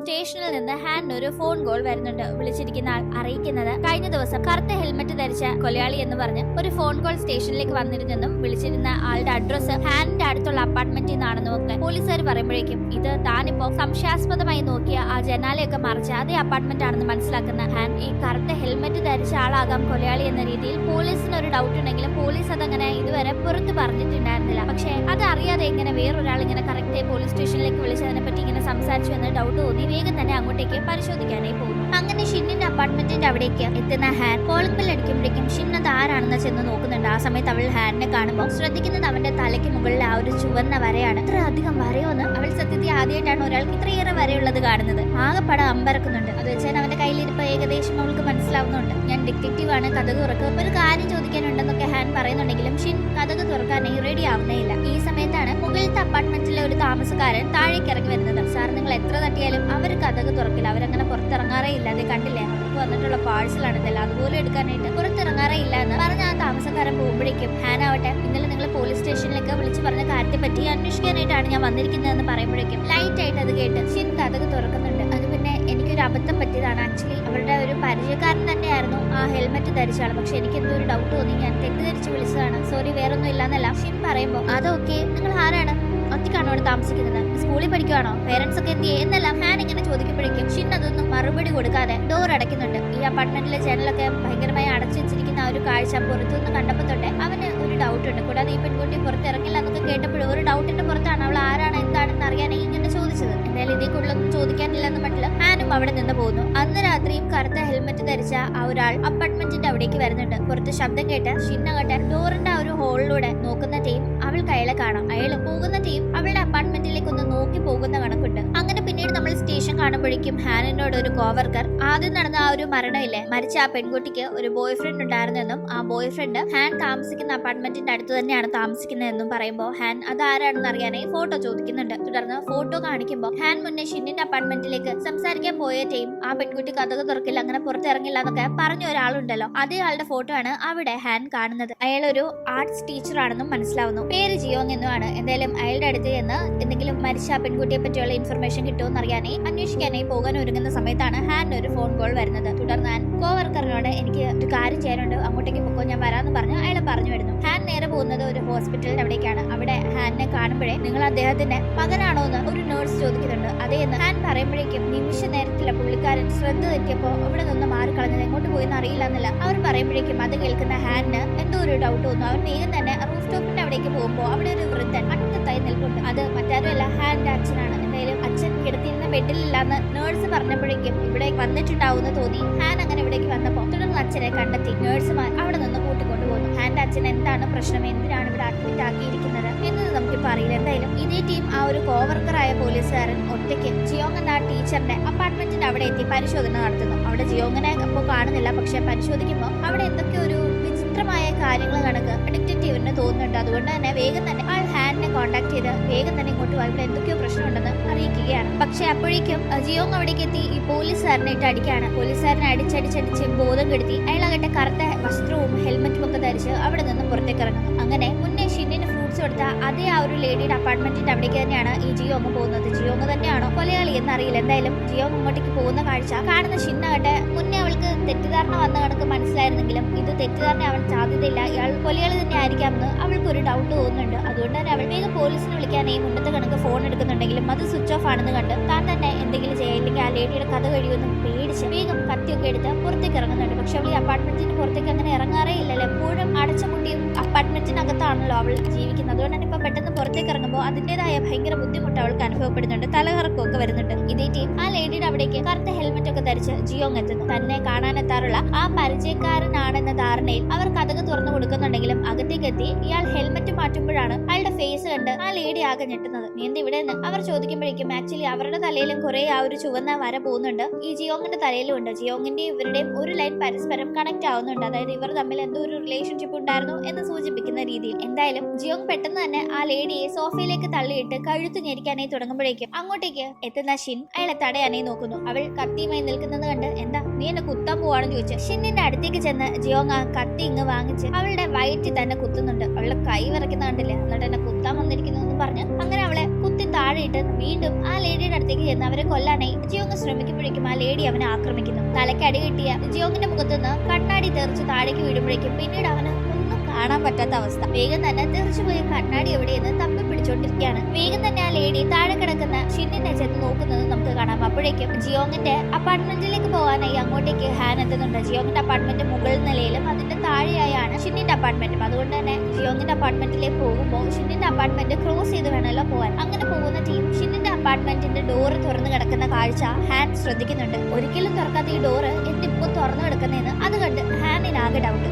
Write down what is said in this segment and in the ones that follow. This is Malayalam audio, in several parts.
സ്റ്റേഷനിൽ നിന്ന് ഹാനിന് ഒരു ഫോൺ കോൾ വരുന്നുണ്ട്. വിളിച്ചിരിക്കുന്ന ആൾ അറിയിക്കുന്നത് കഴിഞ്ഞ ദിവസം കറുത്ത ഹെൽമെറ്റ് ധരിച്ച കൊലയാളി എന്ന് പറഞ്ഞ് ഒരു ഫോൺ കോൾ സ്റ്റേഷനിലേക്ക് വന്നിരുന്നെന്നും വിളിച്ചിരുന്ന ആളുടെ അഡ്രസ്സ് ഹാനിന്റെ അടുത്തുള്ള അപ്പാർട്ട്മെന്റിൽ നിന്നാണെന്നും ഒക്കെ പോലീസുകാർ പറയുമ്പോഴേക്കും ഇത് താനിപ്പോ സംശയാസ്പദമായി നോക്കിയ ആ ജനാലയൊക്കെ മറിച്ച് അതേ അപ്പാർട്ട്മെന്റ് ആണെന്ന് മനസ്സിലാക്കുന്ന ഹാൻ ഈ കറുത്ത ഹെൽമെറ്റ് ധരിച്ച ആളാകാം കൊലയാളി എന്ന രീതിയിൽ പോലീസിന് ഒരു ഡൗട്ട് ഉണ്ടെങ്കിലും പോലീസ് അതങ്ങനെ ഇതുവരെ പുറത്ത് പറഞ്ഞിട്ടുണ്ടായിരുന്നില്ല. പക്ഷേ അത് അറിയാതെ ഇങ്ങനെ വേറൊരാൾ ഇങ്ങനെ കറക്റ്റ് പോലീസ് സ്റ്റേഷനിലേക്ക് വിളിച്ചതിനെ പറ്റി ഇങ്ങനെ സംസാരിച്ചു എന്ന് ഡൗട്ട് തോന്നി വേഗം തന്നെ അങ്ങോട്ടേക്ക് പരിശോധിക്കാനായി പോകുന്നു. അങ്ങനെ ഷിന്നിന്റെ അപ്പാർട്ട്മെന്റിന്റെ അവിടേക്ക് എത്തുന്ന ഹാൻ കോളിംഗ് ബെൽ അടിക്കുമ്പോഴേക്കും ഷിൻ അത് ആരാണെന്ന് ചെന്ന് നോക്കുന്നുണ്ട്. ആ സമയത്ത് അവൾ ഹാനിനെ കാണുമ്പോൾ ശ്രദ്ധിക്കുന്നത് അവന്റെ തലയ്ക്ക് മുകളിൽ ആ ഒരു ചുവന്ന വരയാണ്. ഇത്ര അധികം വരയോന്ന് അവൾ സത്യത്തിൽ ആദ്യമായിട്ടാണ് ഒരാൾക്ക് ഇത്രയേറെ വരയുള്ളത് കാണുന്നത്. ആകെപ്പട അമ്പരക്കുന്നുണ്ട്. അത് വെച്ചാൽ അവന്റെ കയ്യിലിരിപ്പ് ഏകദേശം അവൾക്ക് മനസ്സിലാവുന്നുണ്ട്. ഞാൻ ഡിറ്റക്റ്റീവ് ആണ്, കഥ തുറക്കുക, ഒരു കാര്യം ചോദിക്കാനുണ്ടെന്നൊക്കെ ഹാൻ പറയുന്നുണ്ടെങ്കിലും ഷിൻ കഥക് തുറക്കാനായി റെഡി ആവുന്നേയില്ല. ഈ സമയത്താണ് മുകളിലത്തെ അപ്പാർട്ട്മെന്റിലെ ഒരു താമസക്കാരൻ താഴേക്ക് ഇറങ്ങി വരുന്നത്. സാർ, നിങ്ങൾ എത്ര തട്ടിയാലും അവർ കഥക് തുറക്കില്ല, അവരങ്ങനെ പുറത്തിറങ്ങാറേ ഇല്ല. അത് കണ്ടില്ലേ, അവർക്ക് വന്നിട്ടുള്ള പാഴ്സലാണ് ഇതല്ല, അതുപോലെ എടുക്കാനായിട്ട് പുറത്തിറങ്ങാറേ ഇല്ല എന്ന് പറഞ്ഞ ആ താമസക്കാരൻ പോകുമ്പോഴേക്കും ഹാൻ ആവട്ടെ, ഇന്നലെ നിങ്ങൾ പോലീസ് സ്റ്റേഷനിലേക്ക് വിളിച്ചു പറഞ്ഞ കാര്യത്തെ പറ്റി അന്വേഷിക്കാനായിട്ടാണ് ഞാൻ വന്നിരിക്കുന്നതെന്ന് പറയുമ്പോഴേക്കും ലൈറ്റ് ആയിട്ട് അത് കേട്ട് ഷിൻ കഥക് തുറക്കുന്നുണ്ട്. അത് പിന്നെ എനിക്കൊരു അബദ്ധം പറ്റിയതാണ്. ആക്ച്വലി അവരുടെ ഒരു പരിചയക്കാരൻ തന്നെയായിരുന്നു ആ ഹെൽമെറ്റ് ധരിച്ചാണ്. പക്ഷെ എനിക്ക് എന്തോ ഒരു ഡൗട്ട് തോന്നി, ഞാൻ തെറ്റിദ്ധരിച്ച് വിളിച്ചതാണ്, സോറി, വേറൊന്നും ഇല്ലാന്നല്ല. ഷിൻ പറയുമ്പോൾ അതൊക്കെ നിങ്ങൾ ആരാണ്, ഒറ്റയ്ക്കാണോ അവിടെ താമസിക്കുന്നത്, സ്കൂളിൽ പഠിക്കുവാണോ, പേരൻസ് ഒക്കെ എന്ത് ചെയ്യും എന്നെല്ലാം ഹാൻ ഇങ്ങനെ ചോദിക്കുമ്പോഴേക്കും ഷിൻ അതൊന്നും മറുപടി കൊടുക്കാതെ ഡോർ അടയ്ക്കുന്നുണ്ട്. ഈ അപ്പാർട്ട്മെന്റിലെ ജനലൊക്കെ ഭയങ്കരമായി അടച്ചു വെച്ചിരിക്കുന്ന ആ ഒരു കാഴ്ച പുറത്തുനിന്ന് കണ്ടപ്പോൾ തൊട്ടേ അവന് ഒരു ഡൗട്ട് ഉണ്ട്. കൂടാതെ ഈ പെൺകുട്ടി പുറത്തിറങ്ങില്ല എന്നൊക്കെ കേട്ടപ്പോഴും ഒരു ഡൗട്ടിന്റെ പുറത്താണ് അവൾ ആരാണ് എന്താണെന്ന് അറിയാൻ ഇങ്ങനെ ചോദിച്ചത്. എന്തായാലും ഇതേ കൂടുതലൊന്നും ചോദിക്കാനില്ലെന്ന് മട്ടില് ഹാനും അവിടെ നിന്ന് പോകുന്നു. അന്ന് രാത്രിയും കറുത്ത ഹെൽമെറ്റ് ധരിച്ച ആ ഒരാൾ അപ്പാർട്ട്മെന്റിന്റെ അവിടേക്ക് വരുന്നുണ്ട്. പുറത്ത് ശബ്ദം കേട്ട് ഷിന്നകട്ടെ ഡോറിന്റെ ആ ഒരു ഹോളിലൂടെ നോക്കുന്ന ടീം അവൾക്ക് അയാളെ കാണാം. അയാൾ പോകുന്ന ടീം അവളുടെ അപ്പാർട്ട്മെന്റിലേക്ക് ഒന്ന് നോക്കി പോകുന്ന കണക്കുണ്ട്. അങ്ങനെ പിന്നീട് നമ്മൾ സ്റ്റേഷൻ കാണുമ്പോഴേക്കും ഹാനിനോട് ഒരു കോവർക്കർ ആദ്യം നടന്ന ആ ഒരു മരണമില്ലേ, മരിച്ച ആ പെൺകുട്ടിക്ക് ഒരു ബോയ് ഫ്രണ്ട് ഉണ്ടായിരുന്നെന്നും ആ ബോയ് ഫ്രണ്ട് ഹാൻ താമസിക്കുന്ന അപ്പാർട്ട്മെന്റിന്റെ അടുത്ത് തന്നെയാണ് താമസിക്കുന്നതെന്നും പറയുമ്പോൾ ഹാൻ അതാരാണെന്ന് അറിയാനായി ഫോട്ടോ ചോദിക്കുന്നുണ്ട്. തുടർന്ന് ഫോട്ടോ കാണിക്കുമ്പോൾ ഹാൻ മുന്നേ ഷിന്നിന്റെ അപ്പാർട്ട്മെന്റിലേക്ക് സംസാരിക്കാൻ പോയ ടീം ആ പെൺകുട്ടി കഥക് തുറക്കില്ല, അങ്ങനെ പുറത്തിറങ്ങില്ല എന്നൊക്കെ പറഞ്ഞ ഒരാളുണ്ടല്ലോ, അതേ ആളുടെ ഫോട്ടോ ആണ് അവിടെ ഹാൻ കാണുന്നത്. അയാൾ ഒരു ആർട്സ് ടീച്ചർ ആണെന്നും മനസ്സിലാവുന്നു. പേര് ജിയോങ് എന്നുമാണ്. എന്തായാലും അയാളുടെ അടുത്ത് ചെന്ന് എന്തെങ്കിലും മരിച്ച ആ പെൺകുട്ടിയെ പറ്റിയുള്ള ഇൻഫർമേഷൻ കിട്ടുമെന്ന് അറിയാനായി അന്വേഷിക്കാനായി പോകാൻ ഒരുങ്ങുന്ന സമയത്താണ് ഹാനിന് ഒരു ഫോൺ കോൾ വരുന്നത്. തുടർന്ന് ഹാൻ കോവർക്കറിനോട് എനിക്ക് ഒരു കാര്യം ചെയ്യാനുണ്ട്, അങ്ങോട്ടേക്ക് പൊക്കോ, ഞാൻ വരാമെന്ന് പറഞ്ഞ് അയാൾ പറഞ്ഞു വരുന്നു. ഹാൻ നേരെ പോകുന്നത് ഒരു ഹോസ്പിറ്റലിന്റെ അവിടേക്കാണ്. അവിടെ ഹാനിനെ കാണുമ്പോഴേ നിങ്ങൾ അദ്ദേഹത്തിന്റെ മകനാണോ എന്ന് ഒരു നേഴ്സ് ചോദിക്കുന്നുണ്ട്. അതേ എന്ന് ഹാൻ പറയുമ്പോഴേക്കും നിമിഷ നേരത്തില്ല പുള്ളിക്കാരൻ ശ്രദ്ധ തെറ്റിയപ്പോ ഇവിടെ നിന്ന് മാറിക്കളഞ്ഞത്, എങ്ങോട്ട് പോയെന്ന് അറിയില്ല എന്നല്ല അവർ പറയുമ്പോഴേക്കും അത് കേൾക്കുന്ന ഹാനിന് എന്തോ ഒരു ഡൗട്ട് തോന്നുന്നു. അവൻ വേഗം തന്നെ റൂഫ് ടോപ്പിന്റെ അവിടേക്ക് പോകുമ്പോൾ അവിടെ ഒരു വൃദ്ധൻ അറ്റത്തായി നിൽക്കുന്നുണ്ട്. അത് മറ്റാരുമല്ല, ഹാനിന്റെ അച്ഛനാണ്. എന്തായാലും അച്ഛൻ കിടത്തിയിരുന്ന ബെഡിലില്ലാന്ന് നേഴ്സ് പറഞ്ഞപ്പോഴേക്കും ഇവിടെ വന്നിട്ടുണ്ടാവുമെന്ന് തോന്നി ഹാൻ അങ്ങനെ ഇവിടേക്ക് വന്നപ്പോൾ തുടർന്ന് അച്ഛനെ കണ്ടെത്തി നേഴ്സുമാർ അവിടെ നിന്ന് കൂട്ടിക്കൊണ്ടുപോകുന്നു. ഹാന്റെ അച്ഛൻ എന്താണ് പ്രശ്നം, എന്തിനാണ് ഇവിടെ അഡ്മിറ്റ് ആക്കിയിരിക്കുന്നത് എന്നത് നമുക്കിപ്പോൾ അറിയില്ല. എന്തായാലും ഇതേ ടീം ആ ഒരു കോവർക്കറായ പോലീസുകാരൻ ഒറ്റയ്ക്ക് ജിയോങ് എന്ന ആ ടീച്ചറിന്റെ അപ്പാർട്ട്മെന്റിന്റെ അവിടെ എത്തി പരിശോധന നടത്തുന്നു. അവിടെ ജിയോങ്ങിനെ അപ്പോൾ കാണുന്നില്ല. പക്ഷെ പരിശോധിക്കുമ്പോൾ അവിടെ എന്തൊക്കെ ഒരു വിചിത്രമായ കാര്യങ്ങൾ കണക്ക് ഡിറ്റക്റ്റീവിന് തോന്നുന്നുണ്ട്. അതുകൊണ്ട് തന്നെ വേഗം തന്നെ ആൾ ഹാനിനെ കോൺടാക്ട് ചെയ്ത് വേഗം തന്നെ ഇങ്ങോട്ട് പോയി ഇവിടെ എന്തൊക്കെയോ പ്രശ്നമുണ്ടെന്ന് അറിയിക്കുകയാണ്. പക്ഷെ അപ്പോഴേക്കും ജിയോങ് അവിടേക്ക് എത്തി ഈ പോലീസുകാരനെ ഇട്ട് അടിക്കുകയാണ്. പോലീസുകാരനെ അടിച്ചടിച്ചടിച്ച് ബോധം കെടുത്തി അയാളാകട്ടെ കറുത്ത വസ്ത്രവും ഹെൽമെറ്റും ഒക്കെ ധരിച്ച് അവിടെ നിന്ന് പുറത്തേക്ക് ഇറങ്ങുന്നു. അങ്ങനെ മുന്നേ ഷിന്നിന് ഫ്രൂട്ട്സ് കൊടുത്ത അതേ ആ ഒരു ലേഡിയുടെ അപ്പാർട്ട്മെന്റിന്റെ അവിടേക്ക് തന്നെയാണ് ഈ ജിയോങ് പോകുന്നത്. ജിയോങ് തന്നെയാണോ കൊലയാളി എന്നറിയില്ല. എന്തായാലും ജിയോങ് അങ്ങോട്ടേക്ക് പോകുന്ന കാഴ്ച കാണുന്ന ഷിന്നാകട്ടെ മുന്നേ അവൾക്ക് തെറ്റിദ്ധാരണ വന്ന കണക്ക് മനസ്സിലായിരുന്നെങ്കിലും ഇത് തെറ്റിദ്ധാരണ അവൻ സാധ്യതയില്ല, ഇയാൾ കൊലയാളി തന്നെ ആയിരിക്കാമെന്ന് അവൾക്കൊരു ഡൗട്ട് തോന്നുന്നുണ്ട്. അതുകൊണ്ട് തന്നെ അവൾ വേഗം പോലീസിനെ വിളിക്കാനായി മുന്നത്തെ കണക്ക് ഫോൺ എടുക്കുന്നുണ്ടെങ്കിലും അത് സ്വിച്ച് ഓഫ് ആണെന്ന് കണ്ട് താൻ തന്നെ എന്തെങ്കിലും ചെയ്യില്ലെങ്കിൽ ആ ലേഡിയുടെ കഥ കഴിയുമെന്നും പേടിച്ച് വേഗം കത്തിയൊക്കെ എടുത്ത് പുറത്തേക്ക് ഇറങ്ങുന്നുണ്ട്. പക്ഷെ അവൾ ഈ അപ്പാർട്ട്മെന്റിന് പുറത്തേക്ക് അങ്ങനെ ഇറങ്ങാറേ ഇല്ലല്ലോ, എപ്പോഴും അടച്ചുമുട്ടിയും അപ്പാർട്ട്മെന്റിനകത്താണല്ലോ അവൾ ജീവിക്കുന്നത്. അതുകൊണ്ട് തന്നെ ഇപ്പൊ പെട്ടെന്ന് പുറത്തേക്ക് ഇറങ്ങുമ്പോൾ അതിന്റേതായ ഭയങ്കര ബുദ്ധിമുട്ട് അവൾക്ക് അനുഭവപ്പെടുന്നുണ്ട്, തലകറക്കമൊക്കെ വരുന്നുണ്ട്. ഇതേ ടീം ആ ലേഡിയുടെ അവിടേക്ക് കറുത്ത ഹെൽമെറ്റ് ഒക്കെ ധരിച്ച് ജിയോങ് എത്തുന്നു. തന്നെ കാണാനെത്താറുള്ള ആ പരിചയക്കാരനാണെന്ന ധാരണയിൽ അവർ കഥക് തുറന്നു കൊടുക്കുന്നുണ്ടെങ്കിലും അകത്തേക്ക് എത്തി ഇയാൾ ഹെൽമെറ്റ് മാറ്റുമ്പോഴാണ് അയാളുടെ ഫേസ് കണ്ട് ആ ലേഡി ആകെ ഞെട്ടുന്നത്. നീ എന്ത് ഇവിടെ നിന്ന് അവർ ചോദിക്കുമ്പോഴേക്കും ആക്ച്വലി അവരുടെ തലയിലും കുറെ ആ ഒരു ചുവന്ന വര പോകുന്നുണ്ട്, ഈ ജിയോങ്ങിന്റെ തലയിലും ഉണ്ട്. ജിയോങ്ങിന്റെയും ഇവരുടെയും ഒരു ലൈൻ പരസ്പരം കണക്ട് ആവുന്നുണ്ട്. അതായത് ഇവർ തമ്മിൽ എന്തോ ഒരു റിലേഷൻഷിപ്പ് ഉണ്ടായിരുന്നു എന്ന് സൂചിപ്പിക്കുന്ന രീതിയിൽ. എന്തായാലും ജിയോങ് പെട്ടെന്ന് തന്നെ ആ ലേഡിയെ സോഫയിലേക്ക് തള്ളിയിട്ട് കഴുത്ത് ഞെരിക്കാനായി തുടങ്ങുമ്പോഴേക്കും അങ്ങോട്ടേക്ക് എത്തുന്ന ഷിൻ അയാളെ തടയാനായി നോക്കുന്നു. അവൾ കത്തിയുമായി നിൽക്കുന്നത് കണ്ട് എന്താ നീ എന്നെ കുത്താൻ പോവാണെന്ന് ചോദിച്ചു. ഷിന്നിന്റെ അടുത്തേക്ക് ചെന്ന് ജിയോങ് ആ കത്തി ഇങ്ങ് വാങ്ങിച്ച് അവളുടെ വയറ്റിൽ തന്നെ കുത്തുന്നുണ്ട്. അവളുടെ കൈ വിറയ്ക്കുന്ന കണ്ടില്ല, എന്നിട്ട് എന്നെ കുത്താൻ വന്നിരിക്കുന്നു എന്ന് പറഞ്ഞ് അങ്ങനെ അവളെ കുത്തി താഴെയിട്ട് വീണ്ടും ആ ലേഡിയുടെ അടുത്തേക്ക് ചെന്ന് അവരെ കൊല്ലാനായി ജിയോങ് ശ്രമിക്കുമ്പോഴേക്കും ആ ലേഡി അവനെ ആക്രമിക്കുന്നു. തലയ്ക്ക് അടി കിട്ടിയ ജിയോങ്ങിന്റെ മുഖത്തുനിന്ന് കണ്ണാടി തെറിച്ച് താഴേക്ക് വീഴുമ്പോഴേക്കും പിന്നീട് അവന് കാണാൻ പറ്റാത്ത അവസ്ഥ. വേഗം തന്നെ തെറിച്ചുപോയ കണ്ണാടി എവിടെയെന്ന് തപ്പി പിടിച്ചോണ്ടിരിക്കുകയാണ്. വേഗം തന്നെ ആ ലേഡി താഴെ കിടക്കുന്ന ഷിന്നിനെ ചെന്ന് നോക്കുന്നത് നമുക്ക് കാണാം. അപ്പോഴേക്കും ജിയോങ്ങിന്റെ അപ്പാർട്ട്മെന്റിലേക്ക് പോകാനായി അങ്ങോട്ടേക്ക് ഹാൻ എത്തുന്നുണ്ട്. ജിയോങ്ങിന്റെ അപ്പാർട്ട്മെന്റ് മുകൾ നിലയിലും അതിന്റെ താഴെയായാണ് ഷിന്നിന്റെ അപ്പാർട്ട്മെന്റും. അതുകൊണ്ട് തന്നെ ജിയോങ്ങിന്റെ അപ്പാർട്ട്മെന്റിലേക്ക് പോകുമ്പോൾ ഷിന്നിന്റെ അപ്പാർട്ട്മെന്റ് ക്രോസ് ചെയ്ത് വേണമല്ലോ പോകാൻ. അങ്ങനെ പോകുന്ന ടീം ഷിന്നിന്റെ അപ്പാർട്ട്മെന്റിന്റെ ഡോറ് തുറന്നു കിടക്കുന്ന കാഴ്ച ഹാൻ ശ്രദ്ധിക്കുന്നുണ്ട്. ഒരിക്കലും തുറക്കാത്ത ഈ ഡോറ് എന്തിപ്പോ തുറന്നു കിടക്കുന്നതെന്ന് അത് കണ്ട് ഹാനിനാകെ ഡൗട്ട്.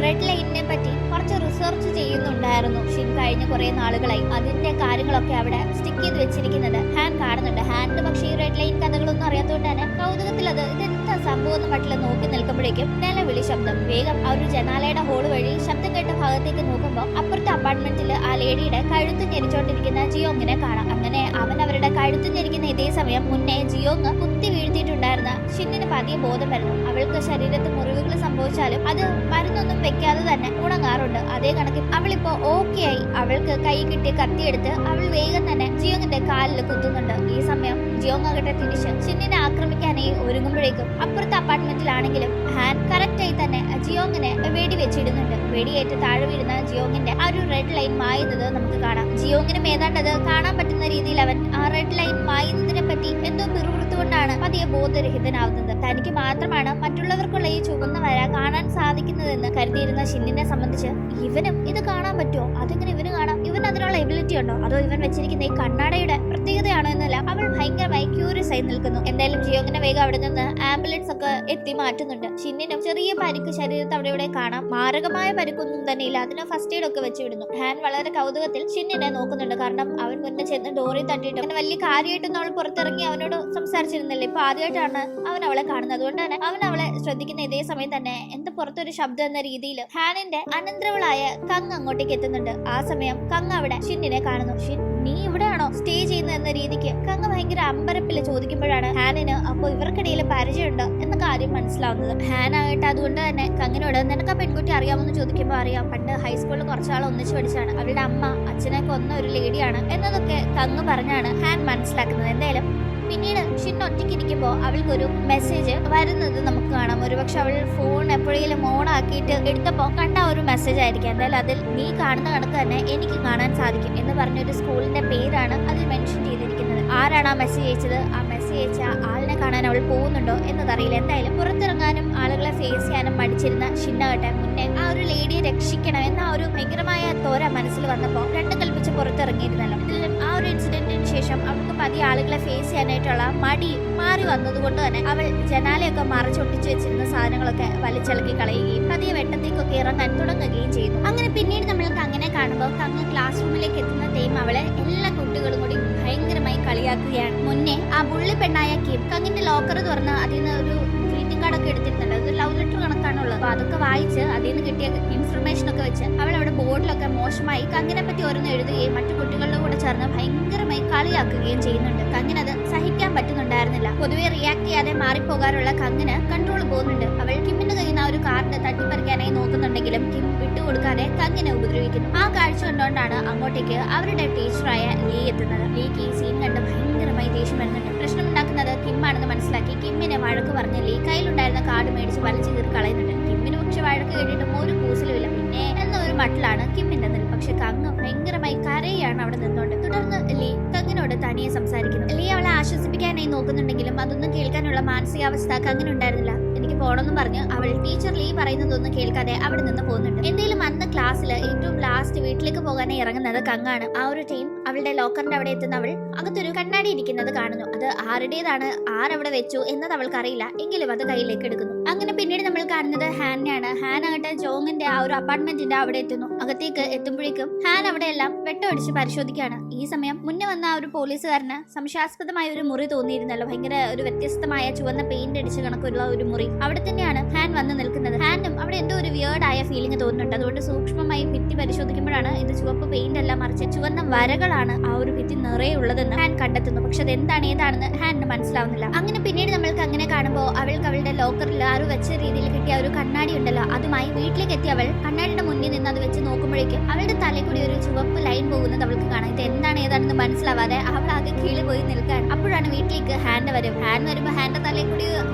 റെഡ് ലൈനിനെ പറ്റി കുറച്ച് റിസർച്ച് ചെയ്യുന്നുണ്ടായിരുന്നു ഷിൻ കഴിഞ്ഞ കുറെ നാളുകളായി. അതിന്റെ കാര്യങ്ങളൊക്കെ അവിടെ സ്റ്റിക്ക് ചെയ്ത് വെച്ചിരിക്കുന്നത് ഹാൻ കാണുന്നുണ്ട്. ഹാനിന് പക്ഷേ ഈ റെഡ് ലൈൻ കഥകളൊന്നും അറിയാത്തതുകൊണ്ട് തന്നെ കൗതുകത്തിൽ അത് ഇതെന്താ സംഭവം എന്ന് മറ്റുള്ള നോക്കി നിൽക്കുമ്പോഴേക്കും നിലവിളി ശബ്ദം. വേഗം ആ ഒരു ജനാലയുടെ ഹോള് വഴി ശബ്ദം കേട്ട ഭാഗത്തേക്ക് നോക്കുമ്പോൾ അപ്പുറത്തെ അപ്പാർട്ട്മെന്റിൽ ആ ലേഡിയുടെ കഴുത്ത് ഞെരിച്ചോണ്ടിരിക്കുന്ന ജിയോങ്ങിനെ കാണാം. അങ്ങനെ അവൻ അവരുടെ കഴുത്ത് ഞെരിക്കുന്ന ഇതേ സമയം മുന്നേ ജിയോങ് കുത്തി വീഴ്ത്തിയിട്ടുണ്ടായിരുന്ന ഷിന്നിന് പതിയെ ബോധം വരുന്നു. അവൾക്ക് ശരീരത്ത് മുറിവുകൾ സംഭവിച്ചാലും അത് മരുന്നൊന്നും വെക്കാതെ തന്നെ ഉണങ്ങാറുണ്ട്. അതേ കണക്കിൽ അവളിപ്പോ ഓക്കെ ആയി. അവൾക്ക് കൈ കിട്ടിയ കത്തിയെടുത്ത് അവൾ വേഗം തന്നെ ജിയോങ്ങിന്റെ കാലിൽ കുത്തുന്നുണ്ട്. ഈ സമയം ജിയോങ് ആകട്ടെ തിരിച്ച് ഷിന്നിനെ ആക്രമിക്കാനായി ഒരുങ്ങുമ്പോഴേക്കും അപ്പുറത്തെ അപ്പാർട്ട്മെന്റിലാണെങ്കിലും ഹാൻ കറക്റ്റായി തന്നെ ജിയോങ്ങിനെ വെടിവെച്ചിടുന്നുണ്ട്. വെടിയേറ്റ് താഴെ വീഴുന്ന ജിയോങ്ങിന്റെ ആ ഒരു റെഡ് ലൈൻ മായുന്നത് നമുക്ക് കാണാം. ജിയോങ്ങിനും ഏതാണ്ടത് കാണാൻ പറ്റുന്ന രീതിയിൽ അവൻ ആ റെഡ് ലൈൻ മായുന്നതിനെ പറ്റി എന്തോ പിറുപിറുത്തുകൊണ്ടാണ് പതിയെ ബോധരഹിതനാവുന്നത്. തനിക്ക് മാത്രമാണ് മറ്റുള്ളവർക്കുള്ള ഈ ചുവന്ന വര കാണാൻ സാധിക്കുന്നതെന്ന് കരുതിയിരുന്ന ഷിന്നിനെ സംബന്ധിച്ച് ഇവനും ഇത് കാണാൻ പറ്റുമോ? അതെങ്ങനെ ഇവന് കാണാം? ഇവൻ അതിനുള്ള എബിലിറ്റി ഉണ്ടോ? അതോ ഇവൻ വെച്ചിരിക്കുന്ന ഈ കണ്ണാടയുടെ പ്രത്യേകതയാണോ എന്നല്ല അവൾ ഭയങ്കരമായി ക്യൂരിയസ് ആയി നിൽക്കുന്നു. എന്തായാലും ജിയോങ്ങിനെ വേഗം അവിടെ നിന്ന് ആംബുലൻസ് ഒക്കെ എത്തി മാറ്റുന്നുണ്ട്. ഷിന്നിനും ചെറിയ പരിക്ക് ശരീരത്ത് അവിടെ ഇവിടെ കാണാം. മാരകമായ പരിക്കൊന്നും തന്നെ ഇല്ല. അതിന് ഫസ്റ്റ് എയ്ഡ് ഒക്കെ വെച്ച് വിടുന്നു. ഹാൻ വളരെ കൗതുകത്തിൽ ഷിന്നിനെ നോക്കുന്നുണ്ട്. കാരണം അവൻ മുന്നേ ചെന്ന് ഡോറിൽ തട്ടിയിട്ട് അവന് വലിയ കാര്യമായിട്ടൊന്നും അവൾ പുറത്തിറങ്ങി അവനോട് സംസാരിച്ചിരുന്നില്ല. ഇപ്പൊ ആദ്യമായിട്ടാണ് അവൻ അവളെ കാണുന്നത്. അതുകൊണ്ട് തന്നെ അവൻ അവളെ ശ്രദ്ധിക്കുന്ന ഇതേ സമയം തന്നെ എന്താ പുറത്തൊരു ശബ്ദം എന്ന രീതിയിൽ ഹാനിന്റെ അനന്തരവളായ കങ് അങ്ങോട്ടേക്ക് എത്തുന്നുണ്ട്. ആ സമയം കങ് അവിടെ ഷിന്നിനെ കാണുന്നു. ഷിൻ, നീ ഇവിടെയാണോ സ്റ്റേ ചെയ്യുന്നത് എന്ന രീതിക്ക് കങ് ഭയങ്കര അമ്പരപ്പില് ചോദിക്കുമ്പോഴാണ് ഹാനിന് അപ്പൊ ഇവർക്കിടയിൽ പരിചയമുണ്ടോ എന്ന കാര്യം മനസ്സിലാവുന്നത്. ഹാൻ ആയിട്ട് അതുകൊണ്ട് തന്നെ കങ്ങിനോട് നിനക്ക് ആ പെൺകുട്ടി അറിയാമെന്ന് ചോദിക്കുമ്പോൾ അറിയാം, പണ്ട് ഹൈസ്കൂളിൽ കുറച്ചാൾ ഒന്നിച്ച് പഠിച്ചാണ്, അവളുടെ അമ്മ അച്ഛനെ കൊന്ന ഒരു ലേഡിയാണ് എന്നതൊക്കെ കങ് പറഞ്ഞാണ് ഹാൻ മനസ്സിലാക്കുന്നത്. എന്തായാലും പിന്നീട് ഷിൻ ഒറ്റയ്ക്ക് ഇരിക്കുമ്പോൾ അവൾക്കൊരു മെസ്സേജ് വരുന്നത് നമുക്ക് കാണാം. ഒരുപക്ഷെ അവൾ ഫോൺ എപ്പോഴെങ്കിലും ഓൺ ആക്കിയിട്ട് എടുത്തപ്പോൾ കണ്ട ഒരു മെസ്സേജ് ആയിരിക്കും. എന്തായാലും അതിൽ നീ കാണുന്ന കണക്ക് തന്നെ എനിക്ക് കാണാൻ സാധിക്കും എന്ന് പറഞ്ഞൊരു സ്കൂളിന്റെ പേരാണ് അതിൽ മെൻഷൻ ചെയ്തിരിക്കുന്നത്. ആരാണ് ആ മെസ്സേജ് അയച്ചത്, ആ മെസ്സേജ് അയച്ച ആളിനെ കാണാൻ അവൾ പോകുന്നുണ്ടോ എന്നതറിയില്ല. എന്തായാലും പുറത്തിറങ്ങാനും ആളുകളെ ഫേസ് ചെയ്യാനും പഠിച്ചിരുന്ന ഷിന്നാകട്ടെ മുന്നേ ആ ഒരു ലേഡിയെ രക്ഷിക്കണം എന്ന ആ ഒരു ഭയങ്കരമായ തോര മനസ്സിൽ വന്നപ്പോൾ രണ്ടും കൽപ്പിച്ച് പുറത്തിറങ്ങിയിരുന്നല്ലോ. ഇതിലും ആ ഒരു ഇൻസിഡന്റിന് ശേഷം അവൾക്ക് പതിയെ ആളുകളെ ഫേസ് ചെയ്യാനായിട്ടുള്ള മടി മാറി വന്നതുകൊണ്ട് തന്നെ അവൾ ജനാലയൊക്കെ മറച്ചൊട്ടിച്ചു വെച്ചിരുന്ന സാധനങ്ങളൊക്കെ വലിച്ചിളക്കി കളയുകയും പതിയെ വെട്ടത്തേക്കൊക്കെ ഇറങ്ങാൻ തുടങ്ങുകയും ചെയ്തു. അങ്ങനെ പിന്നീട് നമ്മൾക്ക് അങ്ങനെ കാണുമ്പോൾ കങ്ങ് ക്ലാസ് റൂമിലേക്ക് എത്തുന്ന ടൈം അവളെ എല്ലാ കുട്ടികളും കൂടി ഭയങ്കരമായി കളിയാക്കുകയാണ്. മുന്നേ ആ പുള്ളി പെണ്ണായ കിം കങ്ങിന്റെ ലോക്കർ തുറന്ന് അതിൽ നിന്ന് ഒരു ഗ്രീറ്റിംഗ് കാർഡ് ഒക്കെ എടുത്തിരുന്നുണ്ട്. അത് ലവ് ലെറ്റർ കണക്കാണുള്ളത്. അപ്പൊ അതൊക്കെ വായിച്ച് അതിൽ നിന്ന് കിട്ടിയ ഇൻഫർമേഷൻ ഒക്കെ വെച്ച് അവൾ അവിടെ ബോർഡിലൊക്കെ മോശമായി കങ്ങിനെ പറ്റി ഓരോന്ന് എഴുതുകയും മറ്റു കുട്ടികളുടെ കൂടെ ചേർന്ന് ഭയങ്കരമായി കളിയാക്കുകയും ചെയ്യുന്നുണ്ട്. കങ്ങിനത് സഹിക്കാൻ പറ്റുന്നുണ്ടായിരുന്നില്ല. പൊതുവെ റിയാക്ട് ചെയ്യാതെ മാറിപ്പോകാറുള്ള കങ്ങിന് കൺട്രോൾ പോകുന്നുണ്ട്. അവൾ കിമ്മിന്റെ കയ്യിൽ നിന്ന് ആ ഒരു കാർഡ് തട്ടിപ്പറിക്കാനായി നോക്കുന്നുണ്ടെങ്കിലും കിം വിട്ടുകൊടുക്കാതെ കങ്ങിനെ ഉപദ്രവിക്കുന്നു. ആ കാഴ്ച കണ്ടുകൊണ്ടാണ് അങ്ങോട്ടേക്ക് അവരുടെ ടീച്ചറായ ലീ എത്തുന്നത്. ലീക്ക് ഈ സീൻ കണ്ട് ഭയങ്കരമായി ദേഷ്യം വരുന്നുണ്ട്. പ്രശ്നമുണ്ടാക്കുന്നത് കിം ആണെന്ന് മനസ്സിലാക്കി കിമ്മിനെ വഴക്ക് പറഞ്ഞ് ലീ കയ്യിലുണ്ടായിരുന്ന കാർഡ് മേടിച്ച് വലിച്ചു കീറി കളയുന്നുണ്ട്. കിമ്മിന് പക്ഷെ വഴക്ക് കേട്ടിട്ടും ഒരു കൂസലുമില്ല. പിന്നെ എന്ന ഒരു മട്ടിലാണ് കിമ്മിന്റെ നിൽ. പക്ഷെ കങ്ങ് ഭയങ്കരമായി കരയാണ് അവിടെ നിന്നുകൊണ്ട്. തുടർന്ന് ലീ കങ്ങിനോട് തനിയെ സംസാരിക്കുന്നു. ലീ അവളെ ആശ്വസിപ്പിക്കാനായി നോക്കുന്നുണ്ടെങ്കിലും അതൊന്നും കേൾക്കാനുള്ള മാനസികാവസ്ഥ കങ്ങിനുണ്ടായിരുന്നില്ല. എനിക്ക് പോണമെന്ന് പറഞ്ഞ് അവൾ ടീച്ചർ ലീ പറയുന്നതൊന്നും കേൾക്കാതെ അവിടെ നിന്ന് പോകുന്നുണ്ട്. എന്തെങ്കിലും അന്ന് ക്ലാസ്സിൽ ഏറ്റവും ലാസ്റ്റ് വീട്ടിലേക്ക് പോകാനായി ഇറങ്ങുന്നത് കങ്ങാണ്. ആ ഒരു ടൈം അവളുടെ ലോക്കറിന്റെ അവിടെ എത്തുന്ന അവൾ അകത്തൊരു കണ്ണാടി ഇരിക്കുന്നത് കാണുന്നു. അത് ആരുടേതാണ്, ആരവിടെ വെച്ചു എന്നത് അവൾക്ക് അറിയില്ല. എങ്കിലും അത് കയ്യിലേക്ക് എടുക്കുന്നു. അങ്ങനെ പിന്നീട് നമ്മൾ കാണുന്നത് ഹാനാണ്. ഹാൻ ആകട്ടെ ജോങ്ങിന്റെ ആ ഒരു അപ്പാർട്ട്മെന്റിന്റെ അവിടെ എത്തുന്നു. അകത്തേക്ക് എത്തുമ്പോഴേക്കും ഹാൻ അവിടെ എല്ലാം വെട്ടമടിച്ച് പരിശോധിക്കുകയാണ്. ഈ സമയം മുന്നേ വന്ന ആ ഒരു പോലീസുകാരന് സംശയാസ്പദമായ ഒരു മുറി തോന്നിയിരുന്നല്ലോ. ഭയങ്കര ഒരു വ്യത്യസ്തമായ ചുവന്ന പെയിന്റ് അടിച്ച കണക്കുള്ള ഒരു മുറി. അവിടെ തന്നെയാണ് ഹാൻ വന്ന് നിൽക്കുന്നത്. ഹാനും അവിടെ എന്തോ ഒരു വിയേർഡ് ആയ ഫീലിംഗ് തോന്നുന്നുണ്ട്. അതുകൊണ്ട് സൂക്ഷ്മമായി ഭിത്തി പരിശോധിക്കുമ്പോഴാണ് ഇത് ചുവപ്പ് പെയിന്റ് അല്ല മറിച്ച് ചുവന്ന വരകളാണ് ആ ഒരു ഭിത്തി നിറയെ ഉള്ളത് ഉള്ളതെന്ന് ഹാൻ കണ്ടെത്തുന്നു. പക്ഷെ അത് എന്താണ് ഏതാണെന്ന് ഹാനിന് മനസ്സിലാവുന്നില്ല. അങ്ങനെ പിന്നീട് നമ്മൾക്ക് അങ്ങനെ കാണുമ്പോൾ അവൾക്ക് അവളുടെ ലോക്കറിൽ ആരും വെച്ച രീതിയിൽ കിട്ടിയ ഒരു കണ്ണാടി ഉണ്ടല്ലോ, അതുമായി വീട്ടിലേക്ക് എത്തി അവൾ കണ്ണാടിയുടെ മുന്നിൽ നിന്ന് അത് വെച്ച് നോക്കുമ്പോഴേക്കും അവളുടെ തലയിൽ കൂടി ഒരു ചുവപ്പ് ലൈൻ പോകുന്നത് അവൾക്ക് കാണാം. ഇത് എന്താണ് ഏതാണെന്ന് മനസ്സിലാവാതെ അവൾ ആകെ കീഴിൽ പോയി നിൽക്കാൻ. അപ്പോഴാണ് വീട്ടിലേക്ക് ഹാൻഡ് വരുമ്പോൾ ഹാൻഡ് തലയിൽ കൂടി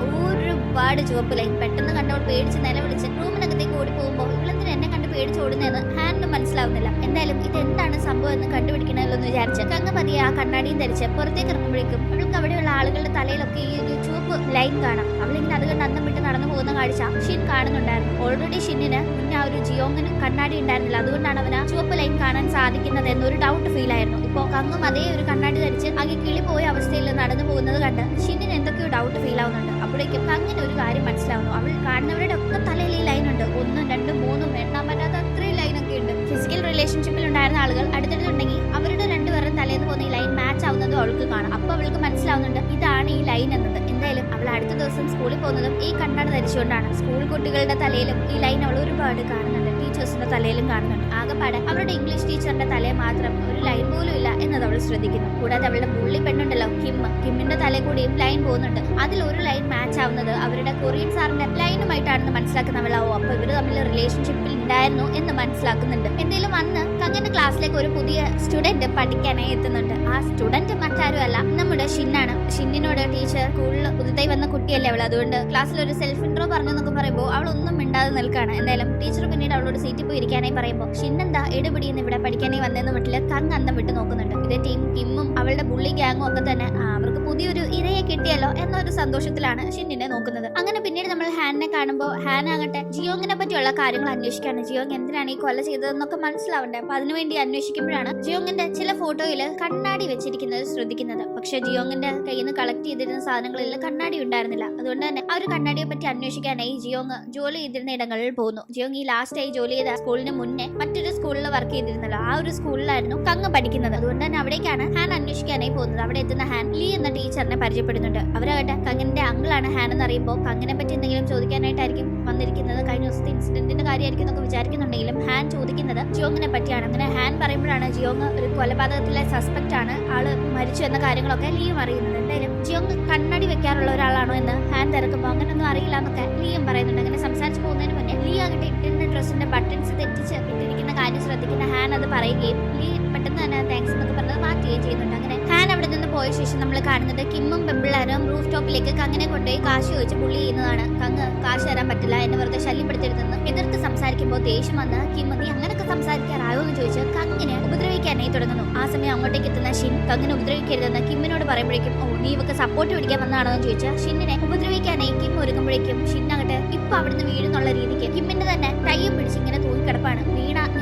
ഒരുപാട് ചുവപ്പ് ലൈൻ. പെട്ടെന്ന് കണ്ടവൾ പേടിച്ച് നിലവിളിച്ച് റൂമിനകത്തേക്ക് ഓടി പോകുമ്പോൾ ഇവളെന്തിന് എന്നെ കണ്ട് പേടിച്ച് ഓടുന്നതെന്ന് ഹാൻഡിന് മനസ്സിലാവുന്നില്ല. എന്തായാലും ഇത് എന്താണ് സംഭവം എന്ന് കണ്ടുപിടിക്കണമല്ലോ എന്ന് വിചാരിച്ച് കങ്ങ പതിയെ ആ കണ്ണാടിയും ധരിച്ച് പുറത്തേക്ക് ഇറങ്ങുമ്പോഴേക്കും അവൾക്ക് അവിടെയുള്ള ആളുകളുടെ തലയിലൊക്കെ ഈ ഒരു ചുവപ്പ് ലൈൻ കാണാം. അവളിങ്ങനെ അത് കണ്ട് അന്തം വിട്ട് നടന്നു പോകുന്ന കാഴ്ച ഷിൻ കാണുന്നുണ്ടായിരുന്നു. ഓൾറെഡി ഷിന്നിന് മുന്നേ ആ ഒരു ജിയോങ്ങിന് കണ്ണാടി ഉണ്ടായിരുന്നില്ല, അതുകൊണ്ടാണ് അവന് ചുവപ്പ് ലൈൻ കാണാൻ സാധിക്കുന്നത് എന്നൊരു ഡൗട്ട് ഫീൽ ആയിരുന്നു. ഇപ്പോ കങ്ങും അതേ ഒരു കണ്ണാടി ധരിച്ച് ആകെ കിളിപോയ അവസ്ഥയിൽ നടന്നു പോകുന്നത് കണ്ട് ഷിന്നിന് എന്തൊക്കെയോ ഡൗട്ട് ഫീൽ ആവുന്നുണ്ട്. അപ്പോഴേക്കും കങ്ങിന് ഒരു കാര്യം മനസ്സിലാവുന്നു. അവൾ കാണുന്നവരുടെ ഒക്കെ തലയിൽ ഈ ലൈൻ ഉണ്ട്. 1, 2, 3 എണ്ണാൻ പറ്റാത്ത അത്രയും ലൈനൊക്കെ ഉണ്ട്. ഫിസിക്കൽ റിലേഷൻഷിപ്പിൽ ഉണ്ടായിരുന്ന ആളുകൾ അടുത്തടുത്തുണ്ടെങ്കിൽ അവരുടെ രണ്ടുപേരുടെ തലേന്ന് പോകുന്ന ഈ ലൈൻ മാച്ച് ആവുന്നതും അവൾക്ക് കാണാം. അപ്പൊ അവൾക്ക് മനസ്സിലാവുന്നുണ്ട് ഇതാണ് ഈ ലൈൻ എന്നത്. എന്തായാലും അവൾ അടുത്ത ദിവസം സ്കൂളിൽ പോകുന്നതും ഈ കണ്ണാടി ധരിച്ചുകൊണ്ടാണ്. സ്കൂൾ കുട്ടികളുടെ തലയിലും ഈ ലൈൻ അവൾ ഒരുപാട് കാണുന്നുണ്ട്, ടീച്ചേഴ്സിന്റെ തലയിലും കാണുന്നുണ്ട്. ആകെപ്പാടെ അവരുടെ ഇംഗ്ലീഷ് ടീച്ചറിന്റെ തലയിൽ മാത്രം ഒരു ലൈൻ പോലും ഇല്ല എന്നത് അവൾ ശ്രദ്ധിക്കുന്നു. കൂടാതെ അവളുടെ പുള്ളി പെണ്ണുണ്ടല്ലോ കിമ്മിന്റെ തലയിൽ കൂടിയും ലൈൻ പോകുന്നുണ്ട്. അതിൽ ഒരു ലൈൻ മാച്ച് ആവുന്നത് അവരുടെ കൊറിയൻ സാറിന്റെ ലൈനുമായിട്ടാണെന്ന് മനസ്സിലാക്കുന്ന അവളാവും. അപ്പൊ ഇവര് തമ്മിൽ റിലേഷൻഷിപ്പിൽ ഉണ്ടായിരുന്നു എന്ന് മനസ്സിലാക്കുന്നുണ്ട്. എന്തെങ്കിലും അന്ന് കങ്ങന്റെ ക്ലാസ്സിലേക്ക് ഒരു പുതിയ സ്റ്റുഡന്റ് പഠിക്കാനായി എത്തുന്നുണ്ട്. ആ സ്റ്റുഡന്റ് മറ്റാരും അല്ല, നമ്മുടെ ഷിന്നാണ്. ഷിന്നിനോട് ടീച്ചർ സ്കൂളിൽ പുതുതായി വന്ന കുട്ടിയല്ലേ അവൾ, അതുകൊണ്ട് ക്ലാസ്സിൽ ഒരു സെൽഫ് ഇൻട്രോ പറഞ്ഞു എന്നൊക്കെ പറയുമ്പോൾ അവൾ ഒന്നും മിണ്ടാതെ നിൽക്കുകയാണ്. എന്തായാലും ടീച്ചർ പിന്നീട് അവളോട് സീറ്റിൽ പോയി ഇരിക്കാനായി പറയുമ്പോൾ ഷിന്നെന്താ എടുപിടിയെന്ന് ഇവിടെ പഠിക്കാനായി വന്നതെന്ന് വീട്ടില് കങ് അന്തം വിട്ട് നോക്കുന്നുണ്ട്. ഇതേ ടീം കിമ്മും അവളുടെ ബുള്ളി ഗ്യാങ്ങും ഒക്കെ തന്നെ അവർക്ക് പുതിയൊരു ഇരയെ കിട്ടിയല്ലോ എന്നൊരു സന്തോഷത്തിലാണ് ഷിന്നിനെ നോക്കുന്നത്. അങ്ങനെ പിന്നീട് നമ്മൾ ഹാനിനെ കാണുമ്പോൾ ഹാനാകട്ടെ ജിയോങ്ങിനെ പറ്റിയുള്ള കാര്യങ്ങൾ അന്വേഷിക്കാണ്. ജിയോങ് എന്തിനാണ് ഈ കൊല ചെയ്തതെന്നൊക്കെ മനസ്സിലാവണ്ടേ. അപ്പൊ അതിനുവേണ്ടി അന്വേഷിക്കുമ്പോഴാണ് ജിയോങ്ങിന്റെ ചില ഫോട്ടോയില് കണ്ണാടി വെച്ചിരിക്കുന്നത് ശ്രദ്ധിക്കുന്നത്. പക്ഷെ ജിയോങ്ങിന്റെ കയ്യിൽ നിന്ന് കളക്ട് ചെയ്തിരുന്ന സാധനങ്ങളിൽ കണ്ണാടി ഉണ്ടായിരുന്നില്ല. അതുകൊണ്ട് തന്നെ ആ ഒരു കണ്ണാടിയെ പറ്റി അന്വേഷിക്കാനായി ജിയോങ് ജോലി ചെയ്തിരുന്ന ഇടങ്ങളിൽ പോകുന്നു. ജിയോങ് ഈ ലാസ്റ്റ് ആയി ജോലി ചെയ്ത സ്കൂളിന് മുന്നേ മറ്റൊരു സ്കൂളിൽ വർക്ക് ചെയ്തിരുന്നല്ലോ, ആ ഒരു സ്കൂളിലായിരുന്നു കങ് പഠിക്കുന്നത്. അതുകൊണ്ട് തന്നെ അവിടേക്കാണ് ഹാൻ അന്വേഷിക്കാനായി പോകുന്നത്. അവിടെ എത്തുന്ന ഹാൻ ലീ എന്ന ടീച്ചറിനെ പരിചയപ്പെടുന്നുണ്ട്. അവരാകട്ടെ കങ്ങിന്റെ അങ്കിളാണ് ഹാൻ എന്ന് അറിയുമ്പോൾ കങ്ങിനെ പറ്റി എന്തെങ്കിലും ചോദിക്കാനായിട്ടായിരിക്കും വന്നിരിക്കുന്നത്. കഴിഞ്ഞ ദിവസത്തെ ഇൻസിഡന്റിന്റെ കാര്യമായിരിക്കും എന്നൊക്കെ വിചാരിക്കുന്നുണ്ടെങ്കിലും ഹാൻ ചോദിക്കുന്നത് ജിയോങ്ങിനെ പറ്റിയാണ്. അങ്ങനെ ഹാൻ പറയുമ്പോഴാണ് ജിയോങ് ഒരു കൊലപാതകത്തിലെ സസ്പെക്ട് ആണ്, ആള് മരിച്ചു എന്ന കാര്യങ്ങളൊക്കെ ലീയും അറിയുന്നത്. എന്തായാലും ജിയോങ് കണ്ണാടി വെക്കാറുള്ള ഒരാളാണോ എന്ന് ഹാൻ തിരക്കുമ്പോൾ അങ്ങനെയൊന്നും അറിയില്ല എന്നൊക്കെ ലീയും പറയുന്നുണ്ട്. അങ്ങനെ സംസാരിച്ച് പോകുന്നതിന് മുന്നേ ലീ ആകട്ടെ ഇട്ടിരുന്ന ഡ്രസ്സിന്റെ ബട്ടൺസ് തെറ്റിച്ച് ഇട്ടിരിക്കുന്ന കാര്യം ശ്രദ്ധിക്കുന്ന ഹാൻ അത് പറയുകയും ലീ പെട്ടെന്ന് തന്നെ താങ്ക്സ് എന്നൊക്കെ പറഞ്ഞത് മാറ്റുകയും ചെയ്യുന്നുണ്ട്. അങ്ങനെ ഹാൻ അവിടെ നിന്ന് പോയ ശേഷം നമ്മൾ കാണുന്നത് കിമ്മും പെമ്പിള്ളാരും റൂഫ് ടോപ്പിലേക്ക് കങ്ങിനെ കൊണ്ടുപോയി കാശ് ചോദിച്ച് പുള്ളി ചെയ്യുന്നതാണ്. കങ്ങ് കാശ് തരാൻ പറ്റില്ല, എന്നെ വെറുതെ ശല്യപ്പെടുത്തരുതെന്ന് എതിർത്ത് സംസാരിക്കുമ്പോൾ ദേഷ്യം വന്ന് കിമ്മ് നീ അങ്ങനെയൊക്കെ സംസാരിക്കാറായോ എന്ന് ചോദിച്ച് കങ്ങിനെ ഉപദ്രവിക്കാനായി തുടങ്ങുന്നു. ആ സമയം അങ്ങോട്ടേക്ക് എത്തുന്ന ഷിൻ കങ്ങിനെ ഉപദ്രവിക്കരുതെന്ന് കിമ്മിനോട് പറയുമ്പോഴേക്കും നീ ഇവക്ക് സപ്പോർട്ട് പിടിക്കാൻ വന്നാണോ എന്ന് ചോദിച്ചാൽ ഷിന്നിനെ ഉപദ്രവിക്കാനായി കിം ഒരുങ്ങുമ്പോഴേക്കും ഷിന്നാകട്ടെ ഇപ്പൊ അവിടുന്ന് വീഴുന്നുള്ള രീതിക്ക് കിമ്മിന്റെ തന്നെ കയ്യും പിടിച്ച് ഇങ്ങനെ തൂങ്ങിക്കിടപ്പാണ്.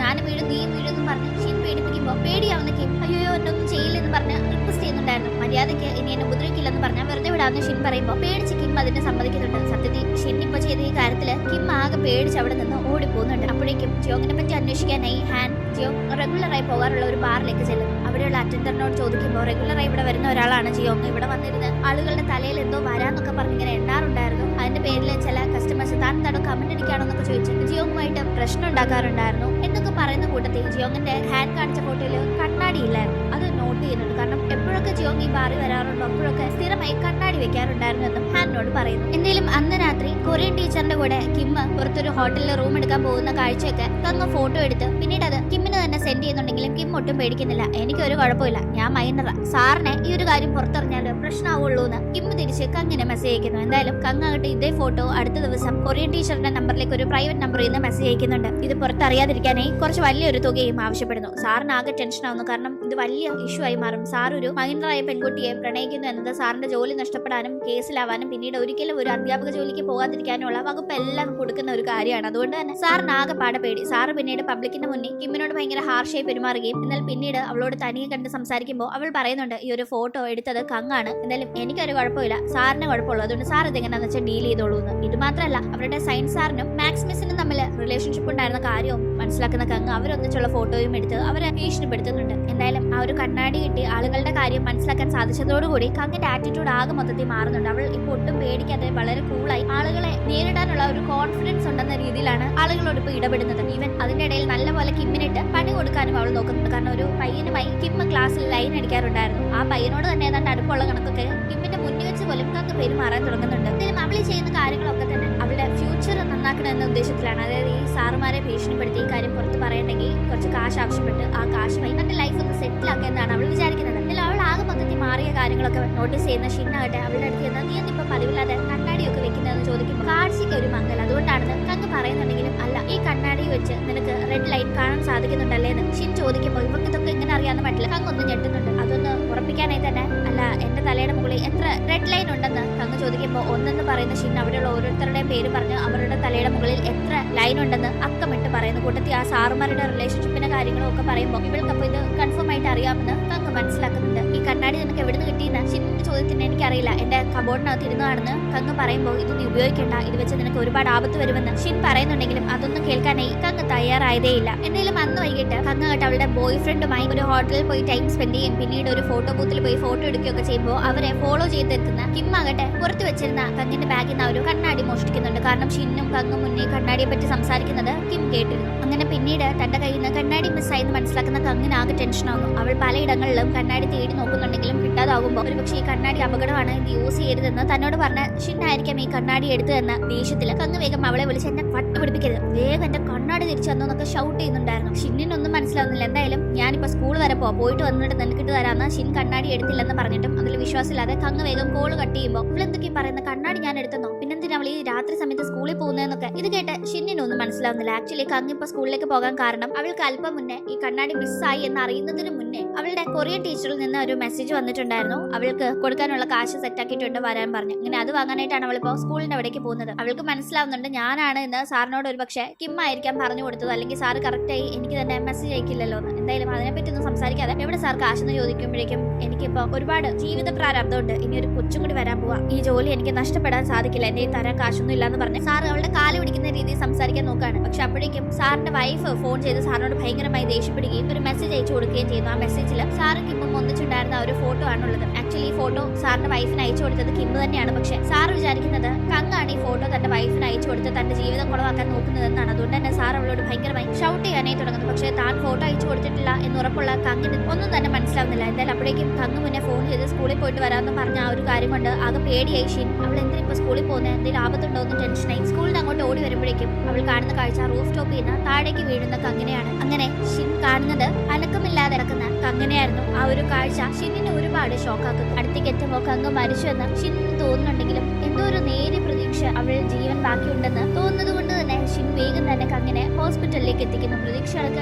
ഞാൻ വീഴും നീ വീഴും പറഞ്ഞ് ഷിൻ പേടിപ്പിക്കുമ്പോ പേടിയാവുന്ന കിം അയ്യോ എന്നൊന്നും ചെയ്യില്ലെന്ന് പറഞ്ഞ് റിക്വസ്റ്റ് ചെയ്യുന്നുണ്ടായിരുന്നു. മര്യാദയ്ക്ക് ഇനി എന്നെ ഉപദ്രവിക്കില്ലെന്ന് പറഞ്ഞാൽ വെറുതെ വിടാമെന്ന് ഷിൻ പറയുമ്പോൾ പേടിച്ച് കിം അതിനെ സമ്മതിക്കുന്നുണ്ട്. സത്യത്തിൽ ഷിൻ ഇപ്പൊ ചെയ്ത ഈ കാര്യത്തില് കിം ആകെ പേടിച്ച് അവിടെ നിന്ന് ഓടിപ്പോകുന്നുണ്ട്. അപ്പോഴേക്കും ജിയോങ്ങിനെ പറ്റി അന്വേഷിക്കാനായി ഹാൻ ജിയോങ് റെഗുലറായി പോകാറുള്ള ഒരു ബാറിലേക്ക് ചെല്ലുന്നു. അവിടെയുള്ള അറ്റൻഡറിനോട് ചോദിക്കുമ്പോൾ റെഗുലറായി ഇവിടെ വരുന്ന ഒരാളാണ് ജിയോങ്. ഇവിടെ വന്നിരുന്ന് ആളുകളുടെ തലയിൽ എന്തോ വരാന്നൊക്കെ പറഞ്ഞ് ഇങ്ങനെ എണ്ണാറുണ്ടായിരുന്നു. അതിന്റെ പേരിൽ ചില കസ്റ്റമേഴ്സ് താൻ തടോ കമന്റ് അടിക്കാണോ എന്നൊക്കെ ചോദിച്ചിട്ട് ജിയോങ്ങുമായിട്ട് പ്രശ്നം ഉണ്ടാക്കാറുണ്ടായിരുന്നു എന്നൊക്കെ പറയുന്ന കൂട്ടത്തിൽ ജിയോങ്ങിന്റെ ഹാൻ കാണിച്ച ഫോട്ടോയിൽ കണ്ണാടി ഇല്ലായിരുന്നു. അത് നോട്ട് ചെയ്യുന്നുണ്ട്. കാരണം എപ്പോഴൊക്കെ ജിയോങ് ഈ ബാറിൽ വരാറുണ്ടോ അപ്പോഴൊക്കെ സ്ഥിരമായി കണ്ണാടി വെക്കാറുണ്ടായിരുന്നു എന്നും ഹാനിനോട് പറയുന്നു. എന്തെങ്കിലും അന്ന് രാത്രി കൊറിയൻ ടീച്ചറിന്റെ കൂടെ കിമ്മ് പുറത്തൊരു ഹോട്ടലിൽ റൂം എടുക്കാൻ പോകുന്ന കാഴ്ചയൊക്കെ കങ്ങ് ഫോട്ടോ എടുത്ത് പിന്നീട് അത് കിമ്മിന് തന്നെ സെൻഡ് ചെയ്യുന്നുണ്ടെങ്കിലും കിം ഒട്ടും പേടിക്കുന്നില്ല. എനിക്കൊരു കുഴപ്പമില്ല, ഞാൻ മൈനറാ, സാറിനെ ഈ ഒരു കാര്യം പുറത്തറിഞ്ഞാൽ പ്രശ്നമാവുള്ളൂ എന്ന് കിമ്മ് തിരിച്ച് കങ്ങിനെ മെസ്സേജ് അയക്കുന്നു. എന്തായാലും കങ്ങാകട്ടെ ഇതേ ഫോട്ടോ അടുത്ത ദിവസം കൊറിയൻ ടീച്ചറിന്റെ നമ്പറിലേക്ക് ഒരു പ്രൈവറ്റ് നമ്പറിൽ നിന്ന് മെസ്സേജ് അയക്കുന്നുണ്ട്. ഇത് പുറത്തറിയാതിരിക്കാനായി കുറച്ച് വലിയൊരു തുകയും ആവശ്യപ്പെടുന്നു. സാറിന് ആകെ ടെൻഷൻ ആവുന്നു. കാരണം ഇത് വലിയ ഇഷ്യൂ ആയി മാറും. സാർ ഒരു മൈനറായ പെൺകുട്ടിയെ പ്രണയിക്കുന്നു എന്നത് സാറിന്റെ ജോലി നഷ്ടപ്പെടാനും കേസിലാവാനും പിന്നീട് ഒരിക്കലും ഒരു അധ്യാപക ജോലിക്ക് പോകാതിരിക്കാനുള്ള വകുപ്പ് എല്ലാം കൊടുക്കുന്ന ഒരു കാര്യമാണ്. അതുകൊണ്ട് തന്നെ സാറിന് ആകെ പാടെ പേടി. സാറ് പിന്നീട് പബ്ലിക്കിന്റെ മുന്നിൽ കിമ്മിനോട് ഭയങ്കര ഹാർഷായി പെരുമാറുകയും എന്നാൽ പിന്നീട് അവളോട് തനിയെ കണ്ട് സംസാരിക്കുമ്പോൾ അവൾ പറയുന്നുണ്ട് ഈ ഒരു ഫോട്ടോ എടുത്തത് കങ്ങാണ്, എന്തായാലും എനിക്കൊരു കുഴപ്പമില്ല, സാറിന് കുഴപ്പമുള്ളൂ, അതുകൊണ്ട് സാർ ഇതെങ്ങനെയാണെന്ന് വെച്ചാൽ ഡീൽ ചെയ്തോളൂ എന്ന്. ഇത് മാത്രമല്ല അവരുടെ സയൻസ് സാറിനും മാക്സ് മിസ്സിനും തമ്മിൽ റിലേഷൻഷിപ്പ് ഉണ്ടായിരുന്ന കാര്യവും മനസ്സിലാക്കുന്ന കങ്ങ് അവരൊന്നിച്ചുള്ള ഫോട്ടോയും എടുത്ത് അവരെ ഭീഷണിപ്പെടുത്തുന്നുണ്ട്. എന്തായാലും ആ ഒരു കണ്ണാടി കിട്ടി ആളുകളുടെ കാര്യം മനസ്സിലാക്കാൻ സാധിച്ചതോടുകൂടി കങ്ങിന്റെ ആറ്റിറ്റ്യൂഡ് ആകെ മൊത്തത്തിൽ മാറുന്നുണ്ട്. അവൾ ഇപ്പോൾ ഒട്ടും പേടിക്കാതെ വളരെ കൂളായി ആളുകളെ പ്രശ്നങ്ങളെ നേരിടാനുള്ള ഒരു കോൺഫിഡൻസ് ഉണ്ടെന്ന രീതിയിലാണ് ആളുകളോട് ഇപ്പൊ ഇടപെടുന്നത്. ഈവൻ അതിന്റെ ഇടയിൽ നല്ലപോലെ കിമ്മിനിട്ട് പണി കൊടുക്കാനും അവൾ നോക്കുന്നുണ്ട്. കാരണം ഒരു പയ്യനുമായി കിം ക്ലാസ്സിൽ ലൈൻ അടിക്കാറുണ്ടായിരുന്നു. ആ പയ്യനോട് തന്നെ ഏതാണ്ട് അടുപ്പുള്ള കണക്കൊക്കെ കിമ്മിന്റെ മുന്നിൽ വെച്ച് പോലും കങ്ങ് പെരുമാറാൻ തുടങ്ങുന്നുണ്ട്. എന്തായാലും അവൾ ചെയ്യുന്ന കാര്യങ്ങളൊക്കെ തന്നെ അവളുടെ ഫ്യൂച്ചർ നന്നാക്കണം എന്ന ഉദ്ദേശത്തിലാണ്. അതായത് ഈ സാറുമാരെ ഭീഷണിപ്പെടുത്തി ഈ കാര്യം പുറത്ത് പറയണമെങ്കിൽ കുറച്ച് കാശ് ആവശ്യപ്പെട്ട് ആ കാശുമായി തന്റെ ലൈഫ് ഒന്ന് സെറ്റിൽ ആക്കുക എന്നാണ് അവൾ വിചാരിക്കുന്നത്. എന്നാൽ അവൾ ആകെ മൊത്തത്തിൽ മാറിയ കാര്യങ്ങളൊക്കെ നോട്ടീസ് ചെയ്യുന്ന ഷിന്നാകട്ടെ അവളുടെ അടുത്ത് ചെന്ന് നീ എന്നിപ്പോ പതിവില്ലാതെ കണ്ണാടിയൊക്കെ വെക്കുന്നതെന്ന് ചോദിക്കുമ്പോൾ കാഴ്ചയ്ക്ക് ഒരു മംഗൽ, അതുകൊണ്ടാണെന്ന് കങ്ങ് പറയുന്നുണ്ടെങ്കിലും അല്ല, ഈ കണ്ണാടി വെച്ച് നിനക്ക് റെഡ് ലൈൻ കാണാൻ സാധിക്കുന്നുണ്ടല്ലേ എന്ന് ഷിൻ ചോദിക്കുമ്പോൾ ഇവർക്ക് ഇതൊക്കെ ഇങ്ങനെ അറിയാവുന്ന മട്ടില്ല കങ്ങ് ഒന്ന് ഞെട്ടുന്നുണ്ട്. അതൊന്ന് ഉറപ്പിക്കാനായി തന്നെ അല്ല എന്റെ തലയുടെ മുകളിൽ എത്ര റെഡ് ലൈൻ ഉണ്ടെന്ന് കങ്ങ് ചോദിക്കുമ്പോൾ ഒന്നെന്ന് പറയുന്ന ഷിൻ അവിടെയുള്ള ഓരോരുത്തരുടെയും പേര് പറഞ്ഞ് അവരുടെ തലയുടെ മുകളിൽ എത്ര ലൈൻ ഉണ്ടെന്ന് അക്കമിട്ട് പറയുന്നു. കൂട്ടത്തിൽ ആ സാറുമാരുടെ റിലേഷൻഷിപ്പിന്റെ കാര്യങ്ങളും ഒക്കെ പറയുമ്പോൾ ഇവൾക്കപ്പോൾ ഇത് കൺഫേം ആയിട്ട് അറിയാമെന്ന് കങ്ങ് മനസ്സിലാക്കുന്നുണ്ട്. ഈ കണ്ണാടി നിനക്ക് എവിടുന്ന് കിട്ടിയെന്ന് ഷിന്നിന്റെ ചോദ്യത്തിന് എനിക്കറിയില്ല, എന്റെ കബോർഡിനകത്ത് ഇരുന്നതാണെന്ന് കങ്ങ് പറയുമ്പോൾ ഇത് നീ ഉപയോഗിക്കേണ്ട, ഇത് വെച്ച് നിനക്ക് ഒരുപാട് ആപത്ത് വരുമെന്ന് ഷിൻ പറയുന്നുണ്ടെങ്കിലും അതൊന്നും കേൾക്കാനായി കങ്ങ് തയ്യാറായതേയില്ല. എന്തായാലും അന്ന് വൈകിട്ട് കങ്ങ് കേട്ട് അവളുടെ ബോയ് ഫ്രണ്ടുമായി ഒരു ഹോട്ടലിൽ പോയി ടൈം സ്പെൻഡ് ചെയ്യും. പിന്നീട് ഒരു ഫോട്ടോ ബൂത്തിൽ പോയി ഫോട്ടോ എടുക്കുകയൊക്കെ ചെയ്യുമ്പോൾ അവരെ ഫോളോ ചെയ്തെത്തുന്ന കിം ആകട്ടെ പുറത്ത് വെച്ചിരുന്ന കങ്ങിന്റെ ബാഗിൽ നിന്ന് ഒരു കണ്ണാടി മോഷ്ടിക്കുന്നുണ്ട്. കാരണം ഷിന്നും കങ്ങും മുന്നേ കണ്ണാടിയെ പറ്റി സംസാരിക്കുന്നത് കിം കേട്ടിരുന്നു. അങ്ങനെ പിന്നീട് തന്റെ കയ്യിൽ നിന്ന് കണ്ണാടി മിസ്സായി എന്ന് മനസ്സിലാക്കുന്ന കങ്ങിനാകെ ടെൻഷനാകുന്നു. അവൾ പലയിടങ്ങളിലും കണ്ണാടി തേടി നോക്കുന്നുണ്ടെങ്കിലും കിട്ടാതാകുമ്പോൾ ഒരുപക്ഷെ ഈ കണ്ണാടി അപകടമാണ്, ഇത് യൂസ് ചെയ്യരുതെന്ന് തന്നോട് പറഞ്ഞ ഷിന്നായിരിക്കാം ഈ കണ്ണാടി എടുത്തതെന്ന ദേഷ്യത്തിൽ കങ്ങ് വേഗം അവളെ വിളിച്ച് എന്നെ പട്ടുപിടിപ്പിക്കരുത്, വേഗം എന്റെ കണ്ണാടി തിരിച്ചു തന്നോന്നൊക്കെ ഷൗട്ട് ചെയ്യുന്നുണ്ടായിരുന്നു. ഷിന്നിനൊന്നും മനസ്സിലാവുന്നില്ല. എന്തായാലും ഞാനിപ്പോ സ്കൂൾ വരെ പോയിട്ട് വന്നിട്ട് നിനക്കിട്ട് തരാമെന്ന് ഷിൻ കണ്ണാടി എടുത്തില്ലെന്ന് പറഞ്ഞിട്ടും അതിൽ വിശ്വാസമില്ലാതെ കങ്ങ് വേഗം കോള് കട്ട് ചെയ്യുമ്പോൾ ഇവളെന്തൊക്കെ പറയുന്ന കണ്ണാടി ഞാൻ എടുത്തെന്നോ, പിന്നെന്തിനാ അവൾ ഈ രാത്രി സമയത്ത് സ്കൂളിൽ പോകുന്നതെന്നൊക്കെ. ഇത് കേട്ട് ഷിന്നിനൊന്നും മനസ്സിലാവുന്നില്ല. ആക്ച്വലി കങ്ങ് ഇപ്പൊ സ്കൂളിലേക്ക് പോകാൻ കാരണം അവൾക്ക് അല്പം മുന്നേ ഈ കണ്ണാടി മിസ്സായി എന്ന് അറിയുന്നതിന് മുന്നേ അവളുടെ കൊറിയൻ ടീച്ചറിൽ നിന്ന് ഒരു മെസ്സേജ് വന്നിട്ടുണ്ടായിരുന്നു. അവൾക്ക് കൊടുക്കാനുള്ള കാശ് സെറ്റാക്കിയിട്ടുണ്ട് വരാൻ പറഞ്ഞു. അങ്ങനെ അത് വാങ്ങാനായിട്ടാണ് അവളിപ്പോ സ്കൂളിന്റെ അവിടേക്ക് പോകുന്നത്. അവൾക്ക് മനസ്സിലാവുന്നുണ്ട് ഞാനാണ് എന്ന് സാറിനോട് ഒരു പക്ഷേ കിം ആയിരിക്കാം പറഞ്ഞു കൊടുത്തത്, അല്ലെങ്കിൽ സാറ് കറക്റ്റായി എനിക്ക് തന്നെ മെസ്സേജ് അയക്കില്ലല്ലോ എന്ന്. എന്തായാലും അതിനെപ്പറ്റി ഒന്നും സംസാരിക്കാതെ എവിടെ സാർ കാശെന്ന് ചോദിക്കുമ്പോഴേക്കും എനിക്കിപ്പോ ഒരുപാട് ജീവിത പ്രാരാബ്ദമുണ്ട്, ഇനി ഒരു കൊച്ചും കൂടി വരാൻ പോവാ, ഈ ജോലി എനിക്ക് നഷ്ടപ്പെടാൻ സാധിക്കില്ല, എന്റെ തരാൻ കാശൊന്നും ഇല്ലാന്ന് പറഞ്ഞ് സാർ അവളുടെ കാല് പിടിക്കുന്ന രീതിയിൽ സംസാരിക്കാൻ നോക്കാണ്. പക്ഷെ അപ്പോഴേക്കും സാറിന്റെ വൈഫ് ഫോൺ ചെയ്ത് സാറിനോട് ഭയങ്കരമായി ദേഷ്യപ്പെടുകയും ഒരു മെസ്സേജ് അയച്ചു കൊടുക്കുകയും ചെയ്യുന്നു. ആ മെസ്സേജിൽ സാറും കിമ്മും ഒന്നിച്ചുണ്ടായിരുന്ന ഒരു ഫോട്ടോ ആണുള്ളത്. ആക്ച്വലി ഈ ഫോട്ടോ സാറിന്റെ വൈഫിന് അയച്ചു കൊടുത്തത് കിമ്മ് തന്നെയാണ്. പക്ഷെ സാർ വിചാരിക്കുന്നത് കങ്ങാണ് ഈ ഫോട്ടോ തന്റെ വൈഫിന് അയച്ചു കൊടുത്ത് തന്റെ ജീവിതം കുളവാക്കാൻ നോക്കുന്നതെന്നാണ്. അതുകൊണ്ട് തന്നെ സാർ അവളോട് ഭയങ്കരമായി ഷൗട്ട് ചെയ്യാനായി തുടങ്ങുന്നു. പക്ഷെ താൻ ഫോട്ടോ അയച്ചു കൊടുത്തിട്ടില്ല എന്ന് ഉറപ്പുള്ള കങ്ങിന് ഒന്നും തന്നെ മനസ്സിലാവുന്നില്ല. എന്തായാലും അപ്പോഴേക്കും കങ്ങ് മുന്നേ ഫോൺ ചെയ്ത് സ്കൂളിൽ പോയിട്ട് വരാമെന്ന് പറഞ്ഞ ആ ഒരു കാര്യം കൊണ്ട് ആകെ പേടിയായി ഷിൻ. അവൾ എന്തിനാ ഇപ്പൊ സ്കൂളിൽ പോകുന്നത്, എന്തെങ്കിലും ആപത്തുണ്ടോ എന്ന് ടെൻഷനായി സ്കൂളിൽ അങ്ങോട്ട് ഓടി വരുമ്പോഴേക്കും അവൾ കാണുന്ന കാഴ്ച റൂഫ് ടോപ്പിൽ നിന്ന് താഴേക്ക് വീഴുന്ന കങ്ങിനെയാണ്. അങ്ങനെ ഷിൻ കാണുന്നത് അനക്കമില്ലാതെ കിടക്കുന്ന കങ്ങിനെയായിരുന്നു. ആ ഒരു കാഴ്ച ഷിന്നിനെ ഒരുപാട് ഷോക്കാക്കുന്നു. അടുത്തേക്ക് എത്തുമ്പോൾ കങ്ങ് മരിച്ചു എന്ന് ഷിന്നിന് തോന്നുന്നുണ്ടെങ്കിലും എന്തോ ഒരു നേരിയ പ്രതീക്ഷ അവൾ ജീവൻ ബാക്കിയുണ്ടെന്ന് തോന്നുന്നത് കൊണ്ട് തന്നെ ഷിൻ വേഗം തന്നെ കങ്ങിനെ ഹോസ്പിറ്റലിലേക്ക് എത്തിക്കുന്നു. പ്രതീക്ഷകൾക്ക്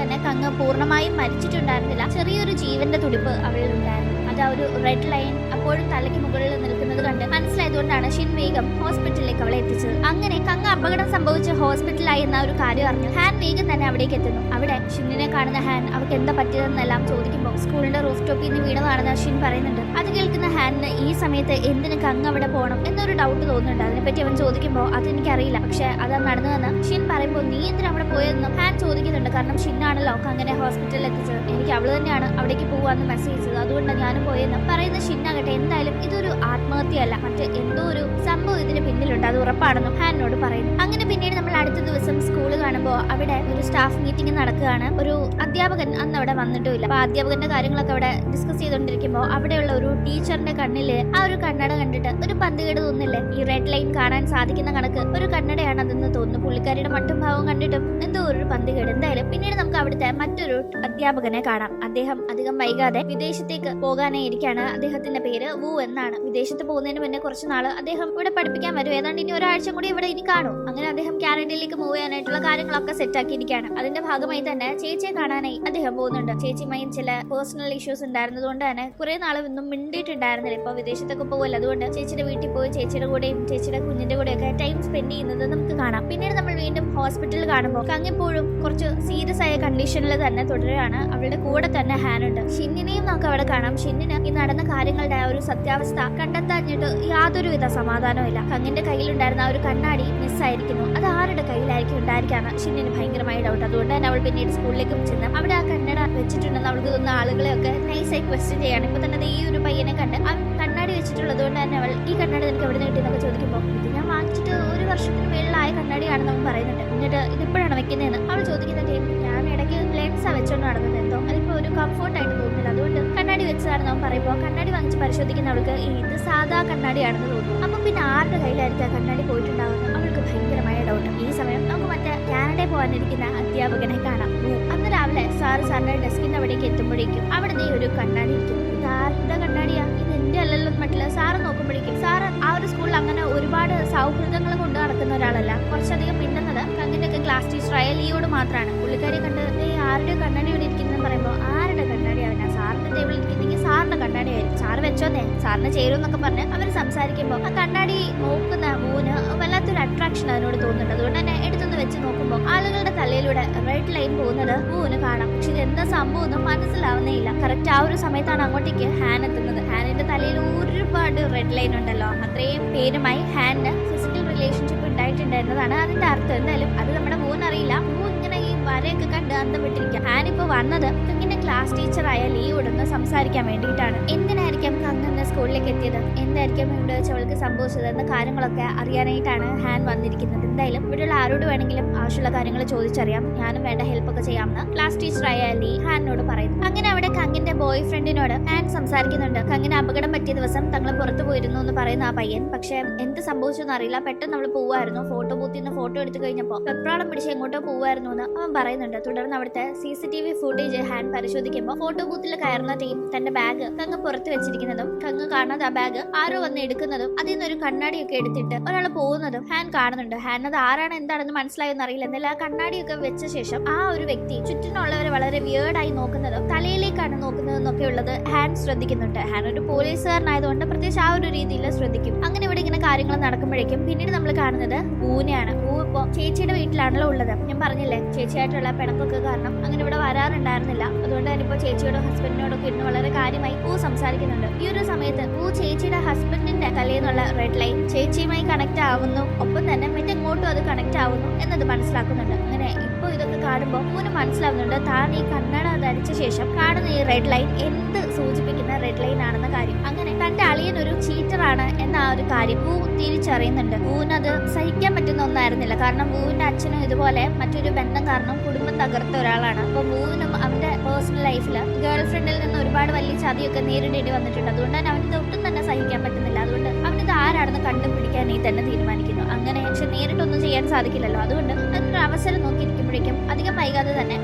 തന്നെ കങ്ങ് പൂർണ്ണമായും മരിച്ചിട്ടുണ്ടായിരുന്നില്ല, ചെറിയൊരു ജീവന്റെ തുടിപ്പ് അവളിലുണ്ടായിരുന്നു. അത് ആ ഒരു റെഡ് ലൈൻ അപ്പോഴും തലയ്ക്ക് മുകളിൽ നിൽക്കുന്നത് കണ്ട് മനസ്സിലായതുകൊണ്ടാണ് ഷിൻ വേഗം ഹോസ്പിറ്റലിലേക്ക് അവളെ എത്തിച്ചത്. അങ്ങനെ കങ്ങ് അപകടം സംഭവിച്ച് ഹോസ്പിറ്റലായി എന്ന ഒരു കാര്യം അറിഞ്ഞു ഹാൻ വേഗം തന്നെ അവിടേക്ക് എത്തുന്നു. അവിടെ ഷിന്നിനെ കാണുന്ന ഹാൻ അവർക്ക് എന്താ പറ്റിയതെന്നെല്ലാം ചോദിക്കുമ്പോൾ സ്കൂളിന്റെ റൂഫ് ടോപ്പിൽ നിന്ന് വീണതാണെന്ന് ഷിൻ പറയുന്നുണ്ട്. അത് കേൾക്കുന്ന ഹാനിന് ഈ സമയത്ത് എന്തിന് കങ്ങ് അവിടെ പോകണം എന്നൊരു ഡൗട്ട് തോന്നുന്നുണ്ട്. അതിനെപ്പറ്റി അവൻ ചോദിക്കുമ്പോൾ അതെനിക്കറിയില്ല, പക്ഷെ അതാ നടന്നതെന്ന് ഷിൻ പറയുമ്പോൾ നീ എന്തിനാ അവിടെ പോയതെന്നും ഹാൻ ചോദിക്കുന്നുണ്ട്. കാരണം ഷിന്നാണല്ലോ കങ്ങനെ ഹോസ്പിറ്റലിൽ എത്തിച്ചത്, എനിക്ക് അവള് തന്നെയാണ് അവിടേക്ക് പോവാന്ന് മെസ്സേജ് ചെയ്തത്, അതുകൊണ്ട് ഞാനും പോയെന്നും പറയുന്ന ഷിന്നാകട്ടെ എന്തായാലും ഇതൊരു ആത്മഹത്യയല്ല, മറ്റ് എന്തോ ഒരു സംഭവം ഇതിന് പിന്നിലുണ്ട്, അത് ഉറപ്പാണെന്നും ഹാനോട് പറയുന്നു. അങ്ങനെ പിന്നീട് നമ്മൾ അടുത്ത ദിവസം സ്കൂള് കാണുമ്പോൾ അവിടെ ഒരു സ്റ്റാഫ് മീറ്റിംഗ് നടക്കുകയാണ്. ഒരു അധ്യാപകൻ അന്ന് അവിടെ വന്നിട്ടുമില്ല. അപ്പൊ അധ്യാപകന്റെ കാര്യങ്ങളൊക്കെ അവിടെ ഡിസ്കസ് ചെയ്തുകൊണ്ടിരിക്കുമ്പോൾ അവിടെയുള്ള ഒരു ടീച്ചറിന്റെ കണ്ണില് ആ ഒരു കണ്ണട കണ്ടിട്ട് ഒരു പന്തുകേട് തോന്നില്ലേ, ഈ റെഡ് ലൈൻ കാണാൻ സാധിക്കുന്ന കണക്ക് ഒരു കണ്ണടയാണ് അതെന്ന് തോന്നുന്നു. പുള്ളിക്കാരിയുടെ മട്ടും ഭാവം കണ്ടിട്ടും എന്തോ ഒരു പന്തുകേട്. എന്തായാലും പിന്നീട് നമുക്ക് അവിടുത്തെ മറ്റൊരു അധ്യാപകനെ കാണാം. അദ്ദേഹം അധികം വൈകാതെ വിദേശത്തേക്ക് പോകാനായി ഇരിക്കുകയാണ്. അദ്ദേഹത്തിന്റെ പേര് വു എന്നാണ്. വിദേശത്ത് പോകുന്നതിന് മുന്നേ കുറച്ച് നാള് അദ്ദേഹം ഇവിടെ പഠിപ്പിക്കാൻ വരും, ഏതാണ്ട് ഇനി ഒരാഴ്ച കൂടി ഇവിടെ ഇനി കാണും. അങ്ങനെ അദ്ദേഹം കാനഡയിലേക്ക് മൂവ് ചെയ്യാനായിട്ടുള്ള കാര്യങ്ങളൊക്കെ സെറ്റ് ആക്കിയിരിക്കുകയാണ്. അതിന്റെ ഭാഗമായി തന്നെ ചേച്ചിയെ കാണാനായി അദ്ദേഹം പോകുന്നുണ്ട്. ചേച്ചിയുമായും ചില പേഴ്സണൽ ഇഷ്യൂസ് ഉണ്ടായിരുന്നതുകൊണ്ട് തന്നെ കുറെ നാൾ ഒന്നും മിണ്ടിയിട്ടുണ്ടായിരുന്നില്ല. ഇപ്പൊ വിദേശത്തൊക്കെ പോകുമല്ലോ, അതുകൊണ്ട് ചേച്ചിയുടെ വീട്ടിൽ പോയി ചേച്ചിയുടെ കൂടെയും ചേച്ചിയുടെ കുഞ്ഞിന്റെ കൂടെയൊക്കെ ടൈം സ്പെൻഡ് ചെയ്യുന്നത് നമുക്ക് കാണാം. പിന്നീട് നമ്മൾ വീണ്ടും ഹോസ്പിറ്റലിൽ കാണുമ്പോൾ കങ്ങിപ്പോഴും കുറച്ച് സീരിയസ് ആയ കണ്ടീഷനിൽ തന്നെ തുടരുകയാണ്. അവളുടെ കൂടെ തന്നെ ഹാനുണ്ട്. ഷിന്നിനെയും നമുക്ക് അവിടെ കാണാം. ഷിന്നിന് ഈ നടന്ന കാര്യങ്ങളുടെ ആ ഒരു സത്യാവസ്ഥ കണ്ടെത്താഞ്ഞിട്ട് യാതൊരുവിധ സമാധാനവും ഇല്ല. കങ്ങിന്റെ കയ്യിലുണ്ടായിരുന്ന ആ ഒരു കണ്ണാടി മിസ്സായിരിക്കുന്നു. അത് ആരുടെ കയ്യിലായിരിക്കും ഉണ്ടായിരിക്കാന്ന് ഷിന്നിന് ഭയങ്കരമായി ഡൗട്ട്. അതുകൊണ്ട് തന്നെ അവൾ പിന്നീട് സ്കൂളിലേക്ക് ചെന്ന് അവിടെ ആ കണ്ണട വെച്ചിട്ടുണ്ടെന്ന് അവൾക്ക് തോന്നുന്ന ആളുകളെയൊക്കെ നൈസായി ക്വസ്റ്റ്യൻ ചെയ്യാണ്. ഇപ്പൊ തന്നെ ഈ ഒരു പയ്യനെ കണ്ട് അവൻ കണ്ണാടി വെച്ചിട്ടുള്ളത് കൊണ്ട് തന്നെ അവൾ ഈ കണ്ണാടി നിനക്ക് എവിടെ നിന്ന് കിട്ടിയെന്നൊക്കെ ചോദിക്കുമ്പോൾ ഇത് ഞാൻ വാങ്ങിച്ചിട്ട് 1 വർഷത്തിന് മേളിലായ കണ്ണാടിയാണെന്ന് അവൻ പറയുന്നുണ്ട്. എന്നിട്ട് ഇതിപ്പോഴാണ് വെക്കുന്നതെന്ന് അവൾ ചോദിക്കുന്ന ടൈം ഞാൻ ഇടയ്ക്ക് ലെൻസാ വെച്ചോണ്ട് നടന്നത്, എന്തോ അതിപ്പോ ഒരു കംഫോർട്ടായിട്ട് തോന്നുന്നില്ല, അതുകൊണ്ട് കണ്ണാടി വെച്ചതാണെന്ന് അവൻ പറയുമ്പോൾ കണ്ണാടി വാങ്ങിച്ച് പരിശോധിക്കുന്ന അവൾക്ക് ഇത് സാധാ കണ്ണാടിയാണെന്ന് തോന്നുന്നു. അപ്പൊ പിന്നെ ആരുടെ കയ്യിലായിരിക്കും ആ കണ്ണാടി പോയിട്ടുണ്ടാവുന്നത് അവൾക്ക് ഭയങ്കരമായ ഡൗട്ട്. ഈ സമയം നമുക്ക് മറ്റേ കാനഡയിൽ പോകാനിരിക്കുന്ന അധ്യാപകനെ കാണാം. അന്ന് രാവിലെ സാറിന്റെ ഡെസ്കിന്റെ അവിടേക്ക് എത്തുമ്പോഴേക്കും അവിടെ നീ ഒരു കണ്ണാടി ഇരിക്കും. ഇതാരുടെ കണ്ണാടിയാ, ഇത് എന്റെ അല്ലല്ലോ മറ്റുള്ള സാറ് നോക്കുമ്പോഴേക്കും സാറ് ആ ഒരു സ്കൂളിൽ അങ്ങനെ ഒരുപാട് സൗഹൃദങ്ങൾ കൊണ്ട് നടക്കുന്ന ഒരാളല്ല. കുറച്ചധികം മിണ്ടുന്നത് കങ്ങിന്റെ ഒക്കെ ക്ലാസ് ടീച്ചറായ ലിയോട് മാത്രമാണ്. പുള്ളിക്കാരി കണ്ട് ആരുടെ കണ്ണാടി ഇവിടെ ഇരിക്കുന്നതെന്ന് പറയുമ്പോൾ ആരുടെ കണ്ണാടി അവനാ, സാറിന്റെ ടേബിളിൽ ഇരിക്കുന്നെങ്കിൽ സാറിന്റെ കണ്ണാടി ആയിരിക്കും, സാറ് വെച്ചോന്നേ സാറിന് ചേരും എന്നൊക്കെ പറഞ്ഞ് അവർ സംസാരിക്കുമ്പോൾ ആ കണ്ണാടി നോക്കുന്ന മൂന്ന് വല്ലാത്തൊരു അട്രാക്ഷൻ അതിനോട് തോന്നുന്നുണ്ട്. അതുകൊണ്ട് തന്നെ എടുത്തൊന്ന് വെച്ച് നോക്കുമ്പോൾ ആളുകളുടെ തലയിലൂടെ റെഡ് ലൈൻ പോകുന്നത് പൂവിന് കാണാം. പക്ഷെ ഇത് എന്താ സംഭവം ഒന്നും മനസ്സിലാവുന്നേ ഇല്ല. കറക്റ്റ് ആ ഒരു സമയത്താണ് അങ്ങോട്ടേക്ക് ഹാൻ എത്തുന്നത്. ഹാനിന്റെ തലയിൽ ഒരുപാട് റെഡ് ലൈൻ ഉണ്ടല്ലോ. അത്രയും പേരുമായി ഹാനിന് ഫിസിക്കൽ റിലേഷൻഷിപ്പ് ഉണ്ടായിട്ടുണ്ട് എന്നതാണ് അതിന്റെ അർത്ഥം. എന്തായാലും അത് നമ്മുടെ പൂവിന് അറിയില്ല. പൂ ഇങ്ങനെ ഈ വരയൊക്കെ കണ്ട് അന്തം വിട്ടിരിക്കുക. ഹാനിപ്പോ വന്നത് ഇങ്ങനെ ക്ലാസ് ടീച്ചറായ ലീയോടൊന്ന് സംസാരിക്കാൻ വേണ്ടിയിട്ടാണ്. എന്തിനായിരിക്കും കങ്ങനെ സ്കൂളിലേക്ക് എത്തിയത്, എന്തായിരിക്കും ഇവിടെ വെച്ച് അവൾക്ക് സംഭവിച്ചത് എന്ന കാര്യങ്ങളൊക്കെ അറിയാനായിട്ടാണ് ഹാൻ വന്നിരിക്കുന്നത്. എന്തായാലും ഇവിടെയുള്ള ആരോട് വേണമെങ്കിലും ആവശ്യമുള്ള കാര്യങ്ങൾ ചോദിച്ചറിയാം, ഞാനും വേണ്ട ഹെൽപ്പ് ഒക്കെ ചെയ്യാമെന്ന് ക്ലാസ് ടീച്ചറായ ലീ ഹാനിനോട് പറയുന്നു. അങ്ങനെ അവിടെ കങ്ങിന്റെ ബോയ് ഫ്രണ്ടിനോട് ഹാൻ സംസാരിക്കുന്നുണ്ട്. കങ്ങിന് അപകടം പറ്റിയ ദിവസം തങ്ങൾ പുറത്തു പോയിരുന്നു എന്ന് പറയുന്ന ആ പയ്യൻ പക്ഷെ എന്ത് സംഭവിച്ചെന്ന് അറിയില്ല, പെട്ടെന്ന് അവൾ പോവായിരുന്നു, ഫോട്ടോ ബൂത്തിൽ നിന്ന് ഫോട്ടോ എടുത്തു കഴിഞ്ഞപ്പോൾ വെപ്രാളം പിടിച്ച് എങ്ങോട്ടോ പോവായിരുന്നു എന്ന് അവൻ പറയുന്നുണ്ട്. തുടർന്ന് അവിടുത്തെ CCTV ഫുട്ടേജ് ഹാൻ പരിശോധിക്കുമ്പോൾ ഫോട്ടോ ബൂത്തിൽ കയറുന്ന ടീം തന്റെ ബാഗ് കങ്ങ് പുറത്ത് വെച്ചിരിക്കുന്നതും കങ്ങ് കാണാതെ ആ ബാഗ് ആരോ വന്ന് എടുക്കുന്നതും അതിൽ നിന്നൊരു കണ്ണാടിയൊക്കെ എടുത്തിട്ട് ഒരാൾ പോകുന്നതും ഹാൻ കാണുന്നുണ്ട്. ഹാൻ അത് ആരാണ് എന്താണെന്ന് മനസ്സിലായെന്ന് അറിയില്ല. എന്നാലും ആ കണ്ണാടിയൊക്കെ വെച്ച ശേഷം ആ ഒരു വ്യക്തി ചുറ്റിനുള്ളവരെ വളരെ വിയേർഡായി നോക്കുന്നതും തലയിലേക്കാണ് നോക്കുന്നതെന്നൊക്കെ ഉള്ളത് ഹാൻ ശ്രദ്ധിക്കുന്നുണ്ട്. ഹാൻ ഒരു പോലീസുകാരനായതുകൊണ്ട് പ്രത്യേകിച്ച് ആ ഒരു രീതിയിൽ ശ്രദ്ധിക്കും. അങ്ങനെ ഇവിടെ ഇങ്ങനെ കാര്യങ്ങൾ നടക്കുമ്പോഴേക്കും പിന്നീട് നമ്മൾ കാണുന്നത് ഊനെയാണ്. ഇപ്പോ ചേച്ചിയുടെ വീട്ടിലാണല്ലോ ഉള്ളത്. ഞാൻ പറഞ്ഞില്ലേ ചേച്ചിയായിട്ടുള്ള പിണക്കൊക്കെ കാരണം അങ്ങനെ ഇവിടെ വരാറുണ്ടായിരുന്നില്ല. അതുകൊണ്ട് തന്നെ ഇപ്പൊ ചേച്ചിയോടും ഹസ്ബൻഡിനോടൊക്കെ ഇരുന്ന് വളരെ കാര്യമായി സംസാരിക്കുന്നുണ്ട്. ഈ ഒരു സമയത്ത് ചേച്ചിയുടെ ഹസ്ബൻഡിന്റെ തലേന്നുള്ള റെഡ് ലൈൻ ചേച്ചിയുമായി കണക്ട് ആവുന്നു, ഒപ്പം തന്നെ മറ്റെങ്ങോട്ടും അത് കണക്ട് ആവുന്നു എന്നത് മനസ്സിലാക്കുന്നുണ്ട്. അങ്ങനെ ഇപ്പൊ ഇതൊക്കെ കാണുമ്പോൾ പൂന് മനസ്സിലാവുന്നുണ്ട് താൻ ഈ കണ്ണട ധരിച്ച ശേഷം കാണുന്ന ഈ റെഡ് ലൈൻ എന്ത് സൂചിപ്പിക്കുന്ന റെഡ് ലൈൻ ആണെന്ന കാര്യം. അങ്ങനെ തന്റെ അളിയൻ ഒരു ചീറ്ററാണ് എന്ന ആ ഒരു കാര്യം പൂ തിരിച്ചറിയുന്നുണ്ട്. പൂവിനത് സഹിക്കാൻ പറ്റുന്ന ഒന്നായിരുന്നില്ല. കാരണം പൂവിന്റെ അച്ഛനും ഇതുപോലെ മറ്റൊരു ബന്ധം കാരണം കുടുംബം തകർത്ത ഒരാളാണ്. അപ്പൊ പൂവിനും അവന്റെ പേഴ്സണൽ ലൈഫിൽ ഗേൾ ഫ്രണ്ടിൽ നിന്ന് ഒരുപാട് വലിയ ചതിയൊക്കെ നേരിടേണ്ടി വന്നിട്ടുണ്ട്. അതുകൊണ്ട് തന്നെ അവന് ഒട്ടും തന്നെ സഹിക്കാൻ പറ്റുന്നില്ല. അതുകൊണ്ട് അവനിത് ആരാണെന്ന് കണ്ടുപിടിക്കാനായി തന്നെ തീരുമാനിക്കുന്നു. അങ്ങനെ പക്ഷെ നേരിട്ടൊന്നും ചെയ്യാൻ സാധിക്കില്ലല്ലോ. അതുകൊണ്ട് അതിനൊരു അവസരം നോക്കിയിരിക്കുമ്പോഴേക്കും അധികം വൈകാതെ തന്നെ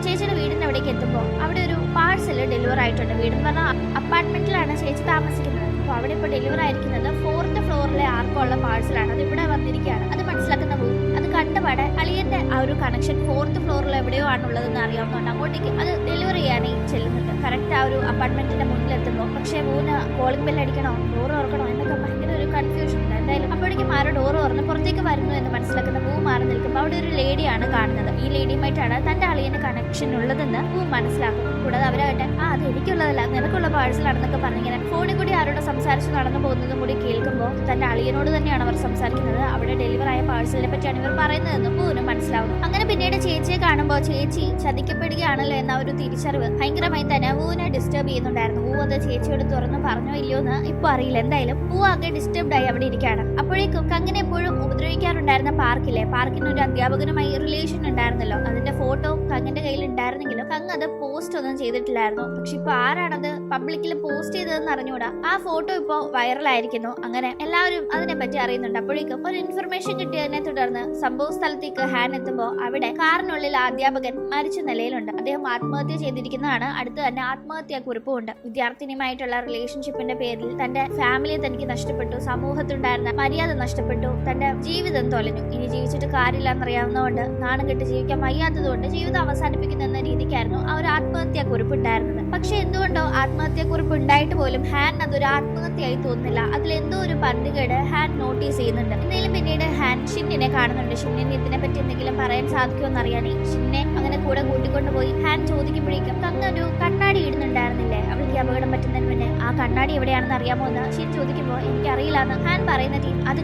ചേച്ചിയുടെ വീടിന്റെ അവിടേക്ക് എത്തുമ്പോൾ അവിടെ ഒരു പാഴ്സൽ ഡെലിവർ ആയിട്ടുണ്ട്. വീടെന്ന് പറഞ്ഞാൽ അപ്പാർട്ട്മെന്റിലാണ് ചേച്ചി താമസിക്കുന്നത്. അപ്പോൾ അവിടെ ഇപ്പോൾ ഡെലിവർ ആയിരിക്കുന്നത് 4th ഫ്ലോറിലെ ആർക്കുള്ള പാഴ്സലാണ്. അത് ഇവിടെ വന്നിരിക്കുകയാണ്. അത് മനസ്സിലാക്കുന്ന അത് കണ്ടപാടെ അളിയന്റെ ആ ഒരു കണക്ഷൻ 4th ഫ്ലോറിൽ എവിടെയോ ആണുള്ളതെന്ന് അറിയാവുന്നതുകൊണ്ട് അങ്ങോട്ടേക്ക് അത് ഡെലിവർ ചെയ്യാനായി ചെല്ലുന്നുണ്ട്. കറക്റ്റ് ആ ഒരു അപ്പാർട്ട്മെന്റിന്റെ മുന്നിലെത്തുമ്പോൾ പക്ഷേ മൂന്ന് കോളിംഗ് ബെൽ അടിക്കണോ ഡോർ തുറക്കണോ എന്നൊക്കെ ഭയങ്കര ഒരു കൺഫ്യൂഷൻ ഉണ്ട്. എന്തായാലും അപ്പോഴേക്കും ആരോ ഡോർ തുറന്ന് പുറത്തേക്ക് വരുന്നു എന്ന് മനസ്സിലാക്കുന്ന പൂ മാറി നിൽക്കുമ്പോൾ അവിടെ ഒരു ലേഡിയാണ് കാണുന്നത്. ഈ ലേഡിയുമായിട്ടാണ് തന്റെ അളിയന്റെ കണക്ഷൻ ഉള്ളതെന്ന് പൂ മനസ്സിലാക്കും. കൂടാതെ അവരാകട്ടെ അത് എനിക്കുള്ളതല്ല നിനക്കുള്ള പാഴ്സലാണെന്നൊക്കെ പറഞ്ഞിങ്ങനെ ഫോണിൽ കൂടി ആരോട് സംസാരിച്ച് നടന്നു പോകുന്നതും കൂടി കേൾക്കുമ്പോൾ തന്റെ അളിയനോട് തന്നെയാണ് അവർ സംസാരിക്കുന്നത്. അവിടെ ഡെലിവർ ആയ പാഴ്സലിനെ പറ്റിയാണ് ഇവർ പറയുന്നതെന്ന് പൂവിനും മനസ്സിലാവും. അങ്ങനെ പിന്നീട് ചേച്ചിയെ കാണുമ്പോൾ ചേച്ചി ചതിക്കപ്പെടുകയാണല്ലോ എന്ന ഒരു തിരിച്ചറിവ് ഭയങ്കരമായി തന്നെ പൂവിനെ ഡിസ്റ്റർബ് ചെയ്യുന്നുണ്ടായിരുന്നു. പൂ അത് ചേച്ചിയോട് തുറന്ന് പറഞ്ഞോ ഇല്ലയോ എന്ന് ഇപ്പൊ അറിയില്ല. എന്തായാലും പൂ ആകെ ഡിസ്റ്റർബ്ഡ് ആയി അവിടെ ഇരിക്കുകയാണ്. അപ്പോഴേക്കും കങ്ങനെ എപ്പോഴും ഉപദ്രവിക്കാറുണ്ടായിരുന്ന പാർക്കിന് ഒരു അധ്യാപകനുമായി റിലേഷൻ ഉണ്ടായിരുന്നല്ലോ. അതിന്റെ ഫോട്ടോ കങ്ങിന്റെ കയ്യിൽ ഉണ്ടായിരുന്നെങ്കിലും കങ് അത് പോസ്റ്റ് ഒന്നും ചെയ്തിട്ടില്ലായിരുന്നു. പക്ഷെ ഇപ്പൊ ആരാണത് പബ്ലിക്കിൽ പോസ്റ്റ് ചെയ്തതെന്ന് അറിഞ്ഞൂടാ. ആ ഫോട്ടോ ഇപ്പോ വൈറലായിരിക്കുന്നു. അങ്ങനെ എല്ലാവരും അതിനെ പറ്റി അറിയുന്നുണ്ട്. അപ്പോഴേക്കും ഒരു ഇൻഫർമേഷൻ കിട്ടിയതിനെ തുടർന്ന് സംഭവ സ്ഥലത്തേക്ക് ഹാൻ എത്തുമ്പോൾ അവിടെ കാറിനുള്ളിൽ അധ്യാപകൻ മരിച്ച നിലയിലുണ്ട്. അദ്ദേഹം ആത്മഹത്യ ചെയ്തിരിക്കുന്നതാണ്. അടുത്ത് തന്നെ ആത്മഹത്യാ കുറിപ്പുമുണ്ട്. വിദ്യാർത്ഥിനിയുമായിട്ടുള്ള റിലേഷൻഷിപ്പിന്റെ പേരിൽ തന്റെ ഫാമിലിയെ തനിക്ക് നഷ്ടപ്പെട്ടു, സമൂഹത്തുണ്ടായിരുന്ന മര്യാദ നഷ്ടപ്പെട്ടു, തന്റെ ജീവിതം തൊലഞ്ഞു. ഇനി ജീവിച്ചിട്ട് കാര്യമില്ലെന്നറിയാവുന്നതുകൊണ്ട് നാണം കെട്ട് ജീവിക്കാൻ വയ്യാത്തതുകൊണ്ട് ജീവിതം അവസാനിപ്പിക്കുന്ന എന്ന രീതിക്കായിരുന്നു ആ ഒരു ആത്മഹത്യാ കുറിപ്പ് ഉണ്ടായിരുന്നത്. പക്ഷെ എന്തുകൊണ്ടോ ആത്മഹത്യാ കുറിപ്പ് ഉണ്ടായിട്ട് പോലും ഹാൻ അതൊരു ആത്മഹത്യയായി തോന്നുന്നില്ല. അതിലെന്തോ ഒരു പന്തികേട് ഹാൻ നോട്ടീസ് ചെയ്യുന്നുണ്ട്. എന്തെങ്കിലും പിന്നീട് ഹാൻ ഷിന്നിനെ കാണുന്നുണ്ട്. ഷിന്നിന് ഇതിനെ പറ്റി എന്തെങ്കിലും പറയാൻ സാധിക്കുമെന്ന് അറിയാനേ ഷിന്നെ അങ്ങനെ കൂടെ കൂട്ടിക്കൊണ്ടുപോയി ഹാൻ ചോദിക്കുമ്പോഴേക്കും ഒരു കണ്ണാടി ഇടുന്നുണ്ടായിരുന്നില്ലേ അവൾക്ക് അപകടം പറ്റുന്നതിന് മുന്നേ, ആ കണ്ണാടി എവിടെയാണെന്ന് അറിയാമോ എന്ന് ഷിൻ ചോദിക്കുമ്പോൾ എനിക്കറിയില്ല എന്ന് ഹാൻ പറയുന്ന ടീം അത്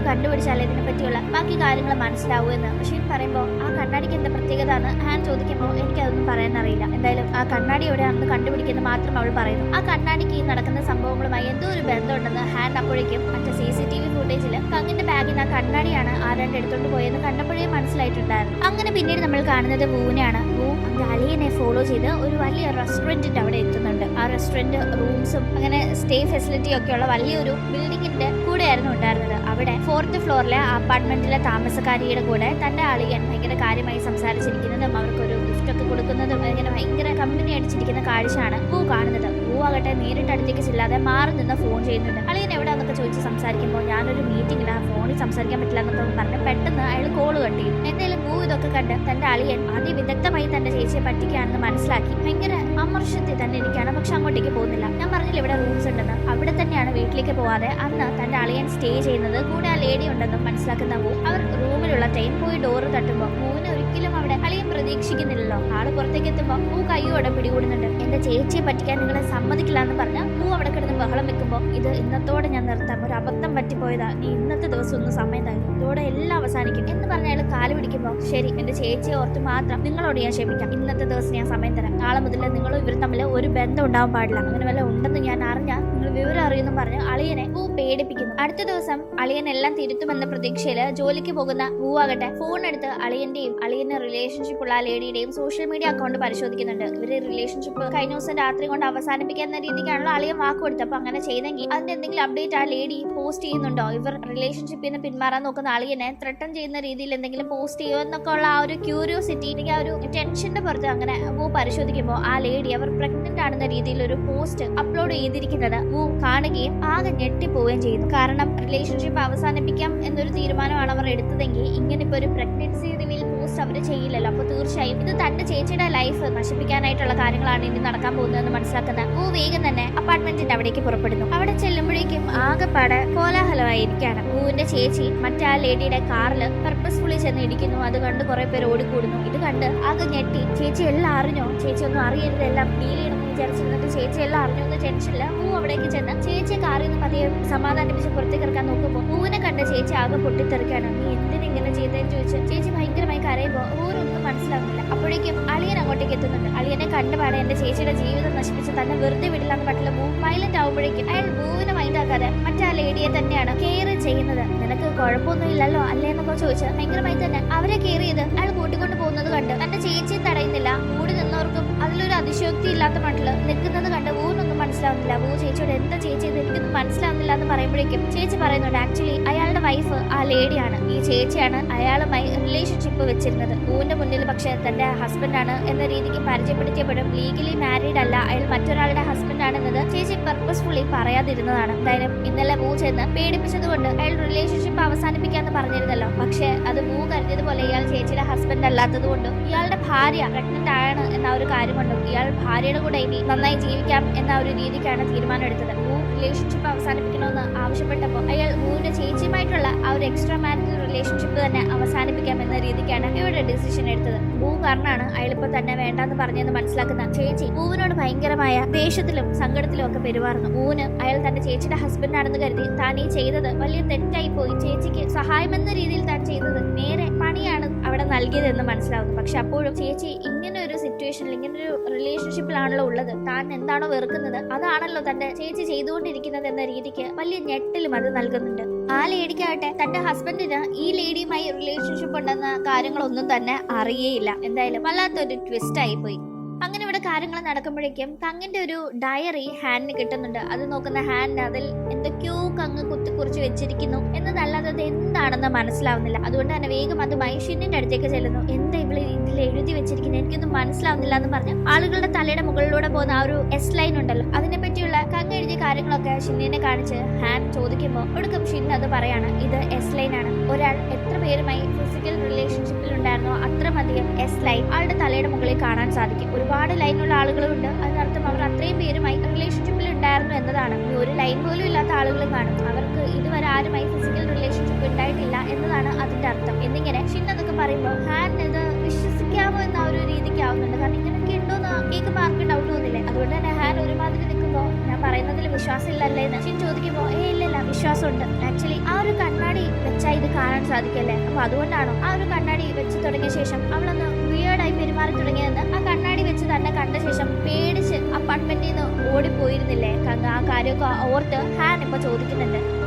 കണ്ടുപിടിച്ചാലേ ഇതിനെ പറ്റിയുള്ള ബാക്കി കാര്യങ്ങൾ മനസ്സിലാവൂ എന്ന് ഷിൻ പറയുമ്പോൾ ആ കണ്ണാടിക്ക് എന്താ പ്രത്യേകത എന്ന് ഹാൻ ചോദിക്കുമ്പോൾ എനിക്കതൊന്നും പറയാൻ അറിയില്ല. എന്തായാലും ആ കണ്ണാടി എവിടെയാണെന്ന് കണ്ടുപിടിക്കുന്നത് മാത്രം അവൾ പറയുന്നു. ആ കണ്ണാടിക്ക് ഈ നടക്കുന്ന സംഭവങ്ങളുമായി എന്തോ ഒരു ബന്ധമുണ്ടെന്ന് ഹാൻ അപ്പോഴേക്കും മറ്റേ CCTV ഫുട്ടേജിൽ കങ്ങിന്റെ ബാഗിൽ നിന്ന് ആ കണ്ണാടിയാണ് ആരാണ്ട് എടുത്തോണ്ട് പോയെന്ന് കണ്ടപ്പോഴേ മനസ്സിലായിട്ടുണ്ടായിരുന്നു. അങ്ങനെ പിന്നീട് നമ്മൾ കാണുന്നത് വൂനെയാണ്. വൂ അവന്റെ അളിയനെ ഫോളോ ചെയ്ത് ഒരു വലിയ റെസ്റ്റോറന്റിന്റെ അവിടെ എത്തുന്നുണ്ട്. ആ റെസ്റ്റോറന്റ് റൂംസും അങ്ങനെ സ്റ്റേ ഫെസിലിറ്റി ഒക്കെ ഉള്ള വലിയൊരു ബിൽഡിങ്ങിന്റെ കൂടെയായിരുന്നു ഉണ്ടായിരുന്നത്. അവിടെ 4th ഫ്ലോറിലെ അപ്പാർട്ട്മെന്റിലെ താമസക്കാരിയുടെ കൂടെ തന്റെ അളിയൻ ഭയങ്കര കാര്യമായി സംസാരിച്ചിരിക്കുന്നതും അവർക്കൊരു ഗിഫ്റ്റ് ഒക്കെ കൊടുക്കുന്നതും ഇങ്ങനെ ഭയങ്കര കമ്പനി അടിച്ചിരിക്കുന്ന കാഴ്ചയാണ് വൂ കാണുന്നത്. വൂ ആകട്ടെ നേരിട്ട് അടുത്തേക്ക് ചെല്ലാതെ മാറി നിന്ന് ഫോൺ ചെയ്യുന്നുണ്ട്. അളിയൻ എവിടെയാന്നൊക്കെ ചോദിച്ച് സംസാരിക്കുമ്പോൾ ഞാനൊരു മീറ്റിംഗിലാണ്, ഫോണിൽ സംസാരിക്കാൻ പറ്റില്ല എന്നൊക്കെ പറഞ്ഞ് പെട്ടെന്ന് അയാൾ കോള് കട്ട് ചെയ്യും. എന്തായാലും വൂ ഇതൊക്കെ കണ്ട് തന്റെ അളിയൻ അതിവിദഗ്ധമായി തന്റെ ചേച്ചിയെ പറ്റിക്കുകയാണെന്ന് മനസ്സിലാക്കി ഭയങ്കര അമർഷത്തിൽ തന്നെ ഇരിക്കുകയാണ്. പക്ഷെ അങ്ങോട്ടേക്ക് പോകുന്നില്ല. ഞാൻ പറഞ്ഞില്ല ഇവിടെ റൂംസ് ഉണ്ടെന്ന്, അവിടെ തന്നെയാണ് വീട്ടിലേക്ക് പോവാതെ അന്ന് തന്റെ അളിയൻ സ്റ്റേ ചെയ്യുന്നത്. കൂടെ ആ ലേഡി ഉണ്ടെന്നും മനസ്സിലാക്കുന്ന വൂ അവർ റൂമിലുള്ള ടൈം പോയി ഡോറ് തട്ടുമ്പോൾ വൂവിന് ഒരിക്കലും അവിടെ അളിയൻ പ്രതീക്ഷിക്കുന്നില്ലല്ലോ. ആള് പുറത്തേക്ക് എത്തുമ്പോൾ വൂ കൈയോടെ പിടികൂടുന്നുണ്ട്. എന്റെ ചേച്ചിയെ പറ്റിക്കാൻ നിങ്ങളെ സമ്മതിക്കില്ല എന്ന് പറഞ്ഞ് വൂ അവിടെ കിടന്ന് ബഹളം വെക്കുമ്പോൾ ഇത് ഇന്നത്തോടെ ഞാൻ നിർത്താം, ഒരു അബദ്ധം പറ്റിപ്പോയതാ, നീ ഇന്നത്തെ ദിവസം ഒന്ന് സമയം തരും, ഇതോടെ എല്ലാം അവസാനിക്കും എന്ന് പറഞ്ഞ അയാൾ കാല് പിടിക്കുമ്പോൾ ശരി എന്റെ ചേച്ചിയെ ഓർത്ത് മാത്രം നിങ്ങളോട് ഞാൻ ക്ഷമിക്കാം, ഇന്നത്തെ ദിവസം ഞാൻ സമയം തരാം, നാളെ മുതൽ നിങ്ങൾ ഇവർ തമ്മിൽ ഒരു ബന്ധം ഉണ്ടാവാൻ പാടില്ല, അങ്ങനെ വല്ല ഉണ്ടെന്ന് ഞാൻ അറിഞ്ഞാൽ നിങ്ങൾ വിവരം അറിയുന്നു പറഞ്ഞ് അളിയനെ വൂ പേടിപ്പിക്കുന്നു. അടുത്ത ദിവസം അളിയൻ എല്ലാം തിരുത്തുമെന്ന പ്രതീക്ഷയില് ജോലിക്ക് പോകുന്ന വൂ ആകട്ടെ ഫോൺ എടുത്ത് അളിയന്റെയും അളിയന്റെ റിലേഷൻഷിപ്പ് ഉള്ള ആ ലേഡിയുടെയും സോഷ്യൽ മീഡിയ അക്കൗണ്ട് പരിശോധിക്കുന്നുണ്ട്. ഇവര് റിലേഷൻഷിപ്പ് കഴിഞ്ഞ ദിവസം രാത്രി കൊണ്ട് അവസാനിപ്പിക്കുന്ന രീതിക്കാണല്ലോ അളിയൻ വാക്ക് കൊടുത്തത്. അപ്പൊ അങ്ങനെ ചെയ്തെങ്കിൽ അതിന്റെ എന്തെങ്കിലും അപ്ഡേറ്റ് ആ ലേഡി പോസ്റ്റ് ചെയ്യുന്നുണ്ടോ, ഇവർ റിലേഷൻഷിപ്പിൽ നിന്ന് പിന്മാറാൻ നോക്കുന്ന അളിയനെ ത്രട്ടൺ ചെയ്യുന്ന രീതിയിൽ എന്തെങ്കിലും പോസ്റ്റ് ചെയ്യുമോ എന്നൊക്കെ ഉള്ള ആ ഒരു ക്യൂരിയോസിറ്റി, അല്ലെങ്കിൽ ആ ഒരു ടെൻഷന്റെ പുറത്ത് അങ്ങനെ വൂ പരിശോധിക്കുമ്പോൾ ആ ലേഡി അവർ പ്രഗ്നന്റ് ആണെന്ന രീതിയിൽ ഒരു പോസ്റ്റ് അപ്ലോഡ് ചെയ്തിരിക്കുന്നത് വൂ കാണുകയും ആകെ ഞെട്ടിപ്പോവുകയും ചെയ്യുന്നു. കാരണം റിലേഷൻഷിപ്പ് അവസാനിപ്പിക്കാം എന്നൊരു തീരുമാനമാണ് അവർ എടുത്തതെങ്കിൽ ഇങ്ങനെ ഇപ്പൊ ഒരു പ്രഗ്നൻസി റിവീൽ പോസ്റ്റ് അവർ ചെയ്യില്ലല്ലോ. അപ്പൊ തീർച്ചയായും ഇത് തന്റെ ചേച്ചിയുടെ ലൈഫ് നശിപ്പിക്കാനായിട്ടുള്ള കാര്യങ്ങളാണ് ഇനി നടക്കാൻ പോകുന്നതെന്ന് മനസ്സിലാക്കുന്ന വൂ വേഗം തന്നെ അപ്പാർട്ട്മെന്റിന്റെ അവിടേക്ക് പുറപ്പെടുന്നു. അവിടെ ചെല്ലുമ്പോഴേക്കും ആകെപ്പാടെ കോലാഹലമായിരിക്കാണ്. വൂവിന്റെ ചേച്ചി മറ്റേ ആ ലേഡിയുടെ കാറിൽ പർപ്പസ്ഫുള്ളി ചെന്ന് ഇടിക്കുന്നു. അത് കണ്ട് കുറെ പേര് ഓടിക്കൂടുന്നു. ഇത് കണ്ട് ആകെ ഞെട്ടി ചേച്ചി എല്ലാം അറിഞ്ഞോ, ചേച്ചി ഒന്നും അറിയരുത്, എല്ലാം ഡീൽ ചെയ്യണമെന്ന് വിചാരിച്ചിരുന്നിട്ട് ചേച്ചി എല്ലാം അറിഞ്ഞു എന്ന് ടെൻഷനില്ല വൂ അവിടേക്ക് ചെന്ന് ചേച്ചിയെ കാറിൽ നിന്ന് പതിയെ സമാധാനിപ്പിച്ച് പുറത്തേക്ക് ഇറക്കാൻ നോക്കുമ്പോൾ വൂവിനെ കണ്ട് ചേച്ചി ആകെ പൊട്ടിത്തെറിക്കാണ്. നീ എന്തിനിങ്ങനെ ചെയ്തതെന്ന് ചോദിച്ച് ചേച്ചി ഭയങ്കരമായി കരയുമ്പോൾ വൂരൊന്നും മനസ്സിലാവുന്നില്ല. അപ്പോഴേക്കും അളിയൻ അങ്ങോട്ടേക്ക് എത്തുന്നുണ്ട്. അളിയനെ കണ്ടുപാടെ എന്റെ ചേച്ചിയുടെ ജീവിതം നശിപ്പിച്ച് തന്നെ വെറുതെ വിടില്ല എന്ന് പറ്റില്ല വൂ വയലന്റ് ആവുമ്പോഴേക്കും അയാൾ വൂവിനെ മൈൻഡാക്കാതെ മറ്റേ ആ ലേഡിയെ തന്നെയാണ് കെയർ ചെയ്യുന്നത്. നിനക്ക് കുഴപ്പമൊന്നും ഇല്ലല്ലോ അല്ലേ എന്നൊക്കെ ചോദിച്ച് ഭയങ്കരമായി തന്നെ അവരെ കെയർ ചെയ്ത് അയാൾ കൂട്ടിക്കൊണ്ട് പോകുന്നത് കണ്ട് തന്റെ ചേച്ചിയെ തടയുന്നില്ല. കൂടി നിന്നവർക്കും അതിലൊരു അതിശയോക്തി ഇല്ലാത്ത മട്ടില് നിൽക്കുന്നത് കണ്ട് വൂനൊന്നും മനസ്സിലാവുന്നില്ല. വൂ ചേച്ചിയോട് എന്താ ചേച്ചി ഇത് എനിക്കൊന്നും മനസ്സിലാവുന്നില്ല എന്ന് പറയുമ്പോഴേക്കും ചേച്ചി പറയുന്നുണ്ട് ആക്ച്വലി അയാളുടെ വൈഫ് ആ ലേഡിയാണ്, ഈ ചേച്ചിയാണ് അയാളുമായി റിലേഷൻഷിപ്പ് വെച്ചിരുന്നത്. വൂവിന്റെ മുന്നിൽ പക്ഷെ തന്റെ ഹസ്ബൻഡാണ് എന്ന രീതിക്ക് പരിചയപ്പെടുത്തിയപ്പോഴും ലീഗലി മാരീഡ് അല്ല, അയാൾ മറ്റൊരാളുടെ ഹസ്ബൻഡ് ആണെന്നത് ചേച്ചി പർപ്പസ്ഫുള്ളി പറയാതിരുന്നതാണ്. എന്തായാലും ഇന്നലെ വൂ ചെന്ന് പേടിപ്പിച്ചതുകൊണ്ട് അയാൾ റിലേഷൻഷിപ്പ് അവസാനിപ്പിക്കാന്ന് പറഞ്ഞിരുന്നല്ലോ. പക്ഷെ അത് വൂ കരുതിയതുപോലെ ഇയാൾ ചേച്ചിയുടെ ഹസ്ബൻഡ് അല്ലാത്തത് കൊണ്ടും ഇയാളുടെ ഭാര്യ പ്രഗ്നന്റ് ആണ് എന്ന ഒരു കാര്യം കൊണ്ടും ഇയാൾ ഭാര്യയുടെ കൂടെ ഇനി നന്നായി ജീവിക്കാം എന്ന ഒരു രീതിക്കാണ് തീരുമാനം എടുത്തത്. വൂ റിലേഷൻഷിപ്പ് അവസാനിപ്പിക്കണമെന്ന് ആവശ്യപ്പെട്ടപ്പോൾ അയാൾ വൂവിന്റെ ചേച്ചിയുമായിട്ടുള്ള ആ ഒരു എക്സ്ട്രാ മാരിറ്റൽ റിലേഷൻഷിപ്പ് തന്നെ അവസാനിപ്പിക്കാം എന്ന രീതിക്കാണ് ഇവിടെ ഡിസിഷൻ എടുത്തത്. വൂ കാരണമാണ് അയാളിപ്പോ തന്നെ വേണ്ടാന്ന് പറഞ്ഞെന്ന് മനസ്സിലാക്കുന്ന ചേച്ചി വൂവിനോട് ഭയങ്കരമായ ദേഷ്യത്തിലും സങ്കടത്തിലും ഒക്കെ പെരുമാറുന്നു. വൂവിന് അയാൾ തന്റെ ചേച്ചിയുടെ ഹസ്ബൻഡ് ആണെന്ന് കരുതി താൻ ഈ ചെയ്തത് വലിയ തെറ്റായി പോയി, ചേച്ചിക്ക് സഹായം എന്ന രീതിയിൽ താൻ ചെയ്തത് നേരെ പണിയാണ് അവിടെ നൽകിയതെന്ന് മനസ്സിലാവുന്നു. പക്ഷെ അപ്പോഴും ചേച്ചി ഇങ്ങനെ ഒരു സിറ്റുവേഷനിൽ ഇങ്ങനെ ഒരു റിലേഷൻഷിപ്പിലാണല്ലോ ഉള്ളത്, താൻ എന്താണോ വെറുക്കുന്നത് അതാണല്ലോ തന്റെ ചേച്ചി ചെയ്തുകൊണ്ടിരിക്കുന്നത് എന്ന രീതിക്ക് വലിയ ഞെട്ടലും അത് നൽകുന്നുണ്ട്. ആ ലേഡിക്കാകട്ടെ തന്റെ ഹസ്ബൻഡിന് ഈ ലേഡിയുമായി റിലേഷൻഷിപ്പ് ഉണ്ടെന്ന കാര്യങ്ങളൊന്നും തന്നെ അറിയേയില്ല. എന്തായാലും വല്ലാത്തൊരു ട്വിസ്റ്റ് ആയി പോയി. അങ്ങനെ ഇവിടെ കാര്യങ്ങൾ നടക്കുമ്പോഴേക്കും കങ്ങിന്റെ ഒരു ഡയറി ഹാൻഡിന് കിട്ടുന്നുണ്ട്. അത് നോക്കുന്ന ഹാൻഡ് അതിൽ എന്തൊക്കെയോ കങ്ങ് കുത്തിക്കുറിച്ച് വെച്ചിരിക്കുന്നു എന്നതല്ലാതെ അത് എന്താണെന്ന് മനസ്സിലാവുന്നില്ല. അതുകൊണ്ട് തന്നെ വേഗം അത് ഷിന്നിന്റെ അടുത്തേക്ക് ചെല്ലുന്നു. എന്താ ഇവിടെ ഇതിൽ എഴുതി വെച്ചിരിക്കുന്നത്, എനിക്കൊന്നും മനസ്സിലാവുന്നില്ല എന്ന് പറഞ്ഞ് ആളുകളുടെ തലയുടെ മുകളിലൂടെ പോകുന്ന ആ ഒരു എസ് ലൈൻ ഉണ്ടല്ലോ, അതിനെ പറ്റിയുള്ള കങ്ങ് എഴുതിയ കാര്യങ്ങളൊക്കെ ഷിന്നിനെ കാണിച്ച് ഹാൻഡ് ചോദിക്കുമ്പോൾ ഒടുക്കം ഷിൻ അത് പറയാണ് ഇത് എസ് ലൈൻ ആണ്. ഒരാൾ എത്ര പേരുമായി ഫിസിക്കൽ റിലേഷൻഷിപ്പിൽ ഉണ്ടായിരുന്നോ അത്രമധികം എസ് ലൈൻ ആളുടെ തലയുടെ മുകളിൽ കാണാൻ സാധിക്കും. ഒരുപാട് ലൈനുള്ള ആളുകളുണ്ട്, അതിനർത്ഥം അവർ അത്രയും പേരുമായി റിലേഷൻഷിപ്പിൽ ഉണ്ടായിരുന്നു എന്നതാണ്. ഒരു ലൈൻ പോലും ഇല്ലാത്ത ആളുകളും കാണും, അവർക്ക് ഇതുവരെ ആരുമായി ഫിസിക്കൽ റിലേഷൻഷിപ്പ് ഉണ്ടായിട്ടില്ല എന്നതാണ് അതിന്റെ അർത്ഥം എന്നിങ്ങനെ ഷിൻ എന്നൊക്കെ പറയുമ്പോൾ ഹാൻഡ് ഇത് വിശ്വസിക്കാമോ എന്ന ഒരു രീതിക്ക് ആവുന്നുണ്ട്. കാരണം ഇങ്ങനെയൊക്കെ ഉണ്ടോന്ന് കേൾക്കുമ്പോൾ ആർക്കും ഡൗട്ട് തോന്നില്ലേ. അതുകൊണ്ട് തന്നെ ഹാൻഡ് ഒരുമാതിരി നിൽക്കുമ്പോൾ ഞാൻ പറയുന്നതിൽ വിശ്വാസം ഇല്ലല്ലേ എന്ന് ഷിൻ ചോദിക്കുമ്പോൾ ഇല്ലില്ല വിശ്വാസമുണ്ട്. ആക്ച്വലി ആ ഒരു കണ്ണാടി വെച്ചാൽ ഇത് കാണാൻ സാധിക്കല്ലേ, അപ്പൊ അതുകൊണ്ടാണോ ആ ഒരു കണ്ണാടി വെച്ച് തുടങ്ങിയ ശേഷം അവളൊന്ന് വിയേർഡായി പെരുമാറി തുടങ്ങിയതെന്ന് ആ കണ്ണാടി വെച്ച് തന്നെ കണ്ട ശേഷം പേടിച്ച് അപ്പാർട്ട്മെന്റിൽ നിന്ന് ഓടിപ്പോയിരുന്നില്ലേ കങ്ങ്, ആ കാര്യമൊക്കെ ഓർത്ത് ഹാൻ ഇപ്പൊ ചോദിക്കുന്നുണ്ട്.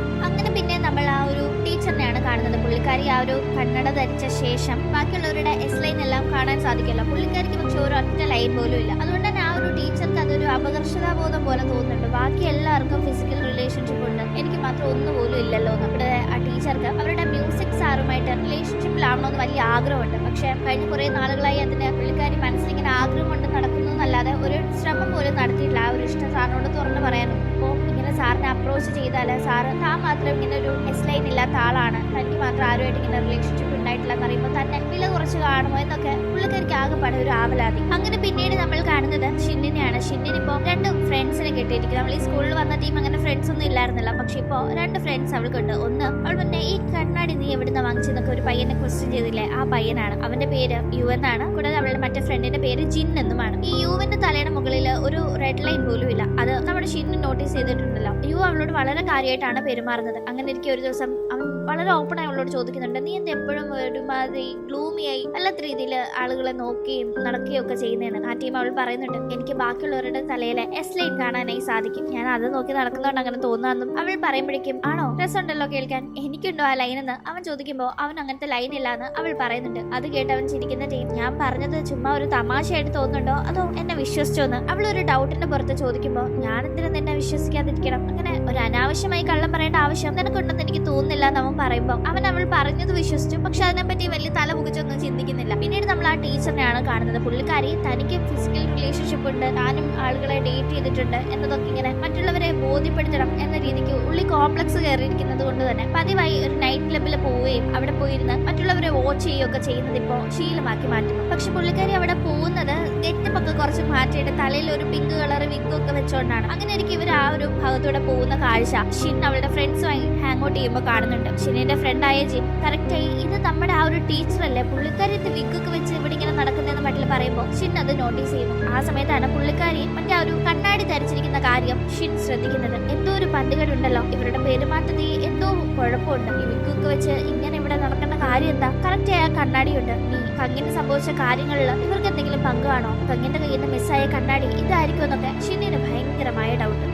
അങ്ങനെ പിന്നെ നമ്മൾ ആ ഒരു ടീച്ചറിനെയാണ് കാണുന്നത്. പുള്ളിക്കാരി ആ ഒരു കണ്ണട ധരിച്ച ശേഷം ബാക്കിയുള്ളവരുടെ എസ് ലൈൻ എല്ലാം കാണാൻ സാധിക്കുമല്ലോ. പുള്ളിക്കാരിക്ക് പക്ഷെ ഒരു ഒറ്റ ലൈൻ പോലും ഇല്ല. അതുകൊണ്ട് തന്നെ ആ ഒരു ടീച്ചർക്ക് അതൊരു അപകർഷതാബോധം പോലെ തോന്നുന്നുണ്ട്. ബാക്കി എല്ലാവർക്കും ഫിസിക്കൽ റിലേഷൻഷിപ്പ് ഉണ്ട്, എനിക്ക് മാത്രം ഒന്നുപോലും ഇല്ലല്ലോ. നമ്മുടെ ആ ടീച്ചർക്ക് അവരുടെ മ്യൂസിക് സാറുമായിട്ട് റിലേഷൻഷിപ്പിലാവണമെന്ന് വലിയ ആഗ്രഹമുണ്ട്. പക്ഷെ കഴിഞ്ഞ കുറെ നാളുകളായി അതിന് പുള്ളിക്കാരി മനസ്സിലിങ്ങനെ ആഗ്രഹം കൊണ്ട് നടക്കുന്നു എന്നല്ലാതെ ഒരു ശ്രമം പോലും നടത്തിയിട്ടില്ല ആ ഒരു ഇഷ്ടം സാറിനോട് തുറന്നു പറയാനും. അപ്പോൾ ഇങ്ങനെ സാറിനെ അപ്രോച്ച് ചെയ്താൽ സാറ് താൻ മാത്രം ഇങ്ങനെ ഒരു എസ് ലൈൻ ഇല്ലാത്ത ആളാണ്, തനിക്ക് മാത്രം ആരുമായിട്ട് ഇങ്ങനെ റിലേഷൻഷിപ്പ് ഉണ്ടായിട്ടില്ല എന്ന് പറയുമ്പോൾ തന്നെ വില കുറച്ച് കാണുമോ എന്നൊക്കെ പുള്ളിക്കാരിക്ക് ആകെപ്പാടെ ഒരു ആവലാതി. അങ്ങനെ പിന്നീട് നമ്മൾ കാണുന്നത് ഷിന്നിനെയാണ്. ഷിന്നിനിപ്പോ 2 ഫ്രണ്ട്സിനെ കിട്ടിയിരിക്കും. നമ്മൾ ഈ സ്കൂളിൽ വന്ന ടീം അങ്ങനെ ഫ്രണ്ട്സ് ഒന്നും ഇല്ലായിരുന്നില്ല, പക്ഷെ ഇപ്പോ 2 ഫ്രണ്ട്സ് അവൾക്കുണ്ട്. ഒന്ന് അവൾ പിന്നെ ഈ കണ്ണാടി നീ എവിടുന്ന വാങ്ങിച്ചെന്നൊക്കെ ഒരു പയ്യനെ ക്വസ്റ്റ്യൻ ചെയ്തില്ലേ, ആ പയ്യനാണ്. അവന്റെ പേര് യു എന്നാണ്. കൂടാതെ അവളുടെ മറ്റേ ഫ്രണ്ടിന്റെ പേര് ജിൻ എന്നുമാണ്. ഈ യുവിന്റെ തലയുടെ മുകളിൽ ഒരു റെഡ് ലൈൻ പോലും ഇല്ല. അത് നമ്മുടെ ഷിന്ന് നോട്ടീസ് ചെയ്തിട്ടുണ്ടല്ലോ. യു അവളോട് വളരെ കാര്യമായിട്ടാണ് പെരുമാറുന്നത്. അങ്ങനെ ഇരിക്കെ ഒരു ദിവസം അവൻ വളരെ ഓപ്പൺ ആയി അവളോട് ചോദിക്കുന്നുണ്ട്, നീ എന്താ എപ്പോഴും ഒരുമാതിരി ഗ്ലൂമിയായി അല്ലാത്ത രീതിയിൽ ആളുകളെ നോക്കുകയും നടക്കുകയും ഒക്കെ ചെയ്യുന്നതെന്ന്. ആ ടീം അവൾ പറയുന്നുണ്ട്, എനിക്ക് ബാക്കിയുള്ളവരുടെ തലയിലെ എസ് ലൈൻ കാണാനായി സാധിക്കും, ഞാൻ അത് നോക്കി നടക്കുന്നതുകൊണ്ട് അങ്ങനെ തോന്നാന്നും അവൾ പറയുമ്പോഴേക്കും, ആണോ രസമുണ്ടല്ലോ കേൾക്കാൻ, എനിക്കുണ്ടോ ആ ലൈൻ എന്ന് അവൻ ചോദിക്കുമ്പോൾ അവൻ അങ്ങനത്തെ ലൈൻ ഇല്ലാന്ന് അവൾ പറയുന്നുണ്ട്. അത് കേട്ട് അവൻ ചിരിക്കുന്ന ടീം, ഞാൻ പറഞ്ഞത് ചുമ്മാ ഒരു തമാശയായിട്ട് തോന്നുന്നുണ്ടോ അതോ എന്നെ വിശ്വസിച്ചോന്ന് അവൾ ഒരു ഡൗട്ടിന്റെ പുറത്ത് ചോദിക്കുമ്പോൾ, ഞാൻ എന്തിനാ നിന്നെ വിശ്വസിക്കാതിരിക്കണം, അങ്ങനെ ഒരു അനാവശ്യമായി കള്ളം പറയേണ്ട ആവശ്യം നിനക്കുണ്ടെന്ന് എനിക്ക് തോന്നുന്നില്ല എന്ന് അവൻ പറയുമ്പോൾ അവൾ പറഞ്ഞത് വിശ്വസിച്ചു. പക്ഷെ അതിനെപ്പറ്റി വലിയ തല പുകച്ചൊന്നും ചിന്തിക്കുന്നില്ല. പിന്നീട് നമ്മൾ ആ ടീച്ചറിനെയാണ് കാണുന്നത്. പുള്ളിക്കാരി തനിക്ക് ഫിസിക്കൽ റിലേഷൻഷിപ്പ് ഉണ്ട്, താനും ആളുകളെ ഡേറ്റ് ചെയ്തിട്ടുണ്ട് എന്നതൊക്കെ ഇങ്ങനെ മറ്റുള്ളവരെ ബോധ്യപ്പെടുത്തണം എന്ന രീതിക്ക് ഉള്ളി കോംപ്ലക്സ് കയറിയിരിക്കുന്നത് കൊണ്ട് തന്നെ പതിവായി ഒരു നൈറ്റ് ക്ലബിൽ പോവുകയും അവിടെ പോയിരുന്ന് മറ്റുള്ളവരെ വാച്ച് ചെയ്യുകയൊക്കെ ചെയ്യുന്നത് ഇപ്പോൾ ശീലമാക്കി മാറ്റുന്നു. പക്ഷെ പുള്ളിക്കാരി അവിടെ പോകുന്നത് ഗെറ്റപ്പൊക്കെ കുറച്ച് മാറ്റിയിട്ട് തലയിൽ ഒരു പിങ്ക് കളർ വിഗൊക്കെ വെച്ചുകൊണ്ടാണ്. അങ്ങനെ എനിക്ക് ഇവർ ആ ഒരു ഭാഗത്തൂടെ പോകുന്ന കാഴ്ച ഷിൻ അവളുടെ ഫ്രണ്ട്സുമായി ഹാങ് ഔട്ട് ചെയ്യുമ്പോൾ കാണുന്നുണ്ട്. ഷിന്നിന്റെ ഫ്രണ്ടായ ജിൻ കറക്റ്റായി ഇത് നമ്മുടെ ആ ഒരു ടീച്ചറല്ലേ, പുള്ളിക്കാരിത്തെ വിഗൊക്കെ വെച്ച് ഇവിടെ ഇങ്ങനെ നടക്കുന്നതെന്ന് മറ്റിൽ പറയുമ്പോൾ ഷിൻ അത് നോട്ടീസ് ചെയ്യുന്നു. ആ സമയത്താണ് പുള്ളിക്കാരി മറ്റേ ആ ഒരു കണ്ണാടി ധരിച്ചിരിക്കുന്ന കാര്യം ഷിൻ ശ്രദ്ധിക്കുന്നത്. എന്തോ ഒരു പന്തുകളുണ്ടല്ലോ, ഇവരുടെ പെരുമാറ്റത്തിൽ എന്തോ കുഴപ്പമുണ്ട്, ഈ വിഗൊക്കെ വെച്ച് ഇങ്ങനെ ഇവിടെ നടക്കേണ്ട കാര്യം എന്താ, കറക്റ്റ് ആയ കണ്ണാടിയുണ്ട്, നീ കങ്ങിന് സംഭവിച്ച കാര്യങ്ങളിൽ ഇവർക്ക് എന്തെങ്കിലും പങ്കാണോ, കങ്ങിന്റെ കയ്യിൽ നിന്ന് മിസ്സായ കണ്ണാടി ഇതായിരിക്കും എന്നൊക്കെ ഷിന്നിന് ഭയങ്കരമായ ഡൗട്ട്.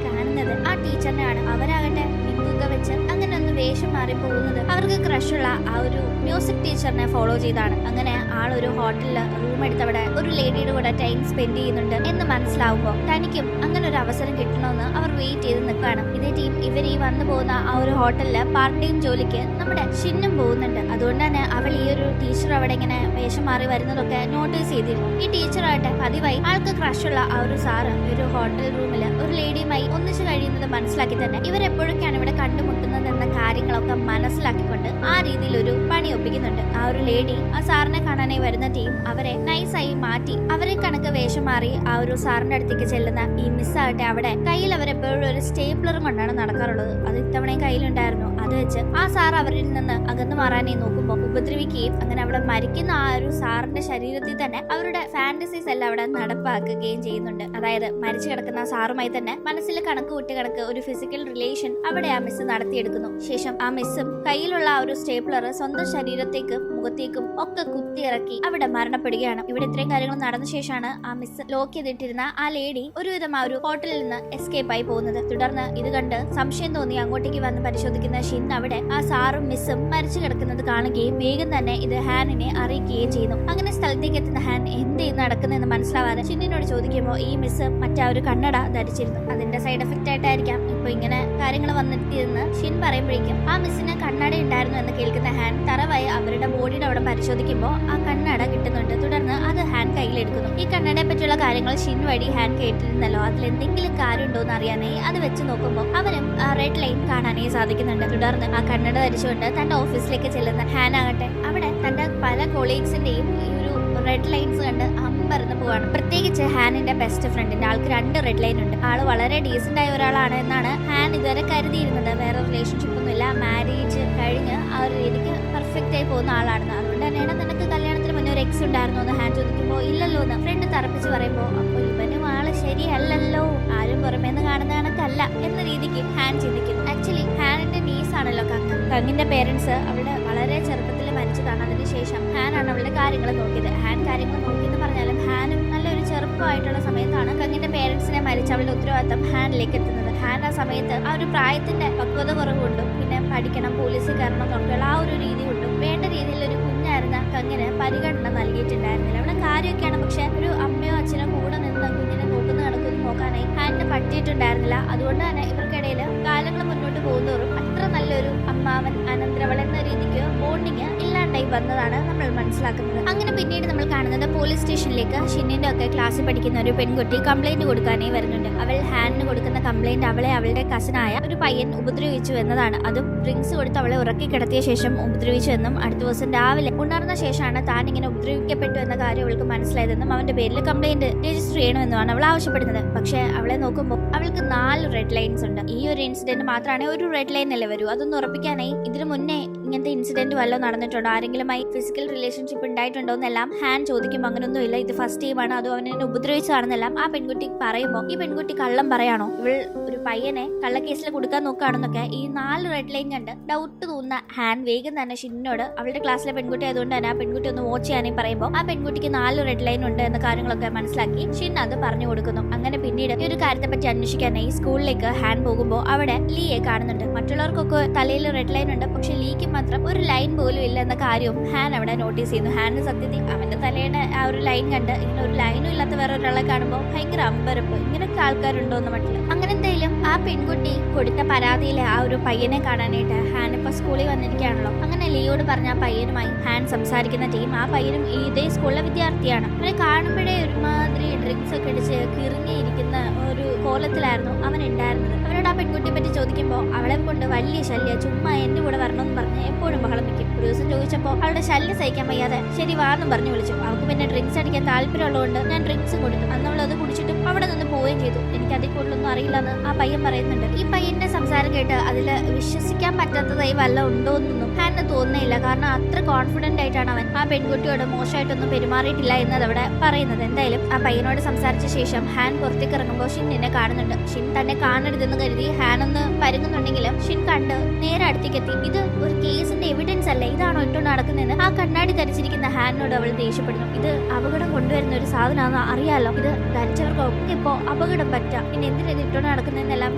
കാണുന്നത് ആ ടീച്ചറിനെയാണ്. അവരാകട്ടെ വിഗൊക്കെ വെച്ച് അങ്ങനെ ഒന്ന് വേഷം മാറി പോകുന്നത് അവർക്ക് ക്രഷുള്ള ആ ഒരു മ്യൂസിക് ടീച്ചറിനെ ഫോളോ ചെയ്താണ്. അങ്ങനെ ആളൊരു ഹോട്ടലിൽ റൂം എടുത്ത് അവിടെ ഒരു ലേഡിയുടെ കൂടെ ടൈം സ്പെൻഡ് ചെയ്യുന്നുണ്ട് എന്ന് മനസ്സിലാവുമ്പോൾ തനിക്കും അങ്ങനെ ഒരു അവസരം കിട്ടണമെന്ന് അവർ വെയിറ്റ് ചെയ്ത് നിൽക്കുകയാണ്. ഇതേ ടീം ഇവർ ഈ വന്നു പോകുന്ന ആ ഒരു ഹോട്ടലില് പാർട്ട് ടൈം ജോലിക്ക് നമ്മുടെ ഷിന്നും പോകുന്നുണ്ട്. അതുകൊണ്ട് തന്നെ അവൾ ഈ ഒരു ടീച്ചർ അവിടെ ഇങ്ങനെ വേഷം മാറി വരുന്നതൊക്കെ നോട്ടീസ് ചെയ്തിരുന്നു. ഈ ടീച്ചറായിട്ട് പതിവായി ആൾക്ക് ക്രഷുള്ള ആ ഒരു സാറ് ഒരു ഹോട്ടൽ റൂമിൽ ഒരു ലേഡിയുമായി ഒന്നിച്ചു കഴിയുന്നത് മനസ്സിലാക്കി തന്നെ ഇവരെപ്പോഴൊക്കെയാണ് ഇവിടെ കണ്ടുമുട്ടുന്നത് എന്ന കാര്യങ്ങളൊക്കെ മനസ്സിലാക്കിക്കൊണ്ട് ആ രീതിയിൽ ഒരു പണി ഒപ്പിക്കുന്നുണ്ട്. ആ ഒരു ലേഡി ആ സാറിനെ കാണാനായി വരുന്ന ടീം അവരെ നൈസായി മാറ്റി അവരെ കണക്ക് വേഷം മാറി ആ ഒരു സാറിന്റെ അടുത്തേക്ക് ചെല്ലുന്ന ഈ മിസ്സാകട്ടെ അവിടെ കയ്യിൽ അവരെപ്പോഴും ഒരു സ്റ്റേപ്ലറും കൊണ്ടാണ് നടക്കാറുള്ളത്. അത് ഇത്തവണയും കയ്യിലുണ്ടായിരുന്നു. അത് വെച്ച് ആ സാർ അവരിൽ നിന്ന് അകന്നു മാറാനായി നോക്കുമ്പോൾ ഉപദ്രവിക്കുകയും അങ്ങനെ അവിടെ മരിക്കുന്ന ആ ഒരു സാറിന്റെ ശരീരത്തിൽ തന്നെ അവരുടെ ഫാന്റസീസ് എല്ലാം അവിടെ നടപ്പാക്കുകയും ചെയ്യുന്നുണ്ട്. അതായത് മരിച്ചു കിടക്കുന്ന ആ സാറുമായി തന്നെ മനസ്സിൽ കണക്ക് കൂട്ടി കണക്ക് ഒരു ഫിസിക്കൽ റിലേഷൻ അവിടെ ആ മിസ് നടത്തിയെടുക്കുന്നു. ശേഷം ആ മിസ്സും കയ്യിലുള്ള ആ ഒരു സ്റ്റേപ്ലർ സ്വന്തം ശരീരത്തേക്കും മുഖത്തേക്കും ഒക്കെ കുത്തിയിറക്കി അവിടെ മരണപ്പെടുകയാണ്. ഇവിടെ ഇത്രയും കാര്യങ്ങൾ നടന്ന ശേഷമാണ് ആ മിസ് ലോക്ക് ചെയ്തിട്ടിരുന്ന ആ ലേഡി ഒരുവിധം ആ ഒരു ഹോട്ടലിൽ നിന്ന് എസ്കേപ്പ് ആയി പോകുന്നത്. തുടർന്ന് ഇത് കണ്ട് സംശയം തോന്നി അങ്ങോട്ടേക്ക് വന്ന് പരിശോധിക്കുന്ന ഷിൻ അവിടെ ആ സാറും മിസ്സും മരിച്ചു കിടക്കുന്നത് കാണുകയും വേഗം തന്നെ ഇത് ഹാനിനെ അറിയിക്കുകയും ചെയ്യുന്നു. അങ്ങനെ സ്ഥലത്തേക്ക് എത്തുന്ന ഹാൻ എന്ത് നടക്കുന്നതെന്ന് മനസ്സിലാവാതെ ഷിന്നിനോട് ചോദിക്കുമ്പോൾ ഈ മിസ് മറ്റേ ഒരു കണ്ണട ധരിച്ചിരുന്നു, അതിന്റെ സൈഡ് എഫക്റ്റ് ആയിട്ടായിരിക്കാം ഇപ്പൊ ഇങ്ങനെ കാര്യങ്ങൾ വന്നെത്തിയെന്ന് ഷിൻ പറയുമ്പോഴേക്കും ആ മിസ്സിന് കണ്ണട ഉണ്ടായിരുന്നു എന്ന് കേൾക്കുന്ന ഹാൻ തറവായി അവരുടെ ബോഡിയുടെ അവിടെ പരിശോധിക്കുമ്പോൾ ആ കണ്ണട കിട്ടുന്നുണ്ട്. തുടർന്ന് അത് ഹാൻ കയ്യിലെടുക്കുന്നു. ഈ കണ്ണടയെ പറ്റിയുള്ള കാര്യങ്ങൾ ഷിൻ വഴി ഹാൻ കേട്ടിരുന്നല്ലോ, അതിൽ എന്തെങ്കിലും കാര്യമുണ്ടോ എന്ന് അറിയാനായി അത് വെച്ച് നോക്കുമ്പോൾ അവനും ആ റെഡ് ലൈൻ കാണാനായി സാധിക്കുന്നുണ്ട്. തുടർന്ന് ആ കണ്ണട ധരിച്ചുകൊണ്ട് തന്റെ ഓഫീസിലേക്ക് ചെല്ലുന്ന ഹാൻ ആകട്ടെ അവിടെ തന്റെ പല കൊളീഗ്സിന്റെയും ഈ ഒരു റെഡ് ലൈൻസ് കണ്ട് അമ്പരന്ന് പോവാണ്. പ്രത്യേകിച്ച് ഹാനിന്റെ ബെസ്റ്റ് ഫ്രണ്ടിന്റെ ആൾക്ക് 2 റെഡ് ലൈൻ ഉണ്ട്. ആള് വളരെ ഡീസന്റ് ആയ ഒരാളാണ് എന്നാണ് ഹാൻ ഇതുവരെ കരുതിയിരുന്നത്. വേറെ റിലേഷൻഷിപ്പ് ഒന്നുമില്ല, മാരേജ് കഴിഞ്ഞ് ആ ഒരു രീതിക്ക് പെർഫെക്റ്റ് ആയി പോകുന്ന ആളാണെന്ന്. അതുകൊണ്ട് തന്നെയാണ് നിനക്ക് കല്യാണത്തിന് മുന്നേ ഒരു എക്സ് ഉണ്ടായിരുന്നു എന്ന് ഹാൻ ചോദിക്കുമ്പോൾ ഇല്ലല്ലോ എന്ന് ഫ്രണ്ട് തറപ്പിച്ച് പറയുമ്പോൾ അപ്പോൾ ഇവനും ആള് ശരിയല്ലല്ലോ, ആരും പുറമേന്ന് കാണുന്ന കണക്കല്ല എന്ന രീതിക്ക് ഹാൻ ചിന്തിക്കുന്നു. ആക്ച്വലി ഹാനിന്റെ നീസ് ആണല്ലോ കങ്. കങ്ങിന്റെ പേരൻസ് അവളുടെ വളരെ ചെറുപ്പത്തിൽ മരിച്ചതാണ്. അതിനുശേഷം ഹാനാണ് അവളുടെ കാര്യങ്ങൾ നോക്കിയത്. ഹാൻ കാര്യങ്ങൾ നോക്കിയെന്ന് പറഞ്ഞാലും ഹാനും നല്ലൊരു ചെറുപ്പമായിട്ടുള്ള സമയത്താണ് കങ്ങിന്റെ പേരൻസിനെ മരിച്ച അവളുടെ ഉത്തരവാദിത്തം ഹാനിലേക്ക് എത്തുന്നത്. ഹാൻ ആ സമയത്ത് ആ ഒരു പ്രായത്തിന്റെ പക്വത കുറവുകൊണ്ടും പിന്നെ പഠിക്കണം, പോലീസിൽ കയറണം എന്നൊക്കെയുള്ള ആ ഒരു രീതി കൊണ്ടും വേണ്ട രീതിയിലൊരു കുഞ്ഞായിരുന്ന കങ്ങിന് പരിഗണന നൽകിയിട്ടുണ്ടായിരുന്നില്ല. അവളെ കാര്യമൊക്കെയാണ്, പക്ഷെ ഒരു അമ്മയോ അച്ഛനോ കൂടെ നിന്ന് കുഞ്ഞിനെ നോക്കുന്ന കണക്കൊന്നും നോക്കാനായി ഹാനിന് പറ്റിയിട്ടുണ്ടായിരുന്നില്ല. അതുകൊണ്ട് തന്നെ ഇവർക്കിടയിൽ കാലങ്ങൾ മുന്നോട്ട് പോകുന്നതോറും അത്ര നല്ലൊരു അമ്മാവൻ അനന്തരവൾ എന്ന രീതിക്ക് ബോണ്ടിങ് ഇല്ലാണ്ടായി വന്നതാണ് നമ്മൾ മനസ്സിലാക്കുന്നത്. അങ്ങനെ പിന്നീട് നമ്മൾ കാണുന്നത് പോലീസ് സ്റ്റേഷനിലേക്ക് ഷിന്നിന്റെ ഒക്കെ ക്ലാസ്സിൽ പഠിക്കുന്ന ഒരു പെൺകുട്ടി കംപ്ലൈന്റ് കൊടുക്കാനായി വരുന്നുണ്ട്. അവൾ ഹാനിന് കൊടുക്കുന്ന കംപ്ലൈന്റ് അവളെ അവളുടെ കസിനായ ഒരു പയ്യൻ ഉപദ്രവിച്ചു എന്നതാണ്. അതും ഡ്രിങ്ക്സ് കൊടുത്ത് അവളെ ഉറക്കി കിടത്തിയ ശേഷം ഉപദ്രവിച്ചു എന്നും അടുത്ത ദിവസം രാവിലെ ഉണർന്ന ശേഷമാണ് താൻ ഇങ്ങനെ ഉപദ്രവിക്കപ്പെട്ടു എന്ന കാര്യം അവൾക്ക് മനസ്സിലായതെന്നും അവന്റെ പേരിൽ കംപ്ലൈന്റ് രജിസ്റ്റർ ചെയ്യണമെന്നുമാണ് അവൾ ആവശ്യപ്പെടുന്നത്. പക്ഷെ അവളെ നോക്കുമ്പോൾ അവൾക്ക് 4 റെഡ് ലൈൻസ് ഉണ്ട്. ഈ ഒരു ഇൻസിഡന്റ് മാത്രമാണ് ഒരു റെഡ് ലൈൻ അല്ലേ വരൂ. അതൊന്ന് ഉറപ്പിക്കാനായി ഇതിനു മുന്നേ ഇങ്ങനത്തെ ഇൻസിഡന്റ് വല്ലതും നടന്നിട്ടുണ്ടോ, ആരെങ്കിലുമായി ഫിസിക്കൽ റിലേഷൻഷിപ്പ് ഉണ്ടായിട്ടുണ്ടോ എന്നെല്ലാം ഹാൻ ചോദിക്കുമ്പോൾ അങ്ങനൊന്നും ഇല്ല, ഇത് ഫസ്റ്റ് ടൈമാണ്, അതോ അവനെ ഉപദ്രവിച്ചതാണെന്നെല്ലാം ആ പെൺകുട്ടി പറയുമ്പോൾ ഈ പെൺകുട്ടി കള്ളം പറയാണോ, ഇവൾ ഒരു പയ്യനെ കള്ളക്കേസിൽ കൊടുക്കാൻ നോക്കുകയാണെന്നൊക്കെ ഈ 4 റെഡ് ലൈൻ കണ്ട് ഡൗട്ട് തോന്നുന്ന ഹാൻ വേഗം തന്നെ ഷിന്നോട് അവളുടെ ക്ലാസ്സിലെ പെൺകുട്ടി ആയതുകൊണ്ട് തന്നെ ആ പെൺകുട്ടി ഒന്ന് വാച്ച് ചെയ്യാനേ പറയുമ്പോൾ ആ പെൺകുട്ടിക്ക് 4 റെഡ് ലൈൻ ഉണ്ട് എന്ന കാര്യങ്ങളൊക്കെ മനസ്സിലാക്കി ഷിൻ അത് പറഞ്ഞു കൊടുക്കുന്നു. അങ്ങനെ പിന്നീട് ഈ ഒരു കാര്യത്തെ പറ്റി അന്വേഷിക്കാനായി സ്കൂളിലേക്ക് ഹാൻ പോകുമ്പോൾ അവിടെ ലീയെ കാണുന്നുണ്ട്. മറ്റുള്ളവർക്കൊക്കെ തലയിൽ റെഡ് ലൈൻ ഉണ്ട്, പക്ഷെ ലീക്ക് മാത്രം ഒരു ലൈൻ പോലും ഇല്ല എന്ന കാര്യവും ഹാൻ അവിടെ നോട്ടീസ് ചെയ്യുന്നു. ഹാനിന് സത്യത്തിൽ അവന്റെ തലയുടെ ആ ഒരു ലൈൻ കണ്ട് ഇങ്ങനെ ഒരു ലൈനും ഇല്ലാത്ത വേറെ ഒരാളെ കാണുമ്പോൾ ഭയങ്കര അമ്പരപ്പ്, ഇങ്ങനൊക്കെ ആൾക്കാരുണ്ടോ എന്ന് മട്ടില്ല. അങ്ങനെ എന്തായാലും ആ പെൺകുട്ടി കൊടുത്ത പരാതിയിലെ ആ ഒരു പയ്യനെ കാണാനായിട്ട് ഹാൻ ഇപ്പൊ സ്കൂളിൽ വന്നിരിക്കുകയാണല്ലോ. അങ്ങനെ ലീയോട് പറഞ്ഞ ആ പയ്യനുമായി ഹാൻ സംസാരിക്കുന്ന ടീം ആ പയ്യനും ഇതേ സ്കൂളിലെ വിദ്യാർത്ഥിയാണ്. അവനെ കാണുമ്പോഴേ ഒരുമാതിരി ഡ്രിങ്ക്സ് ഒക്കെ അടിച്ച് കിറിങ്ങിയിരിക്കുന്ന ഒരു കോലത്തിലായിരുന്നു അവൻ ഉണ്ടായിരുന്നത്. അവരോട് ആ പെൺകുട്ടിയെ പറ്റി ചോദിക്കുമ്പോൾ അവളെ കൊണ്ട് വലിയ ശല്യ, ചുമ്മാ എന്റെ കൂടെ വരണമെന്ന് പറഞ്ഞ് എപ്പോഴും ബഹളം വെക്കും. ഒരു ദിവസം ചോദിച്ചപ്പോൾ അവളുടെ ശല്യം സഹിക്കാൻ വയ്യാതെ ശരി വാന്നും പറഞ്ഞു വിളിച്ചു. അവൾക്ക് പിന്നെ ഡ്രിങ്ക്സ് അടിക്കാൻ താല്പര്യമുള്ളതുകൊണ്ട് ഞാൻ ഡ്രിങ്ക്സ് കൊടുത്തു. അന്ന് അവൾ അത് കുടിച്ചിട്ട് അവിടെ നിന്ന് പോവുകയും ചെയ്തു. എനിക്ക് അതിൽ കൂടുതലൊന്നും അറിയില്ലെന്ന് ആ പയ്യൻ പറയുന്നുണ്ട്. ഈ പയ്യന്റെ സംസാരം കേട്ട് അതിൽ വിശ്വസിക്കാൻ പറ്റാത്തതായി വല്ല ഉണ്ടോ എന്നൊന്നും ഹാനിന് തോന്നുന്നില്ല. കാരണം അത്ര കോൺഫിഡന്റ് ആയിട്ടാണ് അവൻ ആ പെൺകുട്ടിയോട് മോശമായിട്ടൊന്നും പെരുമാറിയിട്ടില്ല എന്നത് അവിടെ പറയുന്നത്. എന്തായാലും ആ പയ്യനോട് സംസാരിച്ച ശേഷം ഹാൻ പുറത്തേക്ക് ഇറങ്ങുമ്പോൾ ഷിന്നിനെ കാണുന്നുണ്ട്. ഷിൻ തന്നെ കാണരുതെന്ന് കരുതി ഹാൻ ഒന്ന് പരുങ്ങുന്നുണ്ടെങ്കിലും ഷിൻ കണ്ട് നേരെ അടുത്തേക്ക് എത്തി. ഇത് ഒരു കേസിന്റെ എവിഡൻസ് അല്ലേ, ഇതാണോ ഇട്ടുകൊണ്ട് നടക്കുന്നതെന്ന് ആ കണ്ണാടി ധരിച്ചിരിക്കുന്ന ഹാനിനോട് അവൾ ദേഷ്യപ്പെടുന്നു. ഇത് അപകടം കൊണ്ടുവരുന്ന ഒരു സാധനമാണെന്ന് അറിയാലോ, ഇത് ധരിച്ചവർക്കൊക്കെ ഇപ്പോ അപകടം പറ്റാം, പിന്നെ എന്തിനാ ഇത് ഇട്ടുകൊണ്ട് നടക്കുന്നതെന്നെല്ലാം